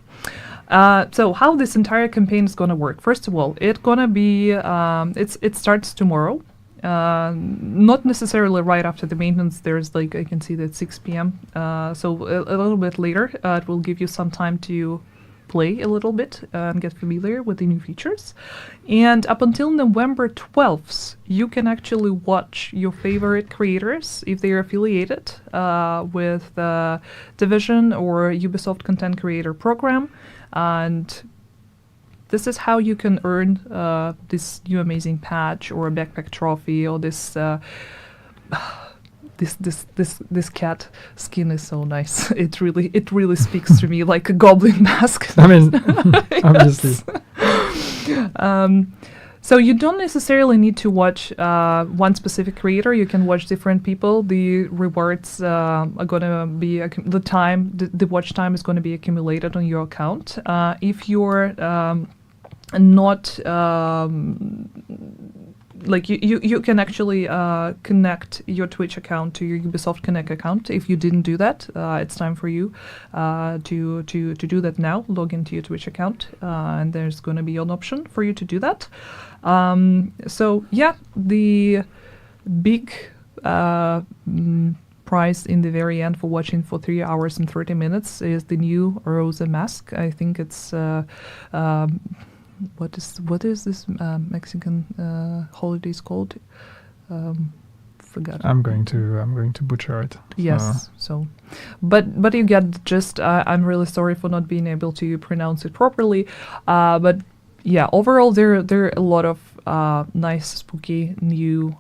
So how this entire campaign is gonna work? First of all, it's gonna be it starts tomorrow. Not necessarily right after the maintenance. There's like I can see that 6 p.m. So a little bit later, it will give you some time to play a little bit and get familiar with the new features. And up until November 12th, you can actually watch your favorite creators if they are affiliated with the Division or Ubisoft Content Creator Program. And this is how you can earn this new amazing patch or a backpack trophy or this this cat skin is so nice. It really speaks to me like a goblin mask. I mean, obviously. So you don't necessarily need to watch one specific creator. You can watch different people. The rewards are gonna be the watch time is gonna be accumulated on your account. If you're not like you can actually connect your Twitch account to your Ubisoft Connect account. If you didn't do that, it's time for you to do that now. Log into your Twitch account, and there's going to be an option for you to do that. So yeah, the big prize in the very end for watching for 3 hours and 30 minutes is the new Rosa mask. I think it's what is this Mexican holidays called? Forgot. I'm going to butcher it. Yes. So, but you get the gist. I'm really sorry for not being able to pronounce it properly. But yeah, overall there are a lot of nice, spooky new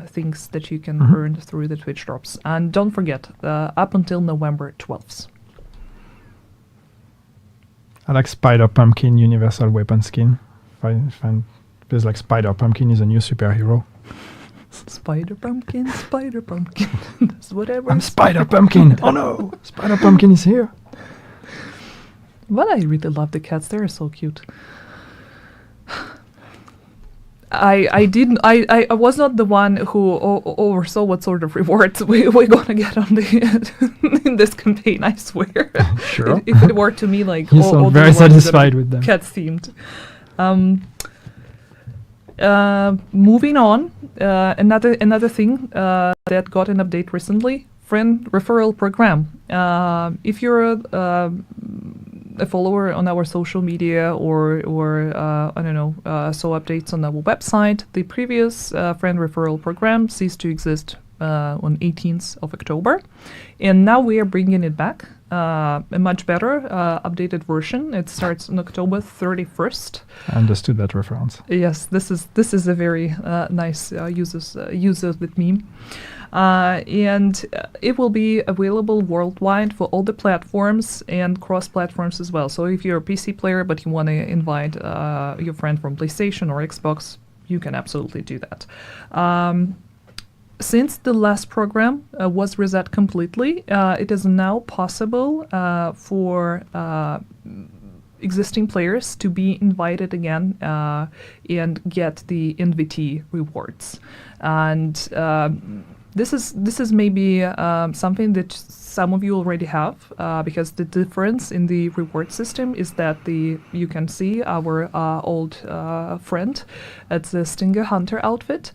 things that you can earn through the Twitch drops. And don't forget, up until November 12th. I like Spider Pumpkin Universal Weapon skin. Feels like Spider Pumpkin is a new superhero. Spider Pumpkin. That's whatever. I'm Spider Pumpkin. Oh no, Spider Pumpkin is here. But I really love the cats. They're so cute. I was not the one who oversaw what sort of rewards we're gonna get on the in this campaign. I swear. Sure. If it were to me, like You all sound the very rewards are satisfied gonna with them. be cats themed. Moving on, another thing that got an update recently: friend referral program. If you're a follower on our social media or I don't know, saw updates on our website, the previous friend referral program ceased to exist on 18th of October, and now we are bringing it back. A much better updated version. It starts on October 31st. I understood that reference. Yes, this is a very nice user of the meme. And it will be available worldwide for all the platforms and cross-platforms as well. So if you're a PC player but you want to invite your friend from PlayStation or Xbox, you can absolutely do that. Since the last program was reset completely, it is now possible for existing players to be invited again and get the NVT rewards. And this is maybe something that some of you already have, because the difference in the reward system is that you can see our old friend. It's the Stinger Hunter outfit.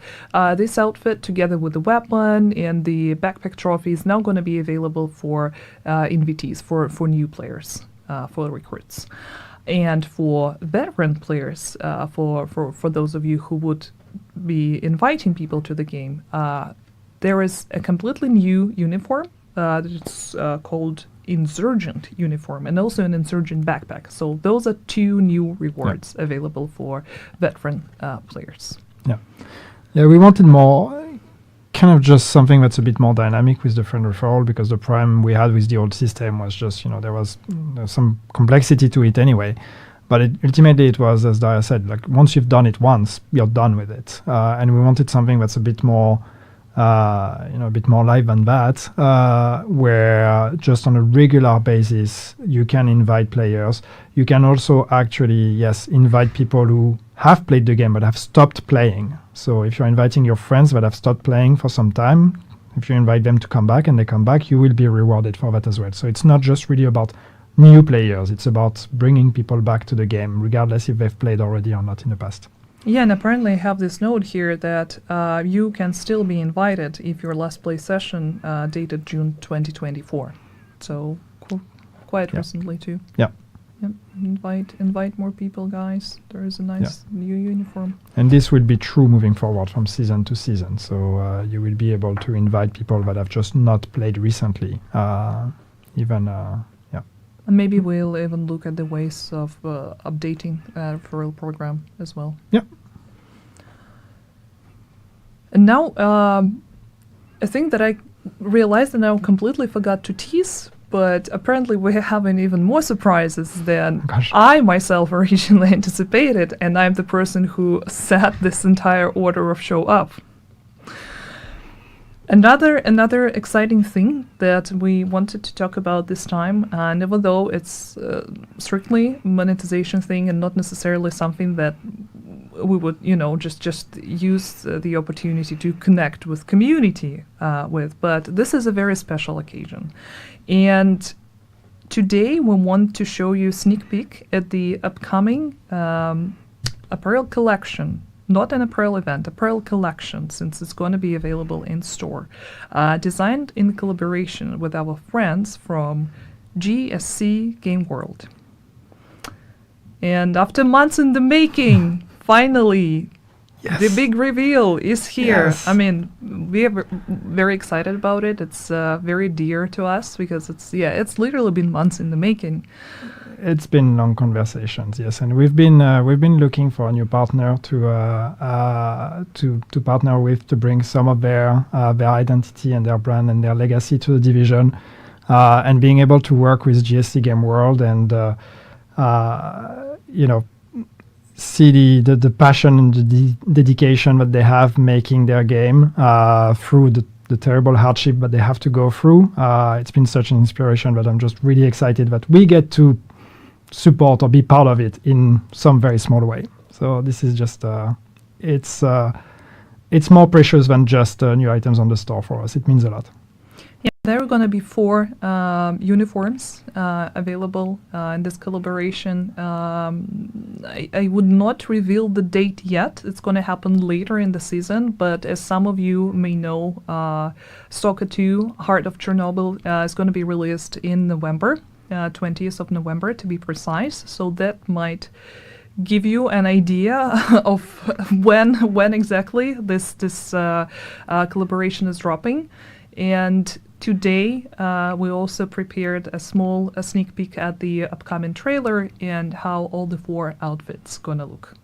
This outfit, together with the weapon and the backpack trophy, is now going to be available for NVTs, for new players, for recruits. And for veteran players, for those of you who would be inviting people to the game, there is a completely new uniform. It's called insurgent uniform and also an insurgent backpack. So those are 2 new rewards available for veteran players. Yeah, we wanted more, kind of just something that's a bit more dynamic with the friend referral, because the problem we had with the old system was just, there was some complexity to it anyway. But ultimately it was, as Daria said, like once you've done it once, you're done with it. And we wanted something that's a bit more, a bit more live than that, where just on a regular basis you can invite players. You can also actually, invite people who have played the game but have stopped playing. So if you're inviting your friends that have stopped playing for some time, if you invite them to come back and they come back, you will be rewarded for that as well. So it's not just really about new players, it's about bringing people back to the game, regardless if they've played already or not in the past. Yeah, and apparently I have this note here that you can still be invited if your last play session dated June 2024. So quite recently too. Yeah. Yep. Invite more people, guys. There is a nice new uniform. And this will be true moving forward from season to season. So you will be able to invite people that have just not played recently. And maybe we'll even look at the ways of updating referral program as well. Yep. And now, a thing that I realized and I completely forgot to tease, but apparently we have even more surprises than I myself originally anticipated, and I'm the person who set this entire order of show up. Another exciting thing that we wanted to talk about this time, and even though it's strictly monetization thing and not necessarily something that we would, just use the opportunity to connect with community with, but this is a very special occasion. And today we want to show you a sneak peek at the upcoming apparel collection. Not an apparel event, apparel collection, since it's going to be available in store. Designed in collaboration with our friends from GSC Game World. And after months in the making, finally, the big reveal is here. Yes. I mean, we are very excited about it. It's very dear to us because it's literally been months in the making. It's been long conversations, yes, and we've been looking for a new partner to partner with, to bring some of their identity and their brand and their legacy to the division, and being able to work with GSC Game World and see the passion and the dedication that they have making their game through the terrible hardship that they have to go through. It's been such an inspiration that I'm just really excited that we get to support or be part of it in some very small way. So this is just it's more precious than just new items on the store for us. It means a lot. Yeah, there are going to be 4 uniforms available in this collaboration. I would not reveal the date yet. It's going to happen later in the season, but as some of you may know, Stalker 2 Heart of Chernobyl is going to be released in November. 20th of November to be precise, so that might give you an idea of when exactly this collaboration is dropping. And today we also prepared a sneak peek at the upcoming trailer and how all the 4 outfits gonna look.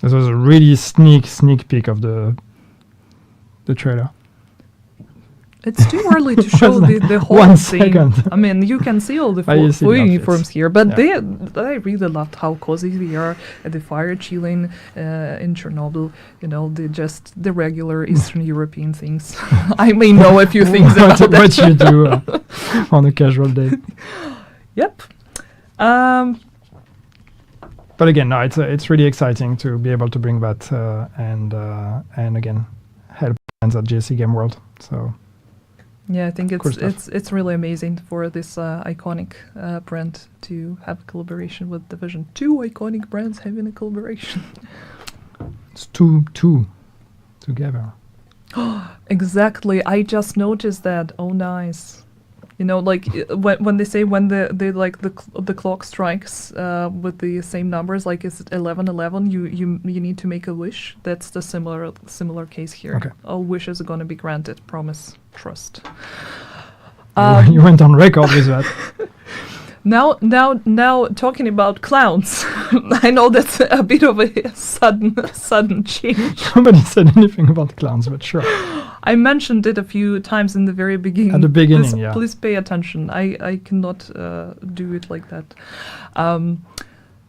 This was a really sneak peek of the trailer. It's too early to show the whole 1 thing. second. I mean, you can see all the You see 4 the uniforms outfits. here, but Yeah. I really loved how cozy they are at the fire chilling in Chernobyl. The regular Eastern European things. I may know a few things about that. what you do on a casual day. Yep. But again, no, it's really exciting to be able to bring that and again help friends at GSC Game World. So Yeah, I think Cool stuff. it's really amazing for this iconic brand to have a collaboration with Division. 2 iconic brands having a collaboration. it's two together. Exactly. I just noticed that. Oh, nice. You know, like when they say when the clock strikes with the same numbers, like is it 11:11? You need to make a wish. That's the similar case here. Okay. All wishes are going to be granted. Promise, trust. You went on record with that. Now, talking about clowns. I know that's a bit of a sudden change. Nobody said anything about clowns, but sure. I mentioned it a few times in the very beginning. At the beginning, yeah. Please pay attention. I cannot do it like that.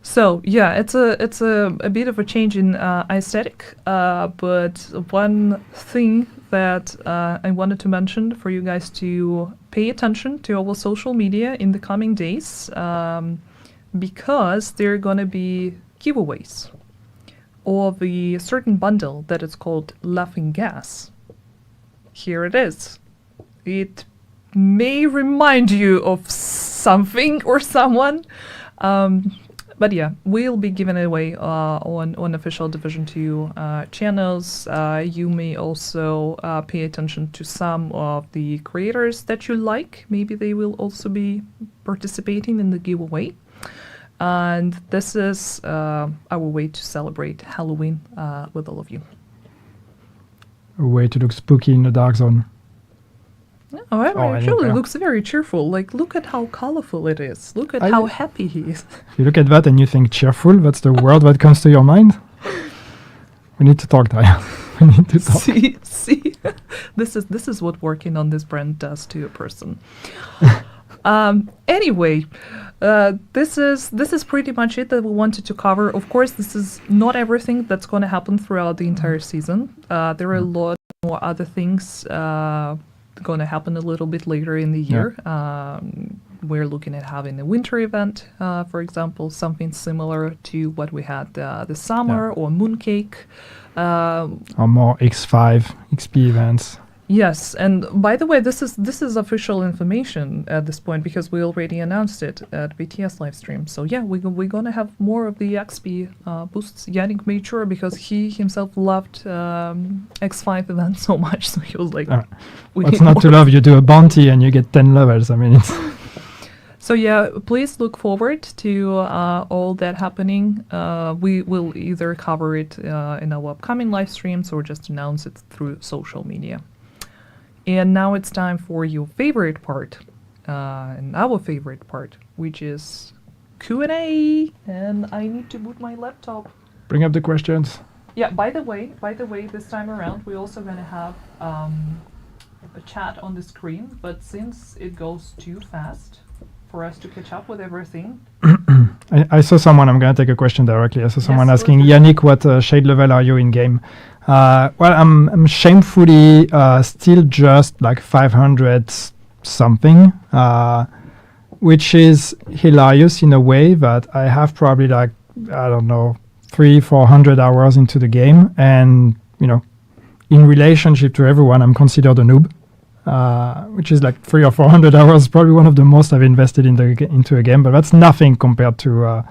So yeah, it's a bit of a change in aesthetic. But one thing that I wanted to mention for you guys to pay attention to our social media in the coming days, because there are gonna be giveaways of a certain bundle that is called Laughing Gas. Here it is. It may remind you of something or someone. But yeah, we'll be giving it away on official Division 2 channels. You may also pay attention to some of the creators that you like. Maybe they will also be participating in the giveaway. And this is our way to celebrate Halloween with all of you. A way to look spooky in the dark zone. However, Oh, it I actually didn't- looks very cheerful. Like, look at how colorful it is. Look at I- how happy he is. If you look at that and you think cheerful, that's the word that comes to your mind. We need to talk, Diane. We need to talk. See, this is what working on this brand does to a person. Anyway, this is pretty much it that we wanted to cover. Of course, this is not everything that's going to happen throughout the entire season. There are a lot more other things going to happen a little bit later in the year. We're looking at having a winter event, for example, something similar to what we had this summer, or Mooncake. Or more X5, XP events. Yes, and by the way, this is official information at this point because we already announced it at BTS livestream. So yeah, we're gonna have more of the XP boosts. Yannick made sure because he himself loved X5 events so much, so he was like, we What's need not to more. love? You do a bounty and you get 10 levels. I mean, it's So yeah, please look forward to all that happening. We will either cover it in our upcoming live streams or just announce it through social media. And now it's time for your favorite part, and our favorite part, which is Q&A. And I need to boot my laptop. bring up the questions. Yeah. By the way, this time around we're also gonna have a chat on the screen. But since it goes too fast for us to catch up with everything, I saw someone, I'm going to take a question directly. I saw someone Yes, asking, go for it. Yannick, what shade level are you in game? Well, I'm shamefully still just like 500 something, which is hilarious in a way that I have probably like, I don't know, 300-400 hours into the game. And, you know, in relationship to everyone, I'm considered a noob. Which is like 300 or 400 hours, probably one of the most I've invested into a game, but that's nothing compared to a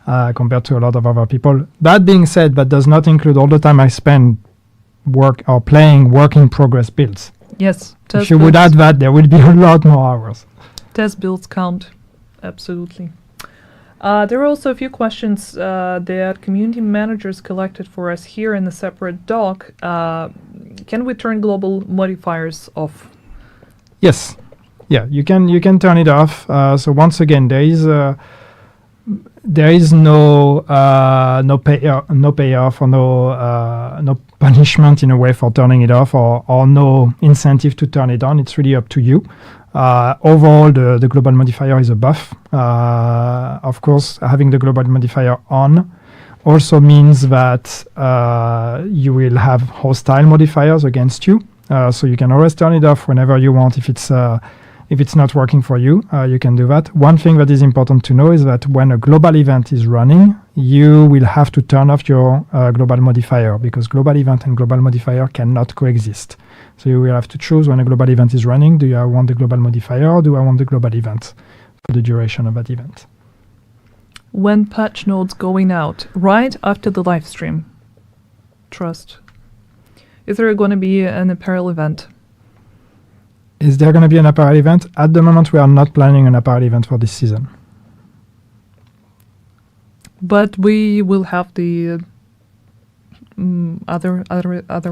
lot of other people. That being said, that does not include all the time I spend playing work in progress builds. yes, If you would add that, there would be a lot more hours. test builds count, absolutely. There are also a few questions that community managers collected for us here in a separate doc. Can we turn global modifiers off? Yes, yeah, you can turn it off. So once again, there is no payoff or no punishment in a way for turning it off, or no incentive to turn it on. It's really up to you. Overall, the global modifier is a buff. Of course, having the global modifier on also means that you will have hostile modifiers against you. So you can always turn it off whenever you want. If it's not working for you, you can do that. One thing that is important to know is that when a global event is running, you will have to turn off your global modifier, because global event and global modifier cannot coexist. So you will have to choose when a global event is running. Do I want the global modifier or do I want the global event for the duration of that event? When patch notes going out, right after the live stream. Trust. Is there going to be an apparel event? Is there going to be an apparel event? At the moment, we are not planning an apparel event for this season. But we will have the other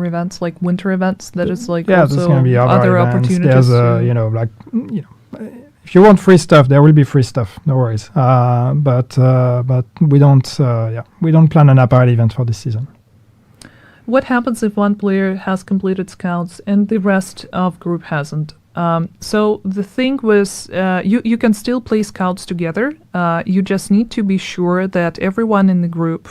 events, like winter events. That is like Yeah, there's also going to be other events. opportunities. There's if you want free stuff, there will be free stuff. No worries. But we don't plan an apparel event for this season. What happens if one player has completed scouts and the rest of group hasn't? So the thing was, you can still play scouts together. You just need to be sure that everyone in the group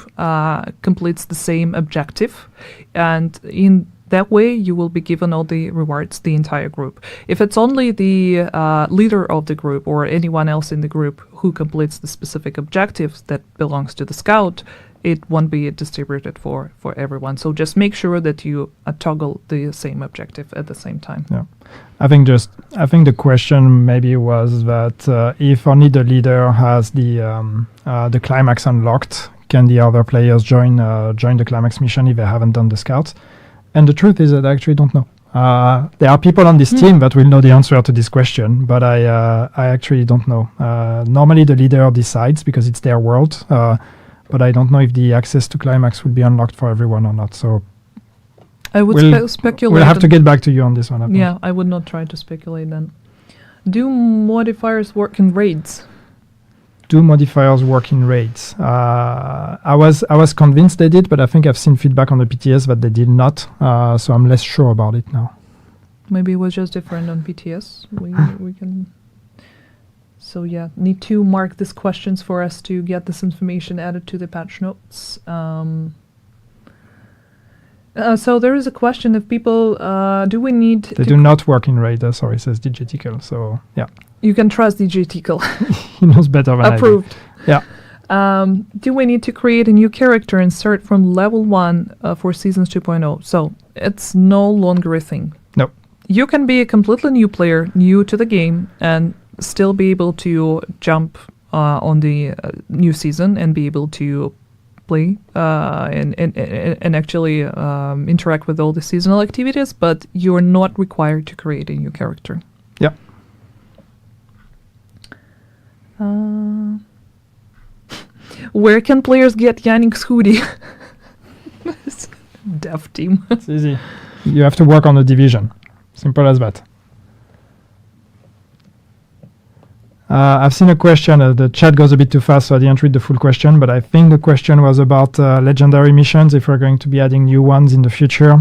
completes the same objective, and in that way you will be given all the rewards, the entire group. If it's only the leader of the group or anyone else in the group who completes the specific objectives that belongs to the scout, it won't be distributed for everyone. So just make sure that you toggle the same objective at the same time. Yeah, I think the question maybe was that if only the leader has the climax unlocked, can the other players join the climax mission if they haven't done the scouts? And the truth is that I actually don't know. There are people on this team that will know the answer to this question, but I actually don't know. Normally the leader decides because it's their world. But I don't know if the access to climax will be unlocked for everyone or not. So I would speculate. We'll have to get back to you on this one. I think. Yeah, I would not try to speculate then. Do modifiers work in raids? Do modifiers work in raids? I was convinced they did, but I think I've seen feedback on the PTS that they did not. So I'm less sure about it now. Maybe it was just different on PTS. We can. So yeah, need to mark these questions for us to get this information added to the patch notes. So there is a question if people, do we need... They do not work in RAID, sorry, says DJ Tickle, so yeah. You can trust DJ Tickle. He knows better than Approved. I do. Yeah. Do we need to create a new character and start from level 1 for Seasons 2.0? So it's no longer a thing. No. You can be a completely new player, new to the game, and still be able to jump on the new season and be able to play and actually interact with all the seasonal activities, but you're not required to create a new character. Yeah. Where can players get Yannick's hoodie? Dev team. It's easy. You have to work on the division. Simple as that. I've seen a question. The chat goes a bit too fast, so I didn't read the full question, but I think the question was about legendary missions, if we're going to be adding new ones in the future.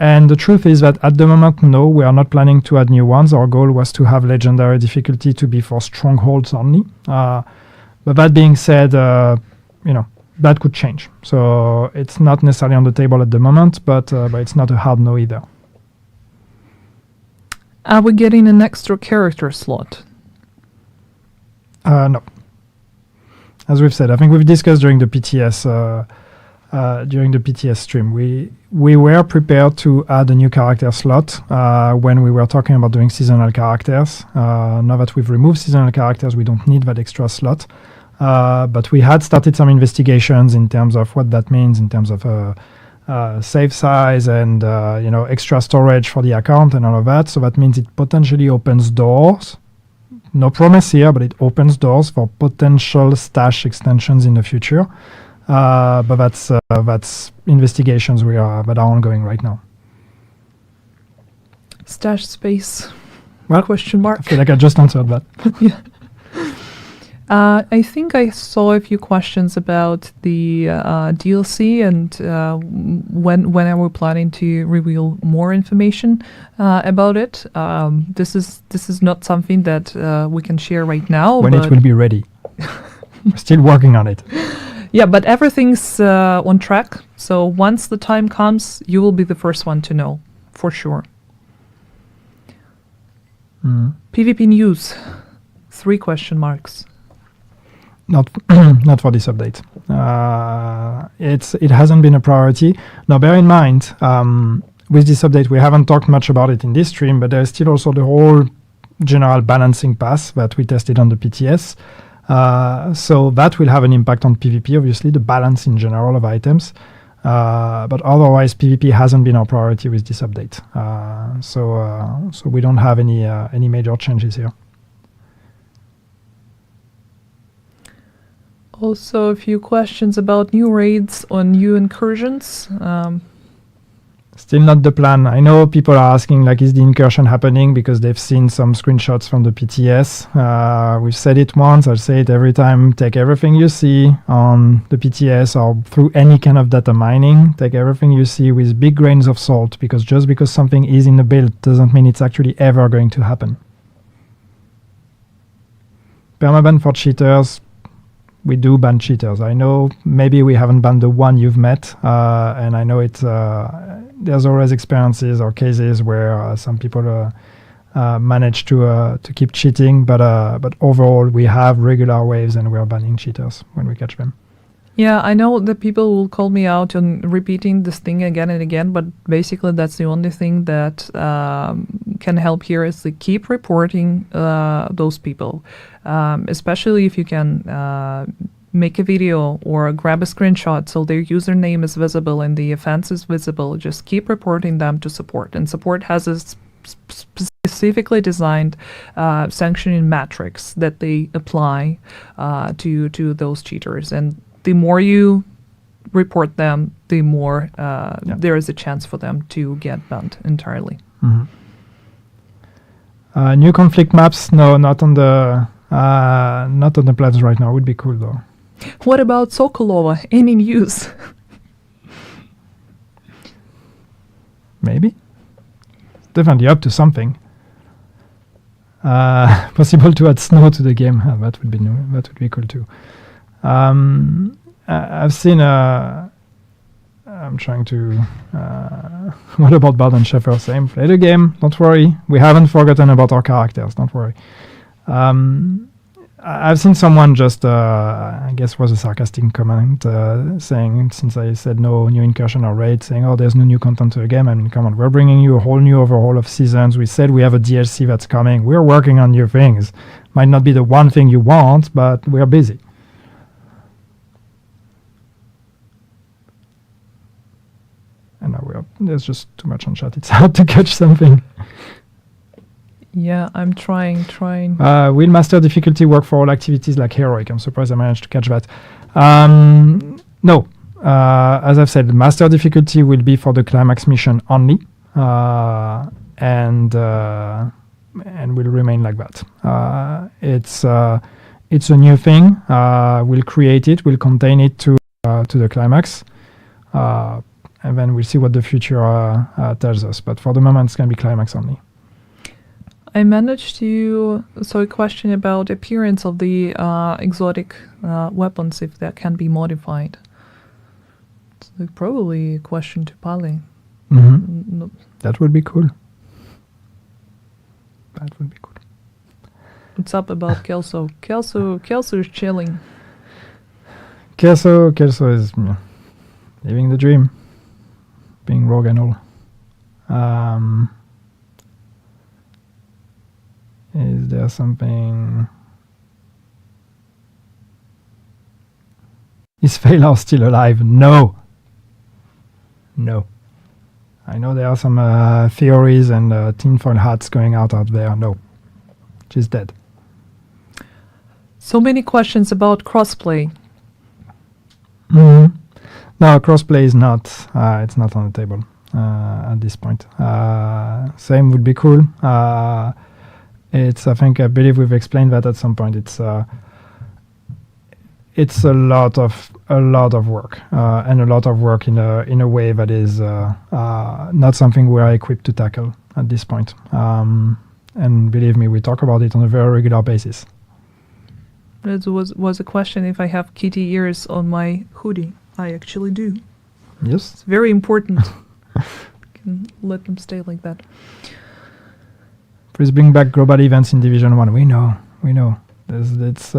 And the truth is that at the moment, no, we are not planning to add new ones. Our goal was to have legendary difficulty to be for strongholds only. But that being said, that could change. So it's not necessarily on the table at the moment, but it's not a hard no either. Are we getting an extra character slot? No. As we've said, I think we've discussed during the PTS stream. We were prepared to add a new character slot when we were talking about doing seasonal characters. Now that we've removed seasonal characters, we don't need that extra slot. But we had started some investigations in terms of what that means in terms of save size and extra storage for the account and all of that. So that means it potentially opens doors. No promise here, but it opens doors for potential stash extensions in the future. But that's investigations that are ongoing right now. Stash space? Well, question mark. I feel like I just answered that. Yeah. I think I saw a few questions about the DLC and when are we planning to reveal more information about it. This is not something that we can share right now. When it will be ready. We're still working on it. Yeah, but everything's on track. So once the time comes, you will be the first one to know, for sure. PvP news. 3 question marks. Not for this update. It hasn't been a priority. Now, bear in mind, with this update, we haven't talked much about it in this stream, but there's still also the whole general balancing pass that we tested on the PTS. So that will have an impact on PvP, obviously, the balance in general of items. But otherwise, PvP hasn't been our priority with this update. So we don't have any major changes here. Also, a few questions about new raids or new incursions. Still not the plan. I know people are asking, like, is the incursion happening because they've seen some screenshots from the PTS. We've said it once, I'll say it every time. Take everything you see on the PTS or through any kind of data mining. Take everything you see with big grains of salt, because just because something is in the build doesn't mean it's actually ever going to happen. Permaban for cheaters. We do ban cheaters. I know maybe we haven't banned the one you've met, and I know it's there's always experiences or cases where some people manage to keep cheating, but overall we have regular waves and we're banning cheaters when we catch them. Yeah, I know that people will call me out on repeating this thing again and again, but basically that's the only thing that can help here is to keep reporting those people, especially if you can make a video or grab a screenshot so their username is visible and the offense is visible. Just keep reporting them to support, and support has a specifically designed sanctioning metrics that they apply to those cheaters, and the more you report them, the more there is a chance for them to get banned entirely. Mm-hmm. New conflict maps? No, not on the plans right now. Would be cool though. What about Sokolova? Any news? Maybe. Definitely up to something. Possible to add snow to the game. That would be new. That would be cool too. I've seen. I'm trying to. What about Bard and Sheffer? Same. Play the game. Don't worry. We haven't forgotten about our characters. Don't worry. I've seen someone just, I guess, was a sarcastic comment saying, since I said no new incursion or raid, saying, "Oh, there's no new content to the game." I mean, come on, we're bringing you a whole new overhaul of seasons. We said we have a DLC that's coming. We're working on new things. Might not be the one thing you want, but we're busy. And now there's just too much on chat. It's hard to catch something. Yeah, I'm trying. Will master difficulty work for all activities like heroic? I'm surprised I managed to catch that. No. As I've said, master difficulty will be for the climax mission only, and will remain like that. It's a new thing. We'll create it. We'll contain it to the climax, and then we'll see what the future tells us. But for the moment, it's going to be climax only. I managed to. So a question about appearance of the exotic weapons, if that can be modified. It's probably a question to Pali. Mm-hmm. No. That would be cool. That would be cool. What's up about Kelso? Kelso is chilling. Kelso is living the dream, being rogue and all. Is there something? Is Phalar still alive? No. I know there are some theories and tinfoil hats going out there. No. She's dead. So many questions about crossplay. Mm-hmm. No, crossplay is not. It's not on the table at this point. Same would be cool. I believe we've explained that at some point. It's a lot of work, and a lot of work in a way that is not something we are equipped to tackle at this point. And believe me, we talk about it on a very regular basis. It was a question if I have kitty ears on my hoodie. I actually do. Yes. It's very important. Can let them stay like that. Please bring back global events in Division 1. We know. It's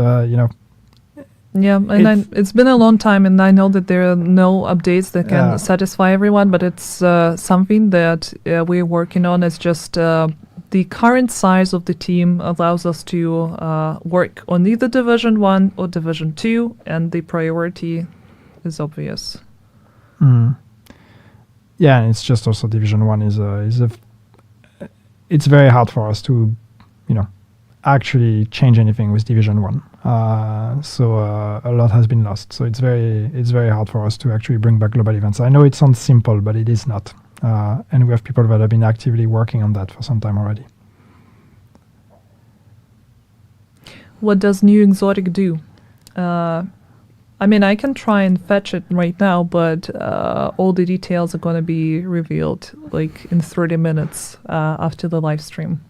Yeah, and it's been a long time, and I know that there are no updates that can satisfy everyone, but it's something that we're working on. It's just the current size of the team allows us to work on either Division 1 or Division 2, and the priority is obvious. Yeah, and it's just also Division 1 it's very hard for us to, actually change anything with Division 1. So a lot has been lost. So it's very hard for us to actually bring back global events. I know it sounds simple, but it is not. And we have people that have been actively working on that for some time already. What does New Exotic do? I can try and fetch it right now, but all the details are going to be revealed like in 30 minutes after the live stream.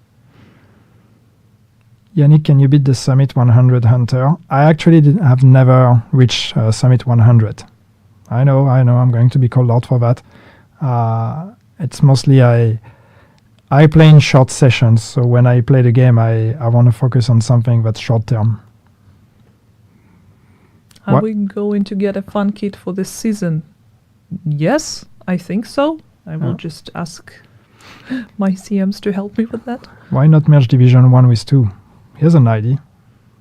Yannick, can you beat the Summit 100 Hunter? I actually have never reached Summit 100. I know, I'm going to be called out for that. It's mostly I play in short sessions, so when I play the game, I want to focus on something that's short term. Are we going to get a fun kit for this season? Yes, I think so. I will just ask my CMs to help me with that. Why not merge Division 1 with 2? Here's an idea.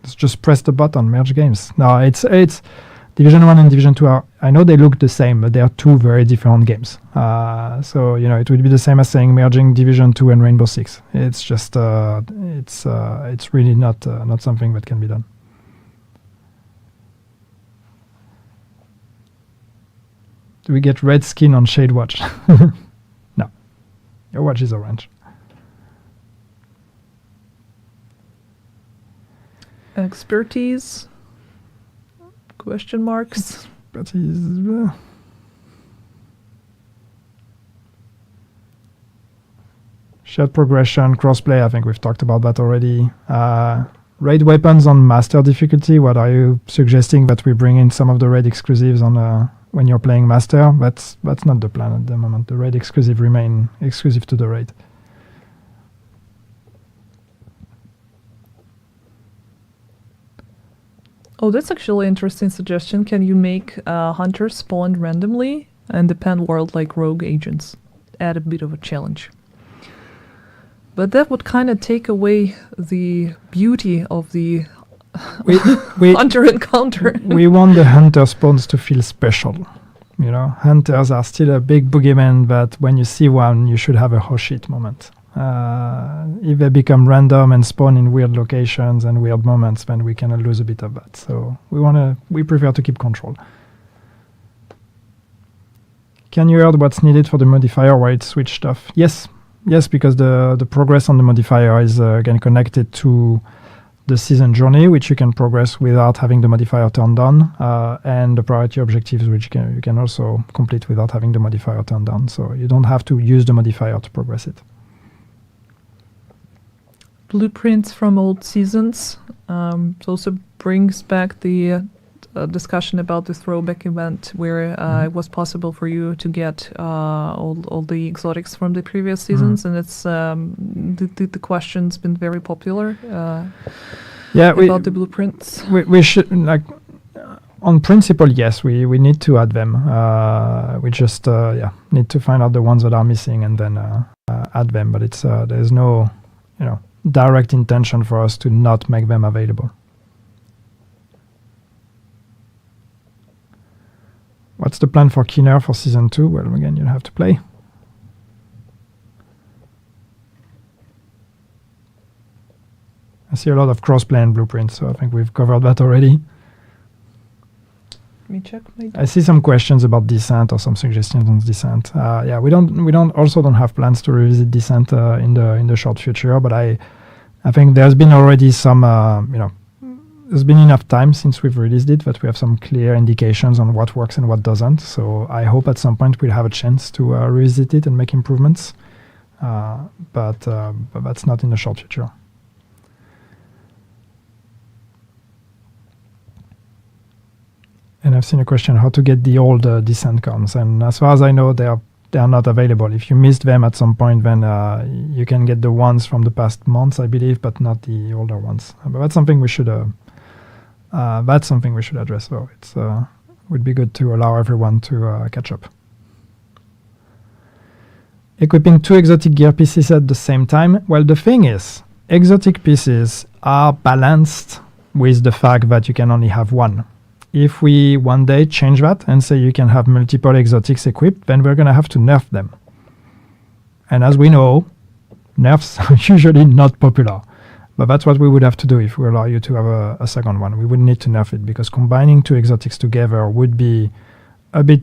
Let's just press the button, merge games. No, it's Division 1 and Division 2 are, I know they look the same, but they are two very different games. So, it would be the same as saying merging Division 2 and Rainbow Six. It's just, it's really not something that can be done. Do we get red skin on Shade Watch? No. Your watch is orange. Expertise? Question marks? Expertise. Shared progression, crossplay, I think we've talked about that already. Raid weapons on master difficulty. What are you suggesting that we bring in some of the raid exclusives on when you're playing master? That's not the plan at the moment. The raid exclusive remain exclusive to the raid. Oh, that's actually an interesting suggestion. Can you make hunters spawn randomly and depend world like rogue agents? Add a bit of a challenge. But that would kind of take away the beauty of the hunter encounter. We want the hunter spawns to feel special. Hunters are still a big boogeyman, but when you see one, you should have a oh shit moment. If they become random and spawn in weird locations and weird moments, then we kind of lose a bit of that. So we prefer to keep control. Can you hear what's needed for the modifier while it switch stuff? Yes, because the progress on the modifier is again connected to the season journey, which you can progress without having the modifier turned on, and the priority objectives, which you can also complete without having the modifier turned on. So you don't have to use the modifier to progress it. Blueprints from old seasons. It also brings back the discussion about the throwback event where it was possible for you to get all the exotics from the previous seasons, and it's the question's been very popular about the blueprints. We should, on principle, yes, we need to add them. We just need to find out the ones that are missing and then add them. But it's there's no direct intention for us to not make them available. What's the plan for Keener for Season 2? Well, again, you'll have to play. I see a lot of crossplay and blueprints, so I think we've covered that already. Let me check my I see some questions about Descent or some suggestions on Descent. We don't have plans to revisit Descent in the short future, but I think there's been already some there's been enough time since we've released it that we have some clear indications on what works and what doesn't. So I hope at some point we'll have a chance to revisit it and make improvements, but that's not in the short future. And I've seen a question how to get the old Descent cons, and as far as I know, they are not available. If you missed them at some point, then you can get the ones from the past months, I believe, but not the older ones. But that's something we should address. Though it would be good to allow everyone to catch up. Equipping 2 exotic gear pieces at the same time. Well, the thing is, exotic pieces are balanced with the fact that you can only have one. if we one day change that and say you can have multiple exotics equipped, then we're going to have to nerf them. And as we know, nerfs are usually not popular. But that's what we would have to do if we allow you to have a second one. We would need to nerf it, because combining two exotics together would be a bit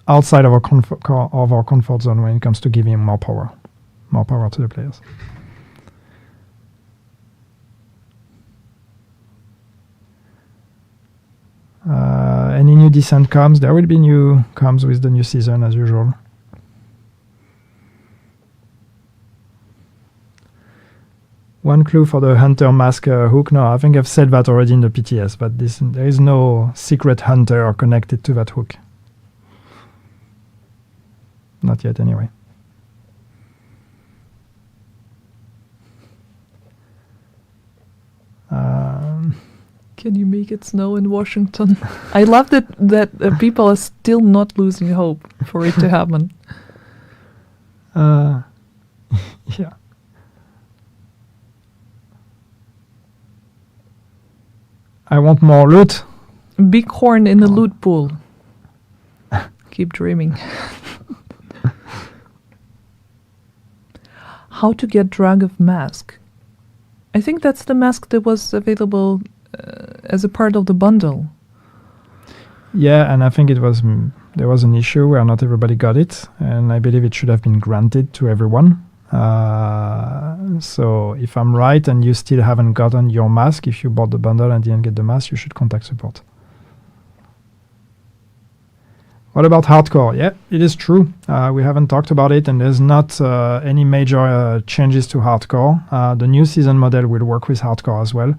outside of our comfort zone when it comes to giving more power to the players. Any new Descent comms? There will be new comms with the new season as usual. One clue for the hunter mask hook. No, I think I've said that already in the PTS, but there is no secret hunter connected to that hook. Not yet, anyway. Can you make it snow in Washington? I love that people are still not losing hope for it to happen. Yeah. I want more loot. Big horn in the loot pool. Keep dreaming. How to get Drag of Mask? I think that's the mask that was available as a part of the bundle. Yeah, and I think there was an issue where not everybody got it, and I believe it should have been granted to everyone. So if I'm right and you still haven't gotten your mask, if you bought the bundle and didn't get the mask, you should contact support. What about hardcore? Yeah, it is true. We haven't talked about it, and there's not any major changes to hardcore. The new season model will work with hardcore as well.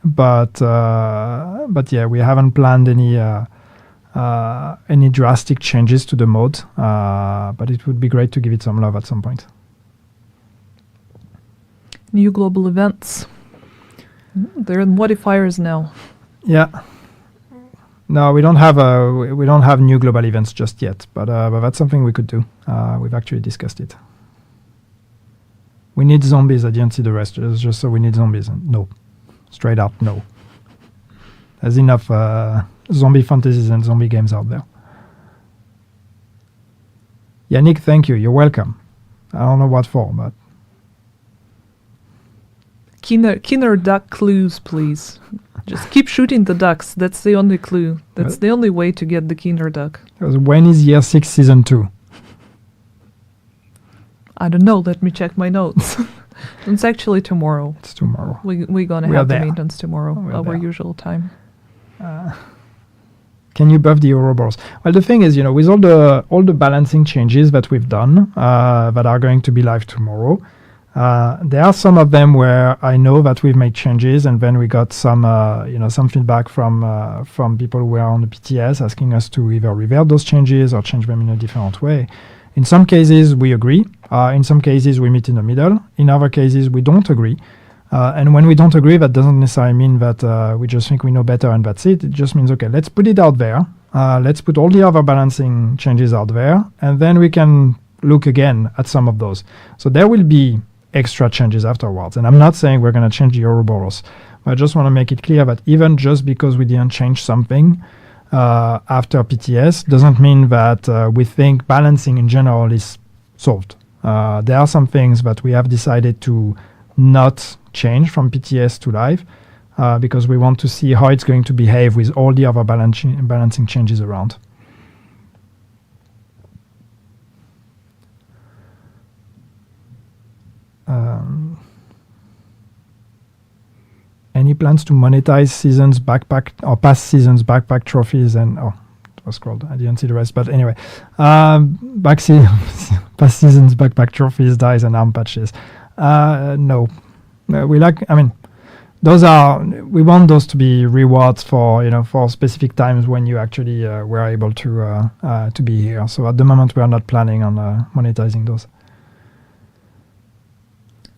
But yeah, we haven't planned any drastic changes to the mode. But it would be great to give it some love at some point. New global events. They're modifiers now. Yeah. No, we don't have new global events just yet, but that's something we could do. We've actually discussed it. We need zombies. I didn't see the rest. It's just so we need zombies. No, straight up no. There's enough zombie fantasies and zombie games out there. Yannick, thank you. You're welcome. I don't know what for, but Keener duck clues, please. Just keep shooting the ducks. That's the only clue. That's the only way to get the Keener duck. When is Year 6 Season 2? I don't know. Let me check my notes. It's actually tomorrow. It's tomorrow. We're going to have the maintenance tomorrow, our usual time. Can you buff the Ouroboros? Well, the thing is, with all the balancing changes that we've done that are going to be live tomorrow, there are some of them where I know that we've made changes, and then we got some feedback from people who were on the PTS asking us to either revert those changes or change them in a different way. In some cases, we agree. In some cases, we meet in the middle. In other cases, we don't agree. And when we don't agree, that doesn't necessarily mean that we just think we know better and that's it. It just means, okay, let's put it out there. Let's put all the other balancing changes out there, and then we can look again at some of those. So there will be extra changes afterwards. And I'm not saying we're going to change the Ouroboros, but I just want to make it clear that even just because we didn't change something after PTS doesn't mean that we think balancing in general is solved. There are some things that we have decided to not change from PTS to live because we want to see how it's going to behave with all the other balancing changes around. Any plans to monetize seasons backpack or past seasons backpack trophies and it was scrolled. I didn't see the rest, but anyway, past seasons backpack trophies, dice, and arm patches. No, those are. We want those to be rewards for specific times when you actually were able to be here. So at the moment, we are not planning on monetizing those.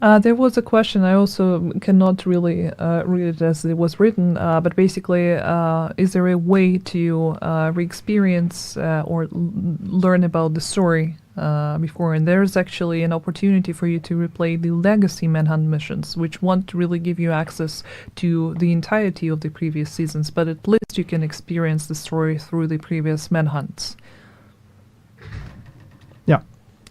There was a question. I also cannot really read it as it was written, but basically, is there a way to re-experience or learn about the story before, and there's actually an opportunity for you to replay the legacy Manhunt missions, which won't really give you access to the entirety of the previous seasons, but at least you can experience the story through the previous Manhunts. Yeah,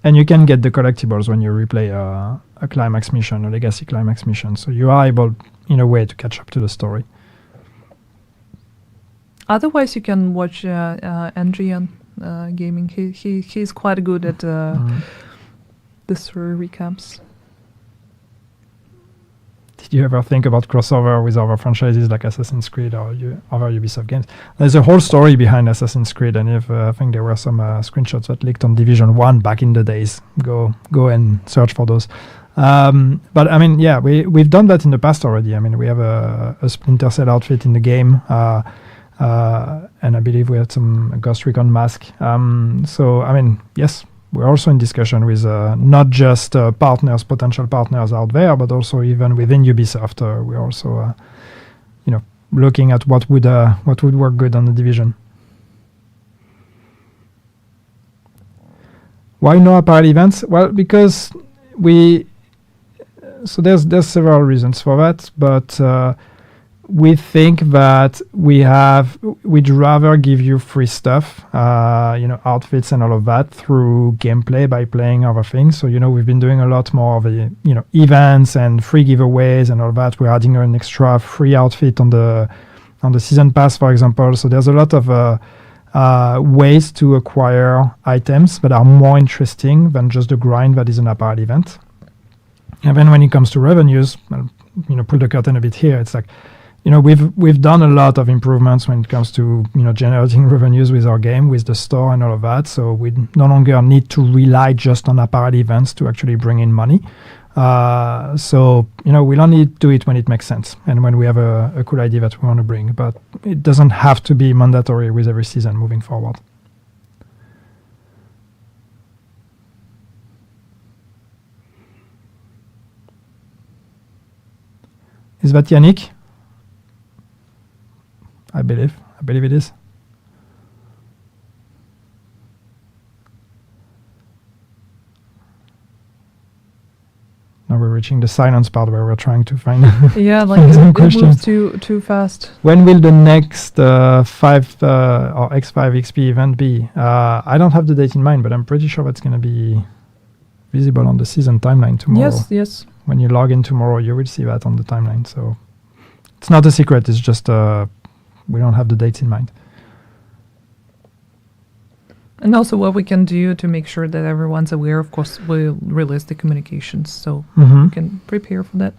and you can get the collectibles when you replay a climax mission, a legacy climax mission, so you are able, in a way, to catch up to the story. Otherwise, you can watch Andrian Gaming. He's quite good at the story recaps. Did you ever think about crossover with other franchises like Assassin's Creed or other Ubisoft games? There's a whole story behind Assassin's Creed, and if I think there were some screenshots that leaked on Division 1 back in the days. Go and search for those. But I mean, yeah, we've done that in the past already. I mean, we have a Splinter Cell outfit in the game. And I believe we had some Ghost Recon mask. So, I mean, yes, we're also in discussion with not just potential partners out there, but also even within Ubisoft. We're also, looking at what would work good on the Division. Why no apparel events? Well, because so there's several reasons for that, but we think that we'd rather give you free stuff, outfits and all of that through gameplay by playing other things. So, we've been doing a lot more of the, events and free giveaways and all that. We're adding an extra free outfit on the season pass, for example. So there's a lot of ways to acquire items that are more interesting than just the grind that is an apparel event. And then when it comes to revenues, pull the curtain a bit here. It's like, we've done a lot of improvements when it comes to generating revenues with our game, with the store and all of that. So we no longer need to rely just on apparel events to actually bring in money. So we'll only do it when it makes sense and when we have a cool idea that we want to bring. But it doesn't have to be mandatory with every season moving forward. Is that Yannick? I believe it is. Now we're reaching the silence part where we're trying to find Yeah, like some it moves questions. too fast. When will the next 5 or X5 XP event be? I don't have the date in mind, but I'm pretty sure that's going to be visible on the season timeline tomorrow. Yes. When you log in tomorrow, you will see that on the timeline. So it's not a secret. It's just we don't have the dates in mind. And also what we can do to make sure that everyone's aware, of course, we'll release the communications, so we can prepare for that.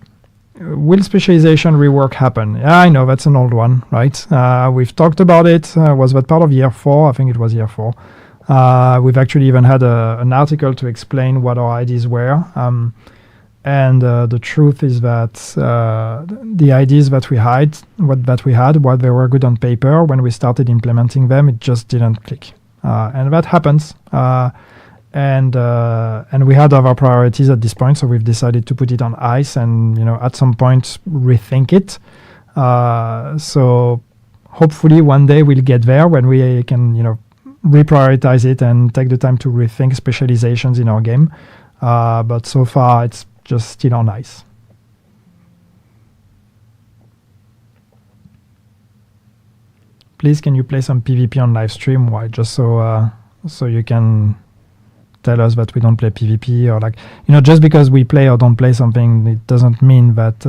Will specialization rework happen? Yeah, I know, that's an old one, right? We've talked about it. Was that part of year 4? I think it was year 4. We've actually even had an article to explain what our ideas were. And the truth is that the ideas that we had, while they were good on paper, when we started implementing them, it just didn't click. And that happens. And we had other priorities at this point, so we've decided to put it on ice and, at some point rethink it. So hopefully one day we'll get there when we can, reprioritize it and take the time to rethink specializations in our game. But so far it's just still on ice. Please, can you play some PvP on live stream? Why? Just so you can tell us that we don't play PvP, or just because we play or don't play something, it doesn't mean that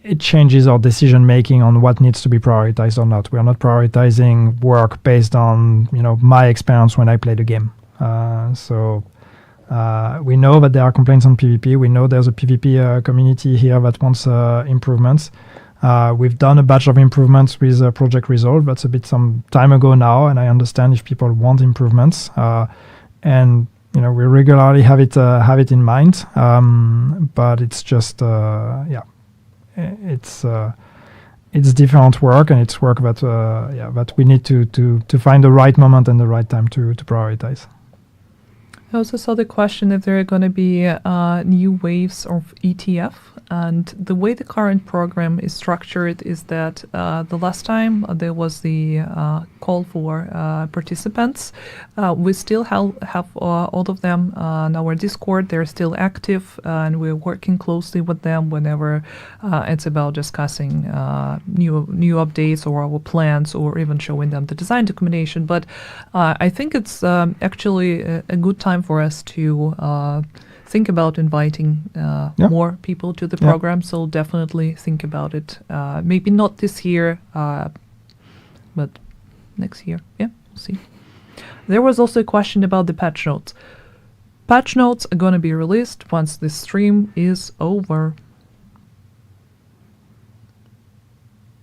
it changes our decision making on what needs to be prioritized or not. We are not prioritizing work based on my experience when I play the game. So we know that there are complaints on PvP. We know there's a PvP community here that wants improvements. We've done a batch of improvements with Project Resolve. That's a bit some time ago now, and I understand if people want improvements. And we regularly have it in mind. But it's just it's different work, and it's work that that we need to find the right moment and the right time to prioritize. I also saw the question if there are going to be new waves of ETF. And the way the current program is structured is that the last time there was the call for participants, we still have all of them on our Discord. They're still active, and we're working closely with them whenever it's about discussing new updates or our plans, or even showing them the design documentation. But I think it's actually a good time for us to think about inviting more people to the program. So definitely think about it. Maybe not this year, but next year. Yeah, we'll see. There was also a question about the patch notes. Patch notes are going to be released once the stream is over.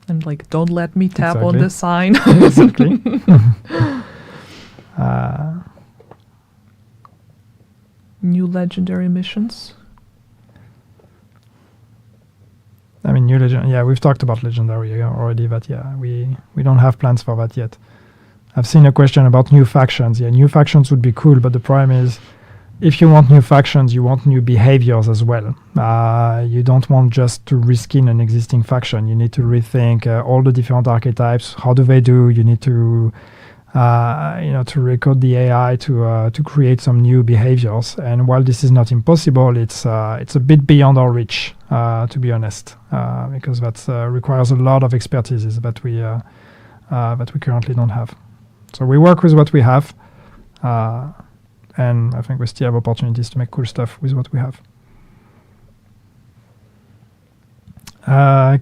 And like, don't let me tap on the sign. Exactly. New legendary missions. I mean, new legend. Yeah, we've talked about legendary already. But yeah, we don't have plans for that yet. I've seen a question about new factions. Yeah, new factions would be cool, but the problem is, if you want new factions, you want new behaviors as well. You don't want just to reskin an existing faction. You need to rethink all the different archetypes. How do they do? You need to to record the AI to create some new behaviors. And while this is not impossible, it's a bit beyond our reach, to be honest, because that requires a lot of expertise that we currently don't have. So we work with what we have, and I think we still have opportunities to make cool stuff with what we have.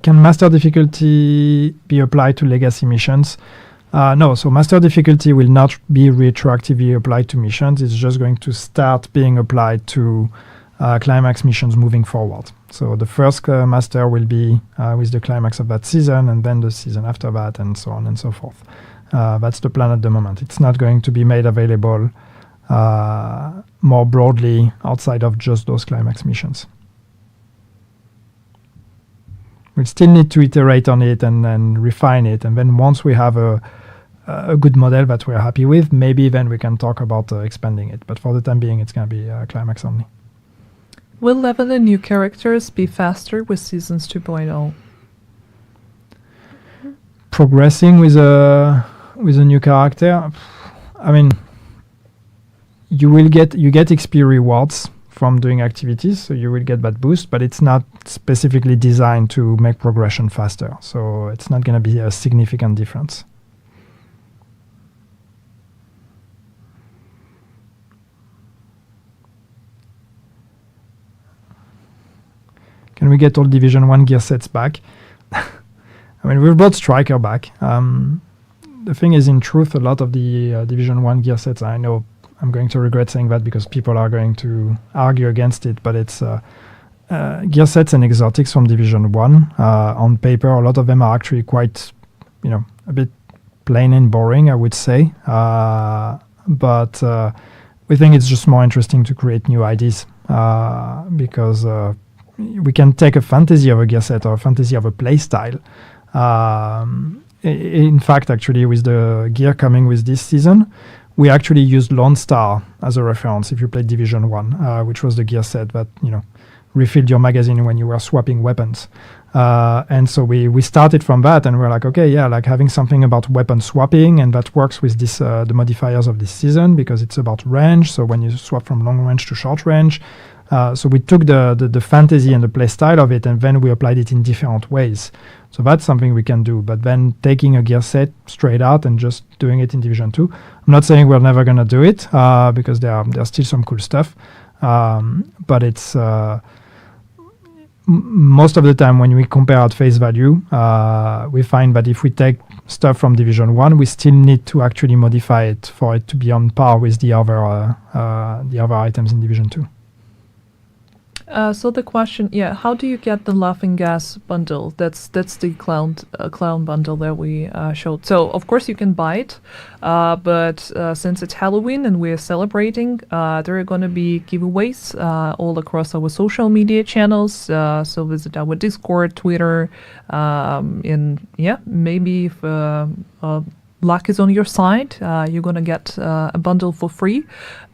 Can master difficulty be applied to legacy missions? No, so master difficulty will not be retroactively applied to missions. It's just going to start being applied to climax missions moving forward. So the first master will be with the climax of that season, and then the season after that, and so on and so forth. That's the plan at the moment. It's not going to be made available more broadly outside of just those climax missions. We still need to iterate on it and refine it, and then once we have a good model that we're happy with, maybe then we can talk about expanding it. But for the time being, it's going to be climax only. Will leveling new characters be faster with Seasons 2.0? Progressing with a new character, I mean, you get XP rewards from doing activities, so you will get that boost, but it's not specifically designed to make progression faster, so it's not going to be a significant difference. Can we get all Division 1 gear sets back? I mean, we've brought Striker back. The thing is, in truth, a lot of the Division 1 gear sets, I know I'm going to regret saying that because people are going to argue against it, but it's gear sets and exotics from Division 1. On paper, a lot of them are actually quite, a bit plain and boring, I would say. But we think it's just more interesting to create new IDs because we can take a fantasy of a gear set or a fantasy of a play style. In fact, actually, with the gear coming with this season, we actually used Lone Star as a reference if you played Division 1, which was the gear set that, refilled your magazine when you were swapping weapons. And so we started from that, and we're like, okay, yeah, like having something about weapon swapping, and that works with this the modifiers of this season because it's about range. So when you swap from long range to short range, so we took the fantasy and the play style of it, and then we applied it in different ways. So that's something we can do. But then taking a gear set straight out and just doing it in Division 2, I'm not saying we're never going to do it because there's still some cool stuff. But it's most of the time when we compare at face value, we find that if we take stuff from Division 1, we still need to actually modify it for it to be on par with the other items in Division 2. So the question, how do you get the Laughing Gas bundle? That's the clown bundle that we showed. So of course you can buy it, but since it's Halloween and we're celebrating, there are going to be giveaways all across our social media channels. So visit our Discord, Twitter, and maybe if luck is on your side. You're going to get a bundle for free.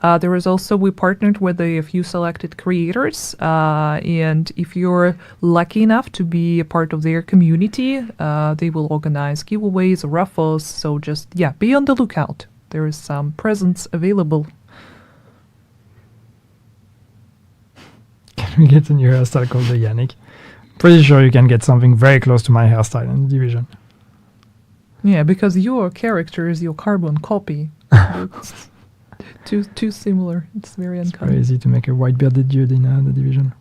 There is also, we partnered with a few selected creators, and if you're lucky enough to be a part of their community, they will organize giveaways or raffles. So just, be on the lookout. There is some presents available. Can we get a new hairstyle called the Yannick? Pretty sure you can get something very close to my hairstyle in the Division. Yeah, because your character is your carbon copy. It's too similar. It's very It's uncommon. very easy to make a white-bearded dude in the Division.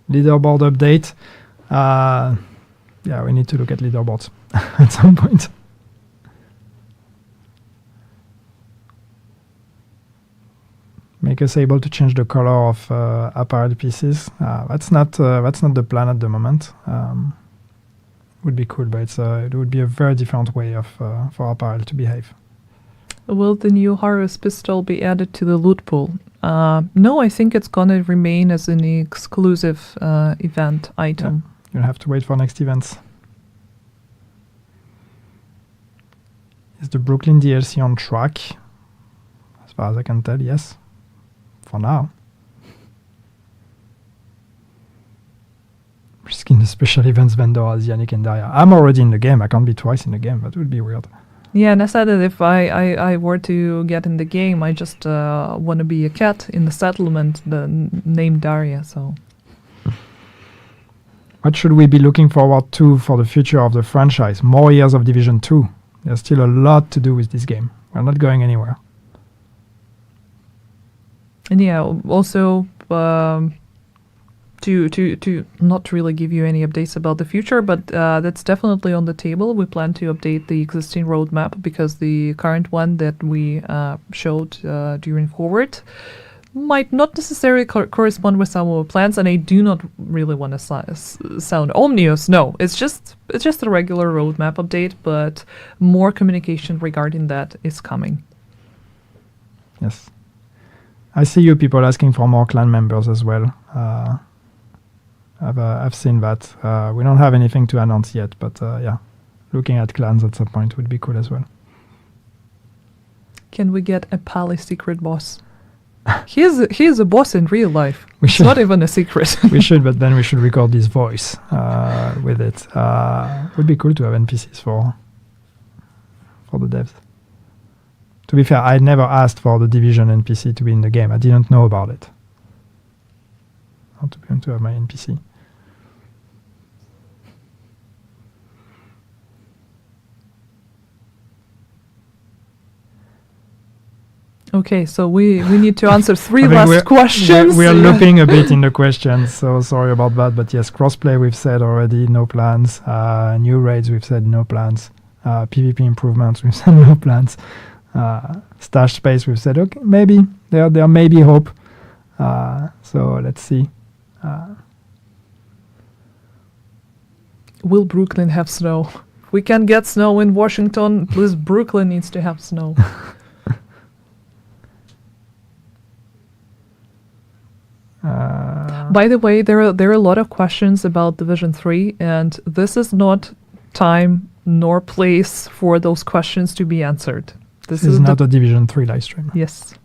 Leaderboard update. We need to look at leaderboards at some point. Make us able to change the color of apparel pieces. That's not the plan at the moment. Would be cool, but it would be a very different way of for apparel to behave. Will the new Horus pistol be added to the loot pool? No, I think it's gonna remain as an exclusive event item. You'll have to wait for next events. Is the Brooklyn DLC on track? As far as I can tell, yes. For now. Risking the special events vendor as Yannick and Daria. I'm already in the game. I can't be twice in the game. That would be weird. Yeah, and I said that if I were to get in the game, I just want to be a cat in the settlement, named Daria, so... What should we be looking forward to for the future of the franchise? More years of Division 2. There's still a lot to do with this game. We're not going anywhere. And yeah, also to not really give you any updates about the future, but that's definitely on the table. We plan to update the existing roadmap because the current one that we showed during Forward might not necessarily correspond with our plans, and I do not really want to sound ominous. No, it's just a regular roadmap update, but more communication regarding that is coming. Yes. I see you people asking for more clan members as well. I've seen that. We don't have anything to announce yet, but looking at clans at some point would be cool as well. Can we get a Pally secret boss? He is a boss in real life. It's should. not even a secret. We should, but then we should record his voice with it. Would be cool to have NPCs for the devs. To be fair, I never asked for the Division NPC to be in the game. I didn't know about it. I want to be able to have my NPC. Okay, so we need to answer three I think last questions. We are looping a bit in the questions, so sorry about that. But yes, crossplay we've said already, no plans. New raids we've said no plans. PvP improvements we've said no plans. Stash space we've said okay, maybe there may be hope. So let's see. Will Brooklyn have snow? We can get snow in Washington. Please, Brooklyn needs to have snow. By the way, there are a lot of questions about Division 3, and this is not time nor place for those questions to be answered. This is not a Division 3 live stream. Yes.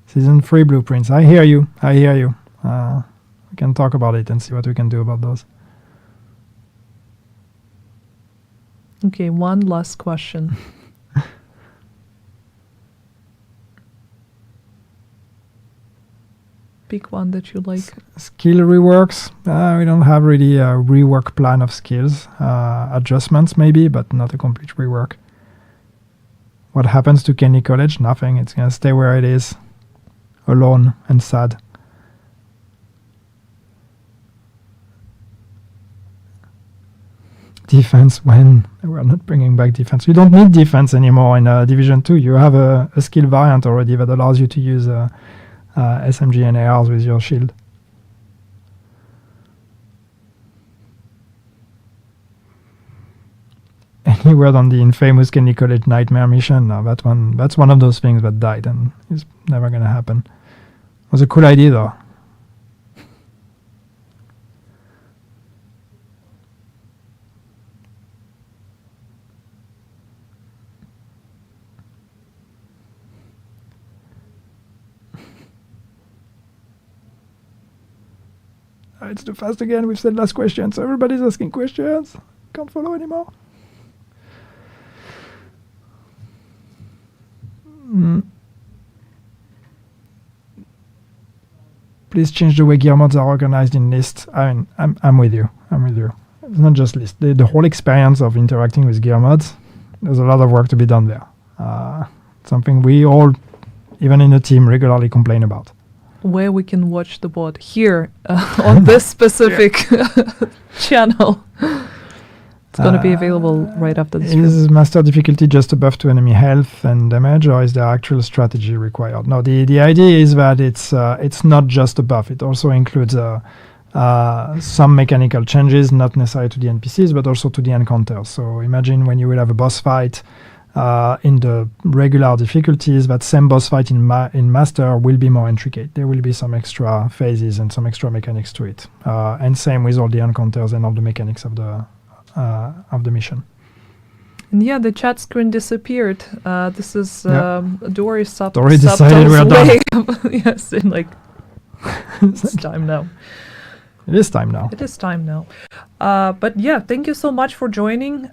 Season 3 blueprints. I hear you. We can talk about it and see what we can do about those. Okay, one last question. Pick one that you like. Skill reworks. We don't have really a rework plan of skills. Adjustments maybe, but not a complete rework. What happens to Kenny College? Nothing. It's going to stay where it is. Alone and sad. Defense when? We're not bringing back defense. You don't need defense anymore in Division 2. You have a skill variant already that allows you to use SMG and ARs with your shield. Any were on the infamous Kenny College Nightmare mission. No, that's one of those things that died and is never gonna happen. It was a cool idea though. It's too fast again. We've said last question, so everybody's asking questions. Can't follow anymore. Please change the way gear mods are organized in lists. I'm with you. It's not just lists. The whole experience of interacting with gear mods, there's a lot of work to be done there. Something we all, even in the team, regularly complain about. Where we can watch the bot here on this specific channel. It's going to be available right after this. Is master difficulty just a buff to enemy health and damage, or is there actual strategy required? No, the idea is that it's not just a buff. It also includes some mechanical changes, not necessarily to the NPCs, but also to the encounters. So imagine when you will have a boss fight in the regular difficulties, that same boss fight in Master will be more intricate. There will be some extra phases and some extra mechanics to it. And same with all the encounters and all the mechanics of the mission. And yeah, the chat screen disappeared. This is Dory Dory decided we're done. Yes, in like it's time now. It is time now. It is time now. But yeah, thank you so much for joining.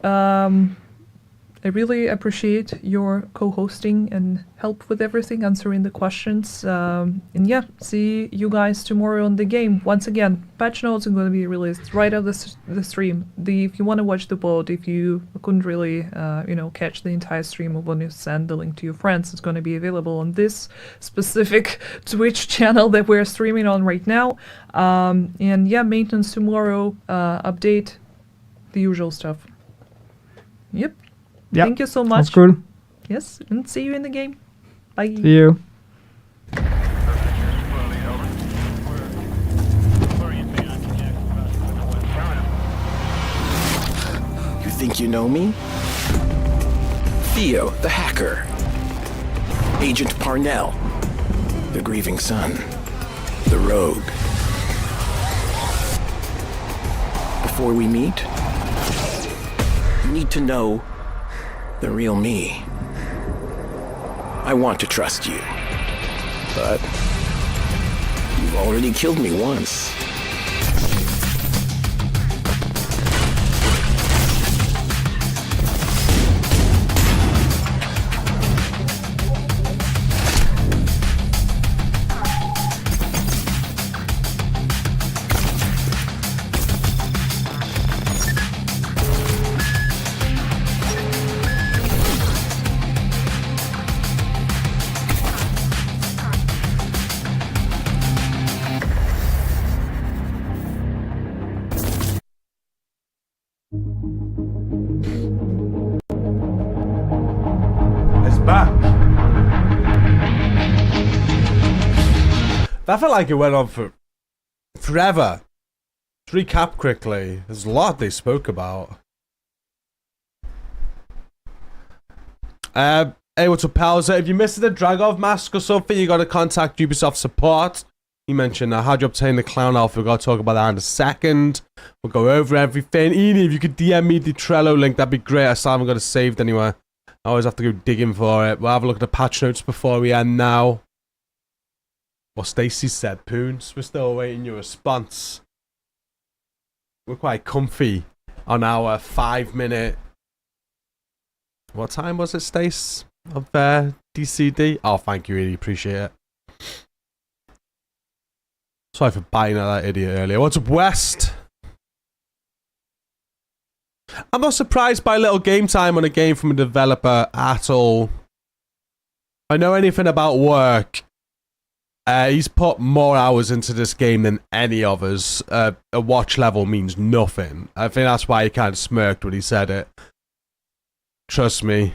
I really appreciate your co-hosting and help with everything, answering the questions. And yeah, see you guys tomorrow on the game. Once again, patch notes are going to be released right after the stream. If you want to watch the VOD, if you couldn't really, catch the entire stream, or want to send the link to your friends, it's going to be available on this specific Twitch channel that we're streaming on right now. And yeah, maintenance tomorrow, update, the usual stuff. Yep. Yep. Thank you so much. That's cool. Yes, and see you in the game. Bye. See you. You think you know me? Theo, the hacker. Agent Parnell, the grieving son. The rogue. Before we meet, you need to know the real me. I want to trust you, but you've already killed me once. That felt like it went on for forever. To recap quickly, there's a lot they spoke about. Hey, what's up, pals? If you missed the Dragov mask or something, you got to contact Ubisoft support. You mentioned how do you obtain the clown outfit. We've got to talk about that in a second. We'll go over everything. Edie, if you could DM me the Trello link, that'd be great. I still haven't got it saved anywhere. I always have to go digging for it. We'll have a look at the patch notes before we end now. Well, Stacey said, Poons, we're still awaiting your response. We're quite comfy on our 5-minute... What time was it, Stace? Of DCD? Oh, thank you, really appreciate it. Sorry for biting at that idiot earlier. What's up, West? I'm not surprised by little game time on a game from a developer at all. If I know anything about work... he's put more hours into this game than any of us. A watch level means nothing. I think that's why he kind of smirked when he said it. Trust me,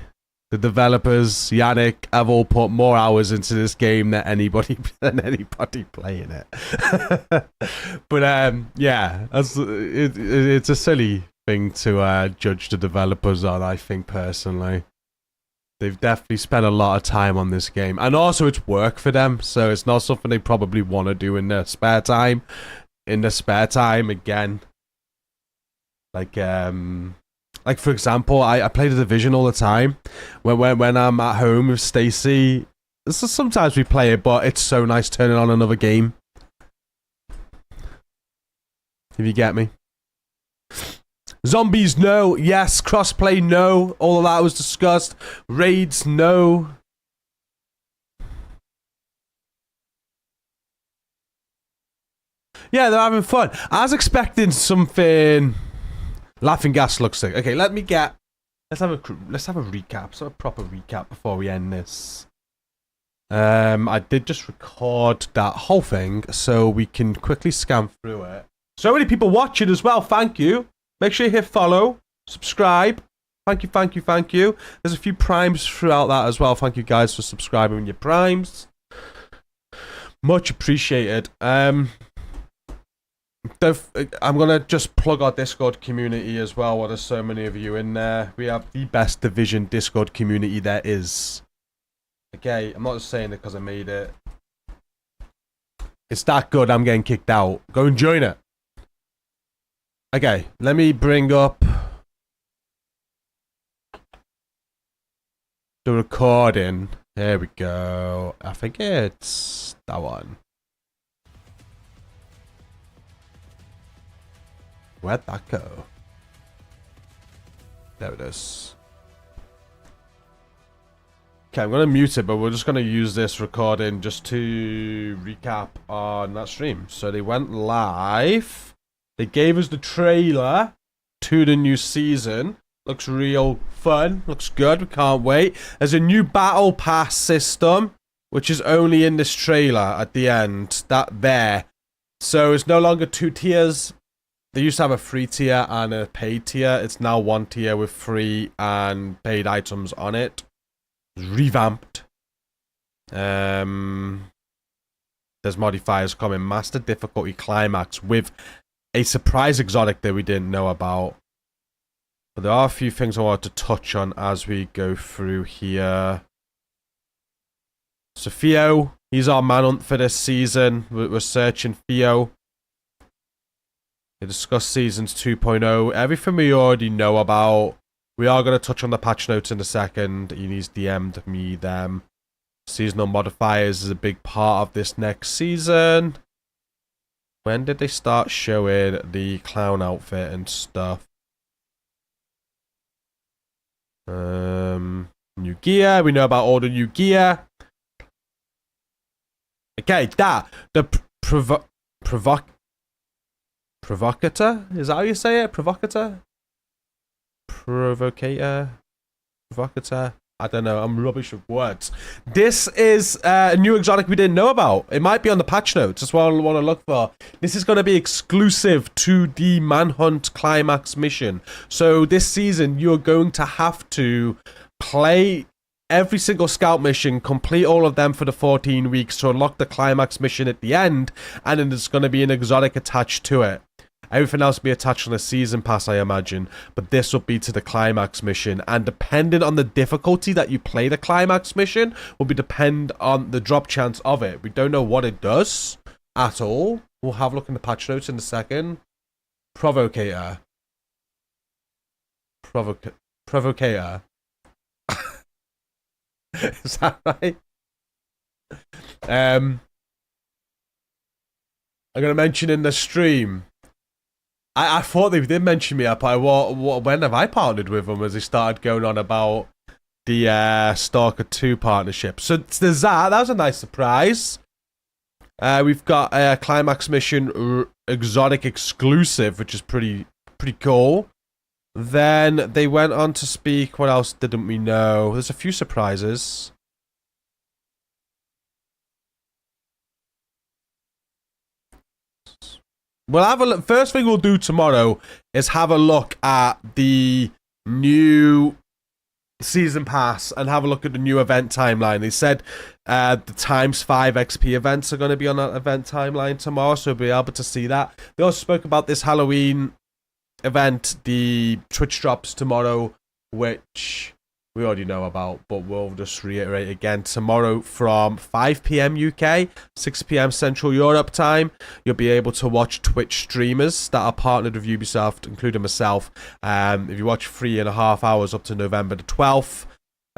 the developers, Yannick, have all put more hours into this game than anybody playing it. But yeah, it's a silly thing to judge the developers on, I think, personally. They've definitely spent a lot of time on this game. And also, it's work for them, so it's not something they probably want to do in their spare time. Again. Like for example, I play The Division all the time. When I'm at home with Stacy, sometimes we play it, but it's so nice turning on another game. If you get me. Zombies, no. Yes. Crossplay, no. All of that was discussed. Raids, no. Yeah, they're having fun. I was expecting something. Laughing gas looks like. Okay, let's have a recap. So a proper recap before we end this. I did just record that whole thing so we can quickly scan through it. So many people watching as well. Thank you. Make sure you hit follow, subscribe. Thank you. There's a few primes throughout that as well. Thank you guys for subscribing with your primes. Much appreciated. I'm gonna just plug our Discord community as well. While there's so many of you in there, we have the best Division Discord community there is. Okay, I'm not just saying it because I made it. It's that good. I'm getting kicked out. Go and join it. Okay, let me bring up the recording. There we go. I think it's that one. Where'd that go? There it is. Okay, I'm going to mute it, but we're just going to use this recording just to recap on that stream. So they went live. They gave us the trailer to the new season. Looks real fun. Looks good. We can't wait. There's a new battle pass system, which is only in this trailer at the end. That there. So it's no longer 2 tiers. They used to have a free tier and a paid tier. It's now 1 tier with free and paid items on it. It's revamped. There's modifiers coming. Master difficulty climax with a surprise exotic that we didn't know about. But there are a few things I want to touch on as we go through here. So Theo, he's our manhunt for this season. We're searching Theo. We discussed seasons 2.0. Everything we already know about. We are going to touch on the patch notes in a second. He's DM'd me them. Seasonal modifiers is a big part of this next season. When did they start showing the clown outfit and stuff? New gear. We know about all the new gear. Okay, the provocator? Is that how you say it? Provocator? Provocator? Provocator? I don't know. I'm rubbish with words. This is a new exotic we didn't know about. It might be on the patch notes. That's what I want to look for. This is going to be exclusive to the Manhunt Climax mission. So this season, you're going to have to play every single scout mission, complete all of them for the 14 weeks to unlock the Climax mission at the end, and then there's going to be an exotic attached to it. Everything else will be attached on a season pass, I imagine. But this will be to the climax mission. And depending on the difficulty that you play the climax mission, will be depend on the drop chance of it. We don't know what it does at all. We'll have a look in the patch notes in a second. Provocator. Provocator. Is that right? I'm going to mention in the stream. I thought they did mention me up. When have I partnered with them as they started going on about the Stalker 2 partnership? So there's that. That was a nice surprise. We've got a Climax Mission exotic exclusive, which is pretty cool. Then they went on to speak. What else didn't we know? There's a few surprises. We'll have a look. First thing we'll do tomorrow is have a look at the new season pass and have a look at the new event timeline. They said the times 5 XP events are going to be on that event timeline tomorrow, so we'll be able to see that. They also spoke about this Halloween event, the Twitch drops tomorrow, which we already know about, but we'll just reiterate again. Tomorrow from 5 p.m. UK, 6 p.m. Central Europe time, you'll be able to watch Twitch streamers that are partnered with Ubisoft, including myself. If you watch 3.5 hours up to November the 12th,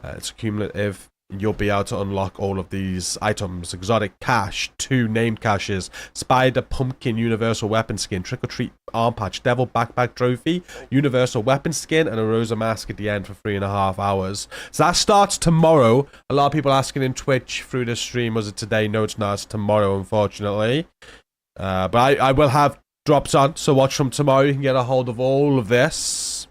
it's cumulative. You'll be able to unlock all of these items: exotic cache, 2 named caches, spider pumpkin universal weapon skin, trick or treat arm patch, devil backpack trophy, universal weapon skin, and a Rosa mask at the end for 3.5 hours. So that starts tomorrow. A lot of people asking in Twitch through the stream, was it today? No, it's not. It's tomorrow, unfortunately. But I will have drops on, so watch from tomorrow. You can get a hold of all of this.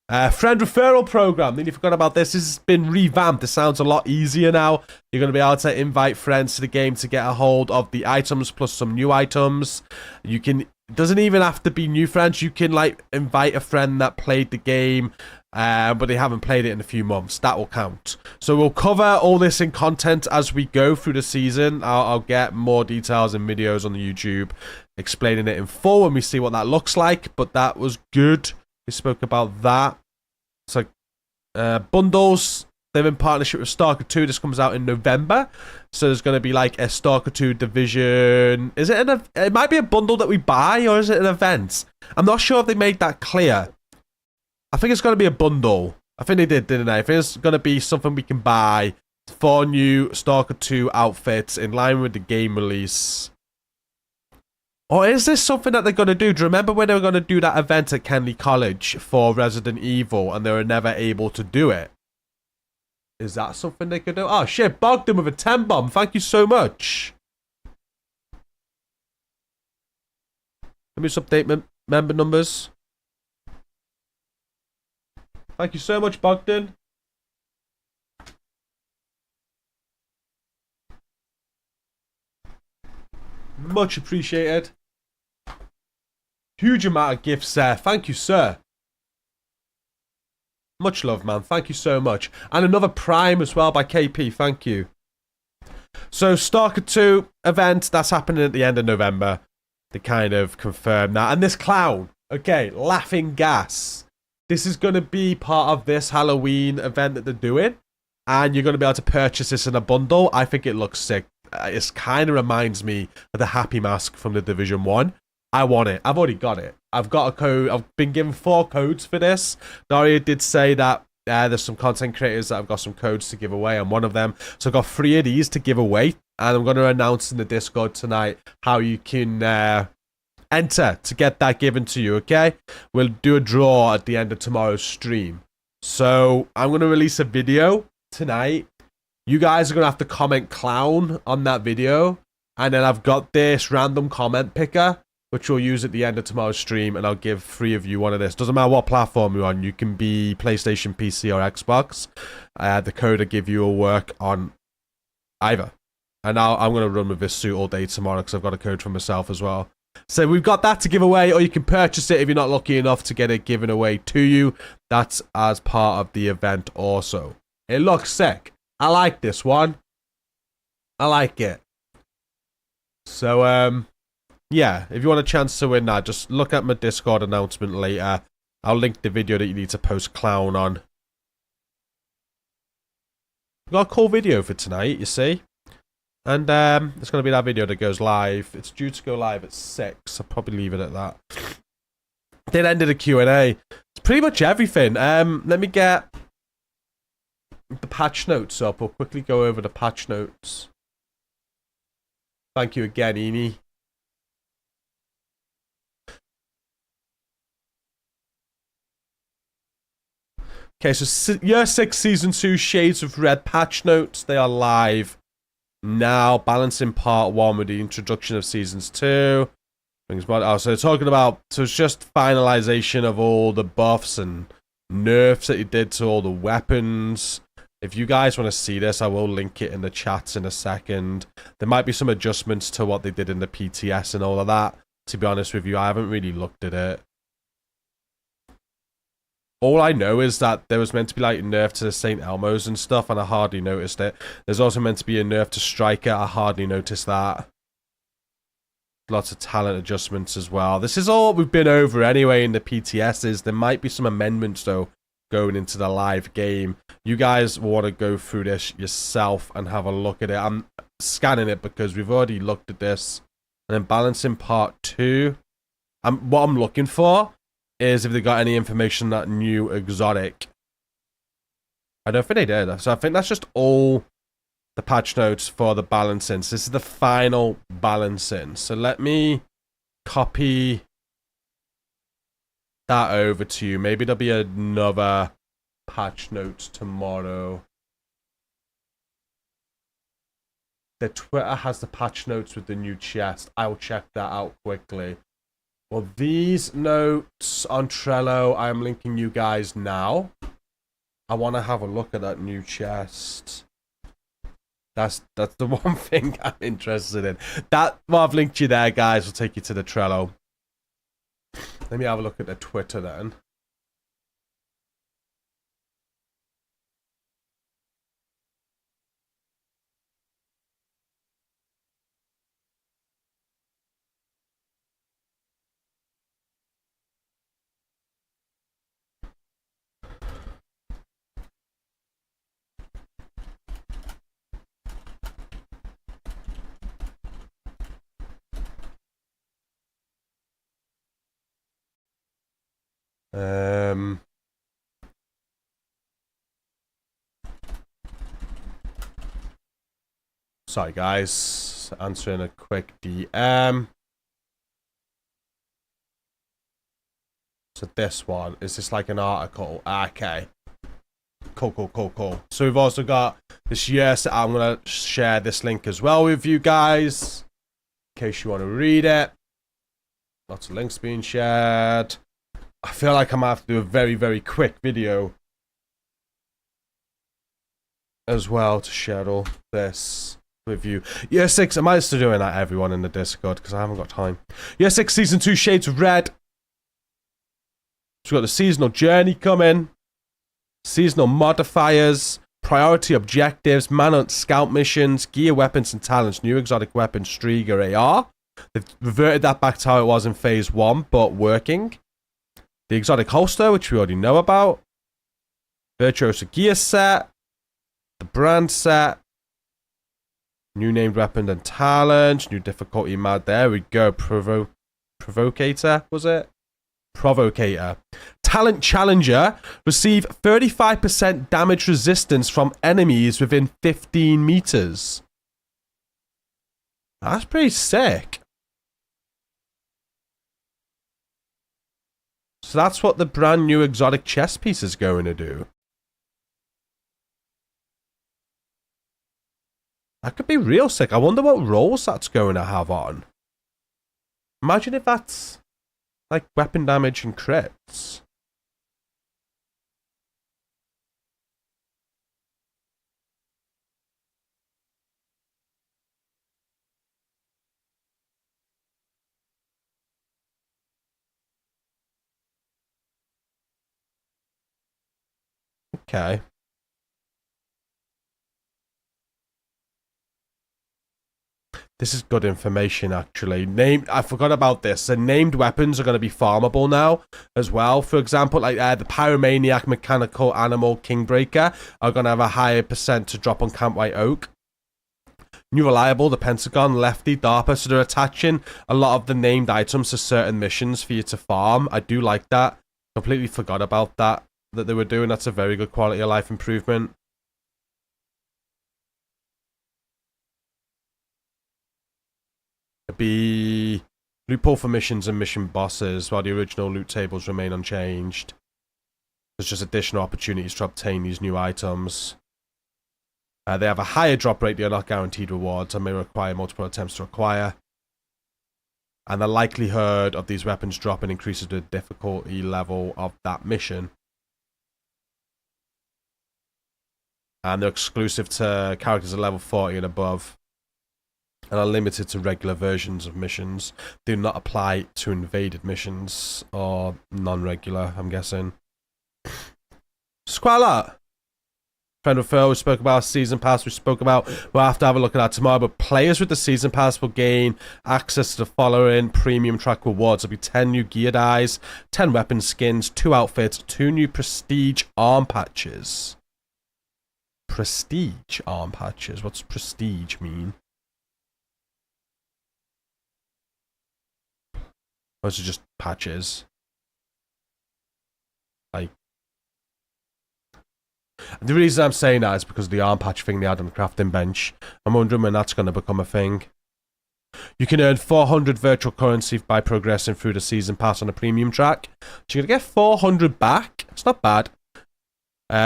Friend referral program. Then you forgot about this. This has been revamped. It sounds a lot easier now. You're going to be able to invite friends to the game to get a hold of the items plus some new items. You can. It doesn't even have to be new friends. You can like invite a friend that played the game, but they haven't played it in a few months. That will count. So we'll cover all this in content as we go through the season. I'll get more details and videos on the YouTube explaining it in full when we see what that looks like. But that was good. We spoke about that. So, bundles. They're in partnership with Stalker 2. This comes out in November. So there's going to be like a Stalker 2 division. Is it it might be a bundle that we buy, or is it an event? I'm not sure if they made that clear. I think it's going to be a bundle. I think they did, didn't they? I think it's going to be something we can buy. 4 new Stalker 2 outfits in line with the game release. Or is this something that they're going to do? Do you remember when they were going to do that event at Kenley College for Resident Evil and they were never able to do it? Is that something they could do? Oh shit, Bogdan with a 10 bomb. Thank you so much. Let me just update member numbers. Thank you so much, Bogdan. Much appreciated. Huge amount of gifts there. Thank you, sir. Much love, man. Thank you so much. And another Prime as well by KP. Thank you. So, Stalker 2 event, that's happening at the end of November. They kind of confirmed that. And this clown, okay, Laughing Gas. This is going to be part of this Halloween event that they're doing. And you're going to be able to purchase this in a bundle. I think it looks sick. It kind of reminds me of the Happy Mask from the Division 1. I want it. I've already got it. I've got a code. I've been given 4 codes for this. Daria did say that there's some content creators that have got some codes to give away. I'm one of them. So I've got 3 of these to give away. And I'm going to announce in the Discord tonight how you can enter to get that given to you, okay? We'll do a draw at the end of tomorrow's stream. So I'm going to release a video tonight. You guys are going to have to comment clown on that video. And then I've got this random comment picker, which we'll use at the end of tomorrow's stream. And I'll give 3 of you one of this. Doesn't matter what platform you're on. You can be PlayStation, PC, or Xbox. The code will give you will work on either. And I'm going to run with this suit all day tomorrow because I've got a code for myself as well. So we've got that to give away, or you can purchase it if you're not lucky enough to get it given away to you. That's as part of the event also. It looks sick. I like this one. I like it. So, yeah, if you want a chance to win that, just look at my Discord announcement later. I'll link the video that you need to post clown on. Got a cool video for tonight, you see. And it's going to be that video that goes live. It's due to go live at 6. I'll probably leave it at that. Then ended a Q&A. It's pretty much everything. Let me get the patch notes up. We'll quickly go over the patch notes. Thank you again, Eni. Okay, so Year 6 Season 2 Shades of Red patch notes. They are live now, balancing part 1 with the introduction of Seasons 2. Oh, so they're talking about, so it's just finalization of all the buffs and nerfs that he did to all the weapons. If you guys want to see this, I will link it in the chats in a second. There might be some adjustments to what they did in the PTS and all of that. To be honest with you, I haven't really looked at it. All I know is that there was meant to be like a nerf to the St. Elmo's and stuff, and I hardly noticed it. There's also meant to be a nerf to Striker. I hardly noticed that. Lots of talent adjustments as well. This is all we've been over anyway in the PTSs. There might be some amendments, though, going into the live game. You guys want to go through this yourself and have a look at it. I'm scanning it because we've already looked at this. And then balancing part 2. What I'm looking for is if they got any information on that new exotic. I don't think they did. So I think that's just all the patch notes for the balancing. So this is the final balancing. So let me copy that over to you. Maybe there'll be another patch notes tomorrow. The Twitter has the patch notes with the new chest. I'll check that out quickly. Well, these notes on Trello, I'm linking you guys now. I want to have a look at that new chest. That's the one thing I'm interested in. That, well, I've linked you there, guys. Will take you to the Trello. Let me have a look at the Twitter then. Sorry, guys. Answering a quick DM. So this one, is this like an article? Okay. Cool. So we've also got this year. So I'm going to share this link as well with you guys, in case you want to read it. Lots of links being shared. I feel like I'm going to have to do a very, very quick video as well to share all this with you. Year 6, I might still doing that, everyone in the Discord, because I haven't got time. Year 6 Season 2 Shades of Red. So we've got the seasonal journey coming. Seasonal modifiers. Priority objectives. Manhunt scout missions. Gear weapons and talents. New exotic weapon Striga AR. They've reverted that back to how it was in Phase 1, but working. The exotic holster, which we already know about. Virtuoso gear set. The brand set. New named weapon and talent. New difficulty mode. There we go. Provocator, was it? Provocator. Talent Challenger. Receive 35% damage resistance from enemies within 15 meters. That's pretty sick. So that's what the brand new exotic chess piece is going to do. That could be real sick. I wonder what rolls that's going to have on. Imagine if that's like weapon damage and crits. Okay. This is good information, actually. I forgot about this. The named weapons are going to be farmable now as well. For example, like the Pyromaniac Mechanical Animal Kingbreaker are going to have a higher percent to drop on Camp White Oak. New Reliable, the Pentagon, Lefty, DARPA. So they're attaching a lot of the named items to certain missions for you to farm. I do like that. Completely forgot about that they were doing. That's a very good quality of life improvement. Be loophole for missions and mission bosses, while the original loot tables remain unchanged. There's just additional opportunities to obtain these new items. They have a higher drop rate. They are not guaranteed rewards and may require multiple attempts to acquire. And the likelihood of these weapons dropping increases the difficulty level of that mission. And they're exclusive to characters at level 40 and above. And are limited to regular versions of missions. Do not apply to invaded missions or non-regular, I'm guessing. It's quite a lot. Friend referral, we spoke about. Season pass, we spoke about. We'll have to have a look at that tomorrow. But players with the season pass will gain access to the following premium track rewards. There'll be 10 new gear dyes, 10 weapon skins, 2 outfits, 2 new prestige arm patches. Prestige arm patches? What's prestige mean? Or is it just patches? Like, the reason I'm saying that is because of the arm patch thing they had on the crafting bench. I'm wondering when that's going to become a thing. You can earn 400 virtual currency by progressing through the season pass on the premium track. So you're going to get 400 back. It's not bad.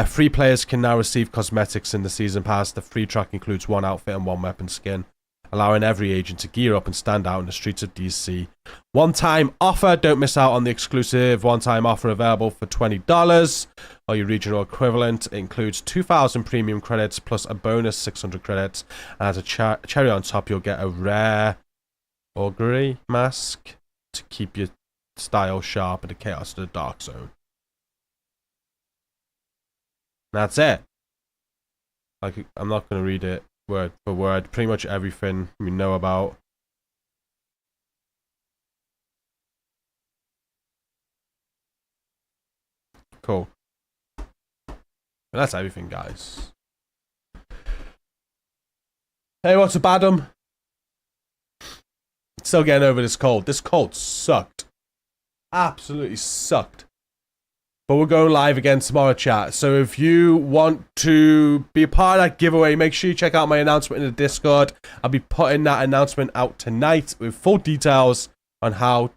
Free players can now receive cosmetics in the season pass. The free track includes 1 outfit and 1 weapon skin, allowing every agent to gear up and stand out in the streets of DC. One-time offer. Don't miss out on the exclusive one-time offer available for $20 or your regional equivalent. It includes 2,000 premium credits plus a bonus 600 credits. And as a cherry on top, you'll get a rare augury mask to keep your style sharp in the chaos of the dark zone. That's it. I'm not going to read it word for word. Pretty much everything we know about. Cool. But that's everything, guys. Hey, what's up, Adam? Still getting over this cold. This cold sucked. Absolutely sucked. But we're going live again tomorrow, chat. So if you want to be a part of that giveaway, make sure you check out my announcement in the Discord. I'll be putting that announcement out tonight with full details on how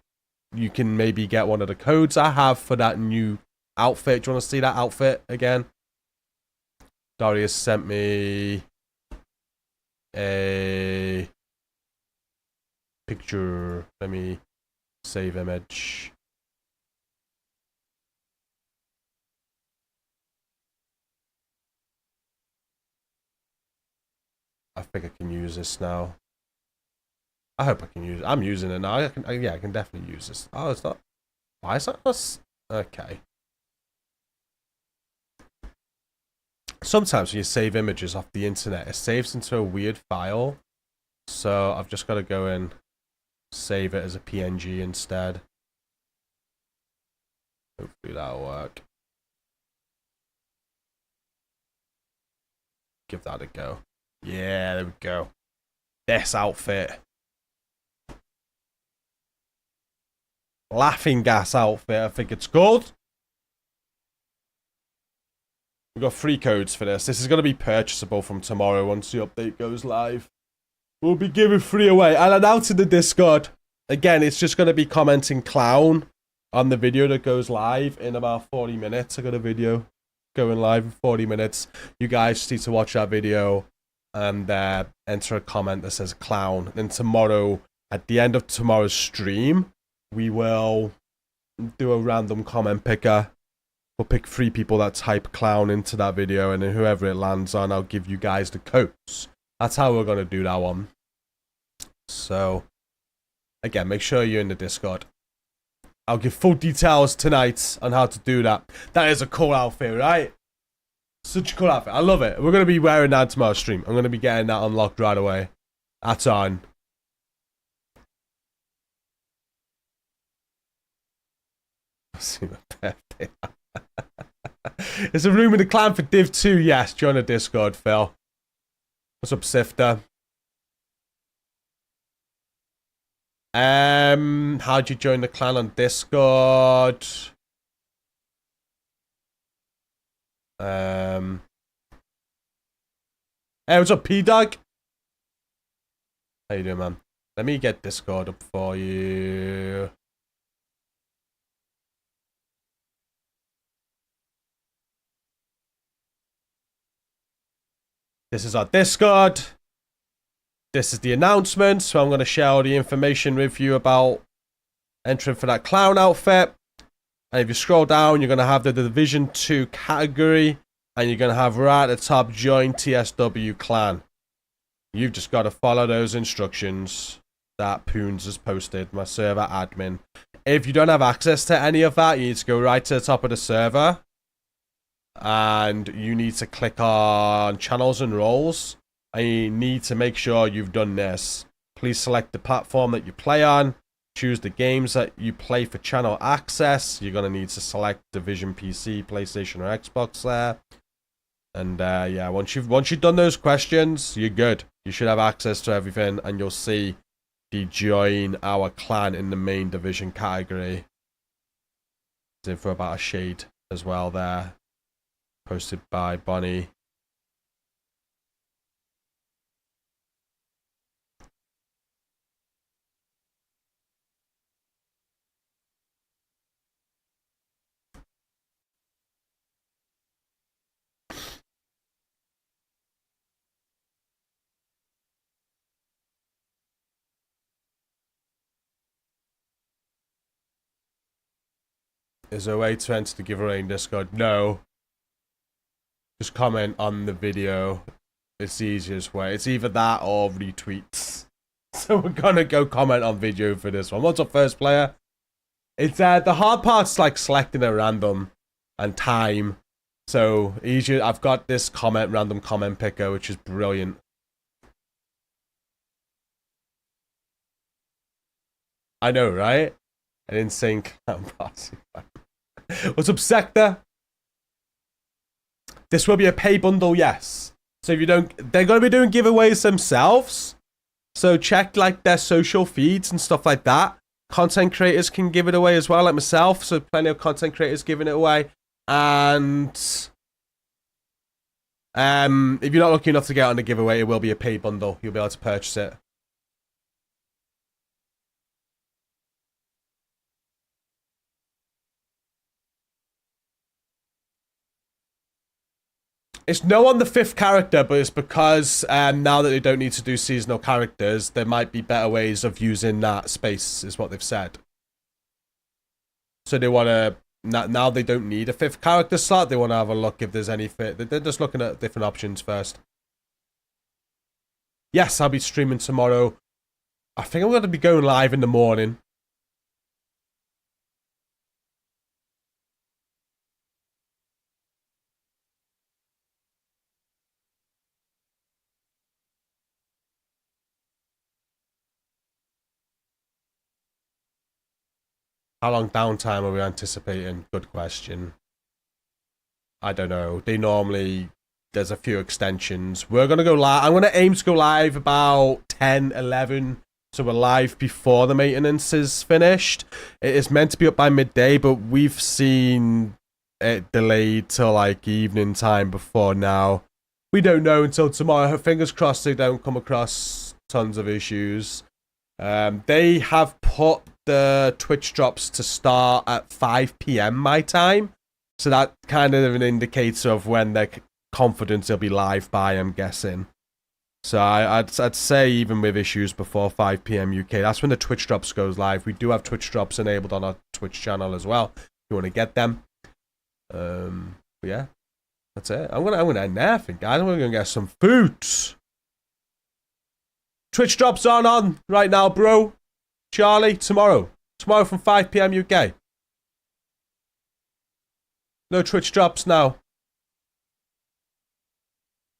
you can maybe get one of the codes I have for that new outfit. Do you want to see that outfit again? Darius sent me a picture. Let me save image. I think I can use this now. I hope I can use it. I'm using it now. I can definitely use this. Oh, it's not. Why is that? Okay. Sometimes when you save images off the internet, it saves into a weird file. So I've just got to go and save it as a PNG instead. Hopefully that'll work. Give that a go. Yeah, there we go. This outfit. Laughing gas outfit, I think it's called. We've got free codes for this. This is going to be purchasable from tomorrow once the update goes live. We'll be giving free away. I'll announce in the Discord. Again, it's just going to be commenting clown on the video that goes live in about 40 minutes. I got a video going live in 40 minutes. You guys just need to watch that video and enter a comment that says clown. Then tomorrow, at the end of tomorrow's stream, we will do a random comment picker. We'll pick 3 people that type clown into that video, and then whoever it lands on, I'll give you guys the codes. That's how we're going to do that one. So, again, make sure you're in the Discord. I'll give full details tonight on how to do that. That is a cool outfit, right? Such a cool outfit. I love it. We're going to be wearing that tomorrow's stream. I'm going to be getting that unlocked right away. That's on. See my birthday. There's a room in the clan for Div 2. Yes, join the Discord, Phil. What's up, Sifter? How'd you join the clan on Discord? Hey, what's up, P-Dog? How you doing, man? Let me get Discord up for you. This is our Discord. This is the announcement. So I'm going to share all the information with you about entering for that clown outfit. And if you scroll down, you're going to have the Division 2 category. And you're going to have right at the top, join TSW clan. You've just got to follow those instructions that Poons has posted, my server admin. If you don't have access to any of that, you need to go right to the top of the server. and you need to click on channels and roles. And you need to make sure you've done this. Please select the platform that you play on. Choose the games that you play for channel access. You're going to need to select Division PC, PlayStation, or Xbox there. And yeah, once you've done those questions, you're good. You should have access to everything, and you'll see the join our clan in the main division category. It's in for about a shade as well there. Posted by Bonnie. Is there a way to enter the giveaway in Discord? No. Just comment on the video. It's the easiest way. It's either that or retweets. So we're gonna go comment on video for this one. What's up, first player? It's the hard part's like selecting a random and time. So easier. I've got this random comment picker, which is brilliant. I know, right? An insane clown party. What's up, Sector? This will be a pay bundle, yes. So if you don't, they're going to be doing giveaways themselves. So check like their social feeds and stuff like that. Content creators can give it away as well, like myself. So plenty of content creators giving it away. And if you're not lucky enough to get on the giveaway, it will be a pay bundle. You'll be able to purchase it. It's no on the 5th character, but it's because now that they don't need to do seasonal characters, there might be better ways of using that space, is what they've said. So they want to, now they don't need a 5th character slot, they want to have a look if there's any fit. They're just looking at different options first. Yes, I'll be streaming tomorrow. I think I'm going to be going live in the morning. How long downtime are we anticipating? Good question. I don't know. They normally, there's a few extensions. We're going to go live. I'm going to aim to go live about 10, 11. So we're live before the maintenance is finished. It is meant to be up by midday, but we've seen it delayed till like evening time before now. We don't know until tomorrow. Fingers crossed they don't come across tons of issues. They have put the Twitch drops to start at 5 p.m. my time. So that kind of an indicator of when they're confident they'll be live by, I'm guessing. So I'd say even with issues before 5 p.m. UK, that's when the Twitch drops goes live. We do have Twitch drops enabled on our Twitch channel as well, if you want to get them. But yeah, that's it. I'm gonna end there, I think, guys. We're gonna get some food. Twitch drops aren't on right now, bro. Charlie, tomorrow from 5 p.m. UK. No Twitch drops now.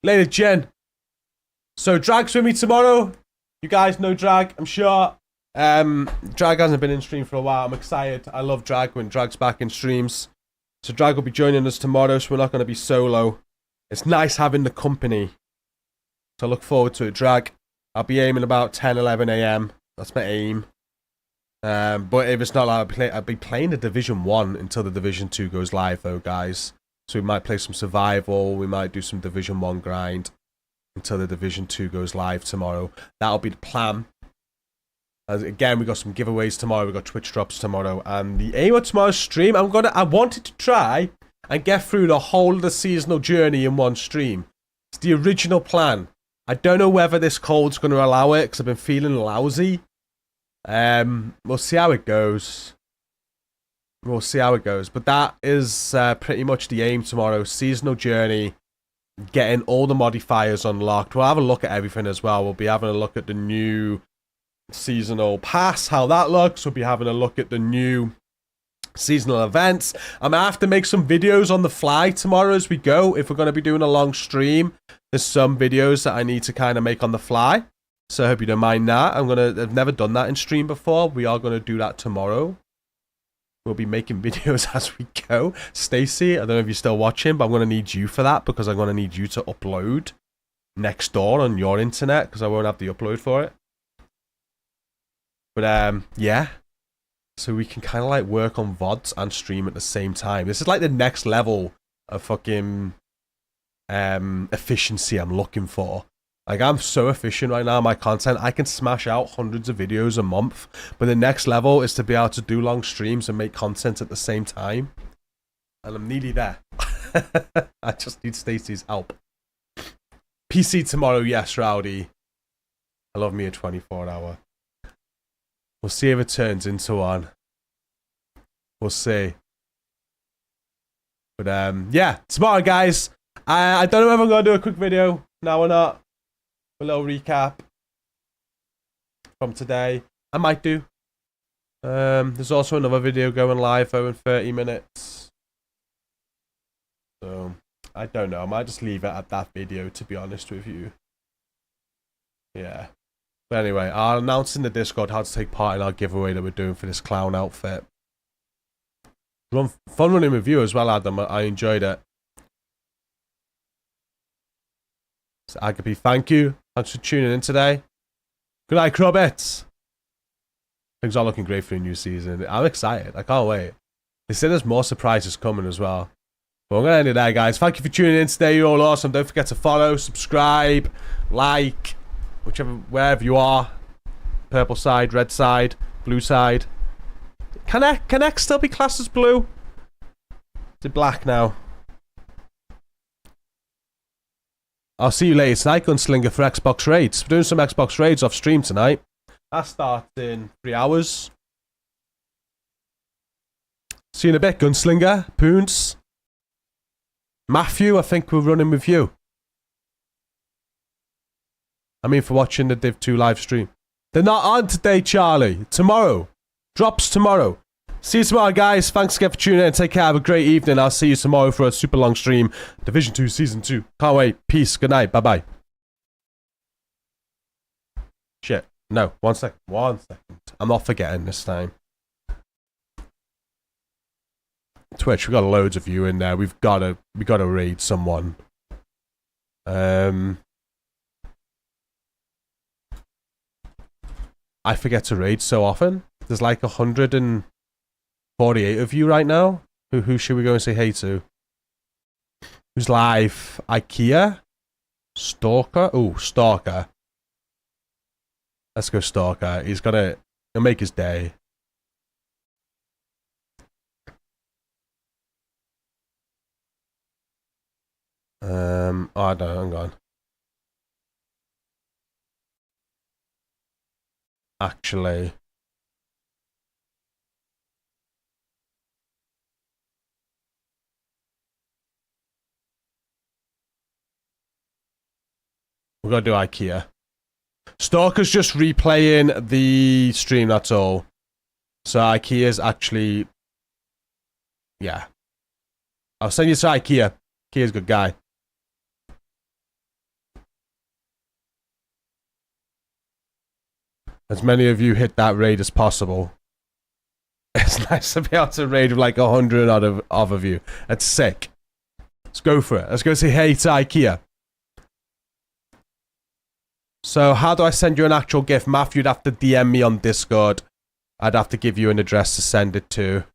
Later, Jen. So Drag's with me tomorrow. You guys know Drag, I'm sure. Drag hasn't been in stream for a while. I'm excited. I love Drag when Drag's back in streams. So Drag will be joining us tomorrow, so we're not going to be solo. It's nice having the company. So I look forward to it, Drag. I'll be aiming about 10, 11 a.m. That's my aim. But if it's not like I'll be playing the Division 1 until the Division 2 goes live, though, guys. So we might play some survival. We might do some Division 1 grind until the Division 2 goes live tomorrow. That'll be the plan. Again, we got some giveaways tomorrow. We got Twitch drops tomorrow, and the aim of tomorrow's stream, I wanted to try and get through the whole of the seasonal journey in one stream. It's the original plan. I don't know whether this cold's going to allow it because I've been feeling lousy. We'll see how it goes. But that is pretty much the aim tomorrow. Seasonal journey, getting all the modifiers unlocked. We'll have a look at everything as well. We'll be having a look at the new seasonal pass, how that looks. We'll be having a look at the new seasonal events. I'm gonna have to make some videos on the fly tomorrow as we go. If we're gonna be doing a long stream, there's some videos that I need to kind of make on the fly. So I hope you don't mind that. I've never done that in stream before. We are gonna do that tomorrow. We'll be making videos as we go. Stacy, I don't know if you're still watching, but I'm gonna need you for that because I'm gonna need you to upload next door on your internet because I won't have the upload for it. But yeah. So we can kind of like work on VODs and stream at the same time. This is like the next level of fucking efficiency I'm looking for. Like, I'm so efficient right now in my content. I can smash out hundreds of videos a month. But the next level is to be able to do long streams and make content at the same time. And I'm nearly there. I just need Stacey's help. PC tomorrow, yes, Rowdy. I love me a 24-hour. We'll see if it turns into one. We'll see. But yeah, tomorrow, guys. I don't know if I'm gonna do a quick video now or not. A little recap from today. I might do. There's also another video going live though in 30 minutes. So I don't know. I might just leave it at that video, to be honest with you. Yeah. But anyway, I'll announce in the Discord how to take part in our giveaway that we're doing for this clown outfit. Fun running with you as well, Adam. I enjoyed it. So Agape, thank you. Thanks for tuning in today. Good night, Crubbits. Things are looking great for a new season. I'm excited. I can't wait. They said there's more surprises coming as well. But I'm going to end it there, guys. Thank you for tuning in today. You're all awesome. Don't forget to follow, subscribe, like, wherever you are. Purple side, red side, blue side. Can X still be classed as blue? Is it black now? I'll see you later tonight, Gunslinger, for Xbox Raids. We're doing some Xbox Raids off stream tonight. That starts in 3 hours. See you in a bit, Gunslinger, Poons. Matthew, I think we're running with you. I mean, for watching the Div 2 live stream. They're not on today, Charlie. Tomorrow. Drops tomorrow. See you tomorrow, guys. Thanks again for tuning in. Take care. Have a great evening. I'll see you tomorrow for a super long stream. Division 2, Season 2. Can't wait. Peace. Good night. Bye-bye. Shit. No. 1 second. 1 second. I'm not forgetting this time. Twitch, we got loads of you in there. We gotta raid someone. I forget to raid so often. There's like 148 of you right now. Who should we go and say hey to? Who's live? IKEA? Stalker? Oh, Stalker. Let's go Stalker. He'll make his day. Oh, I don't know, hang on. Actually. We're gonna do IKEA. Stalker's just replaying the stream, that's all. So IKEA's actually... Yeah. I'll send you to IKEA. IKEA's a good guy. As many of you hit that raid as possible. It's nice to be able to raid with like 100 of you. That's sick. Let's go for it. Let's go say hey to IKEA. So how do I send you an actual gift? Matthew, you'd have to DM me on Discord. I'd have to give you an address to send it to.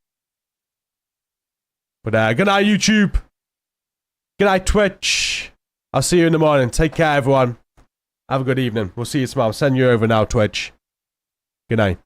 But good night, YouTube. Good night, Twitch. I'll see you in the morning. Take care, everyone. Have a good evening. We'll see you tomorrow. I'll send you over now, Twitch. Good night.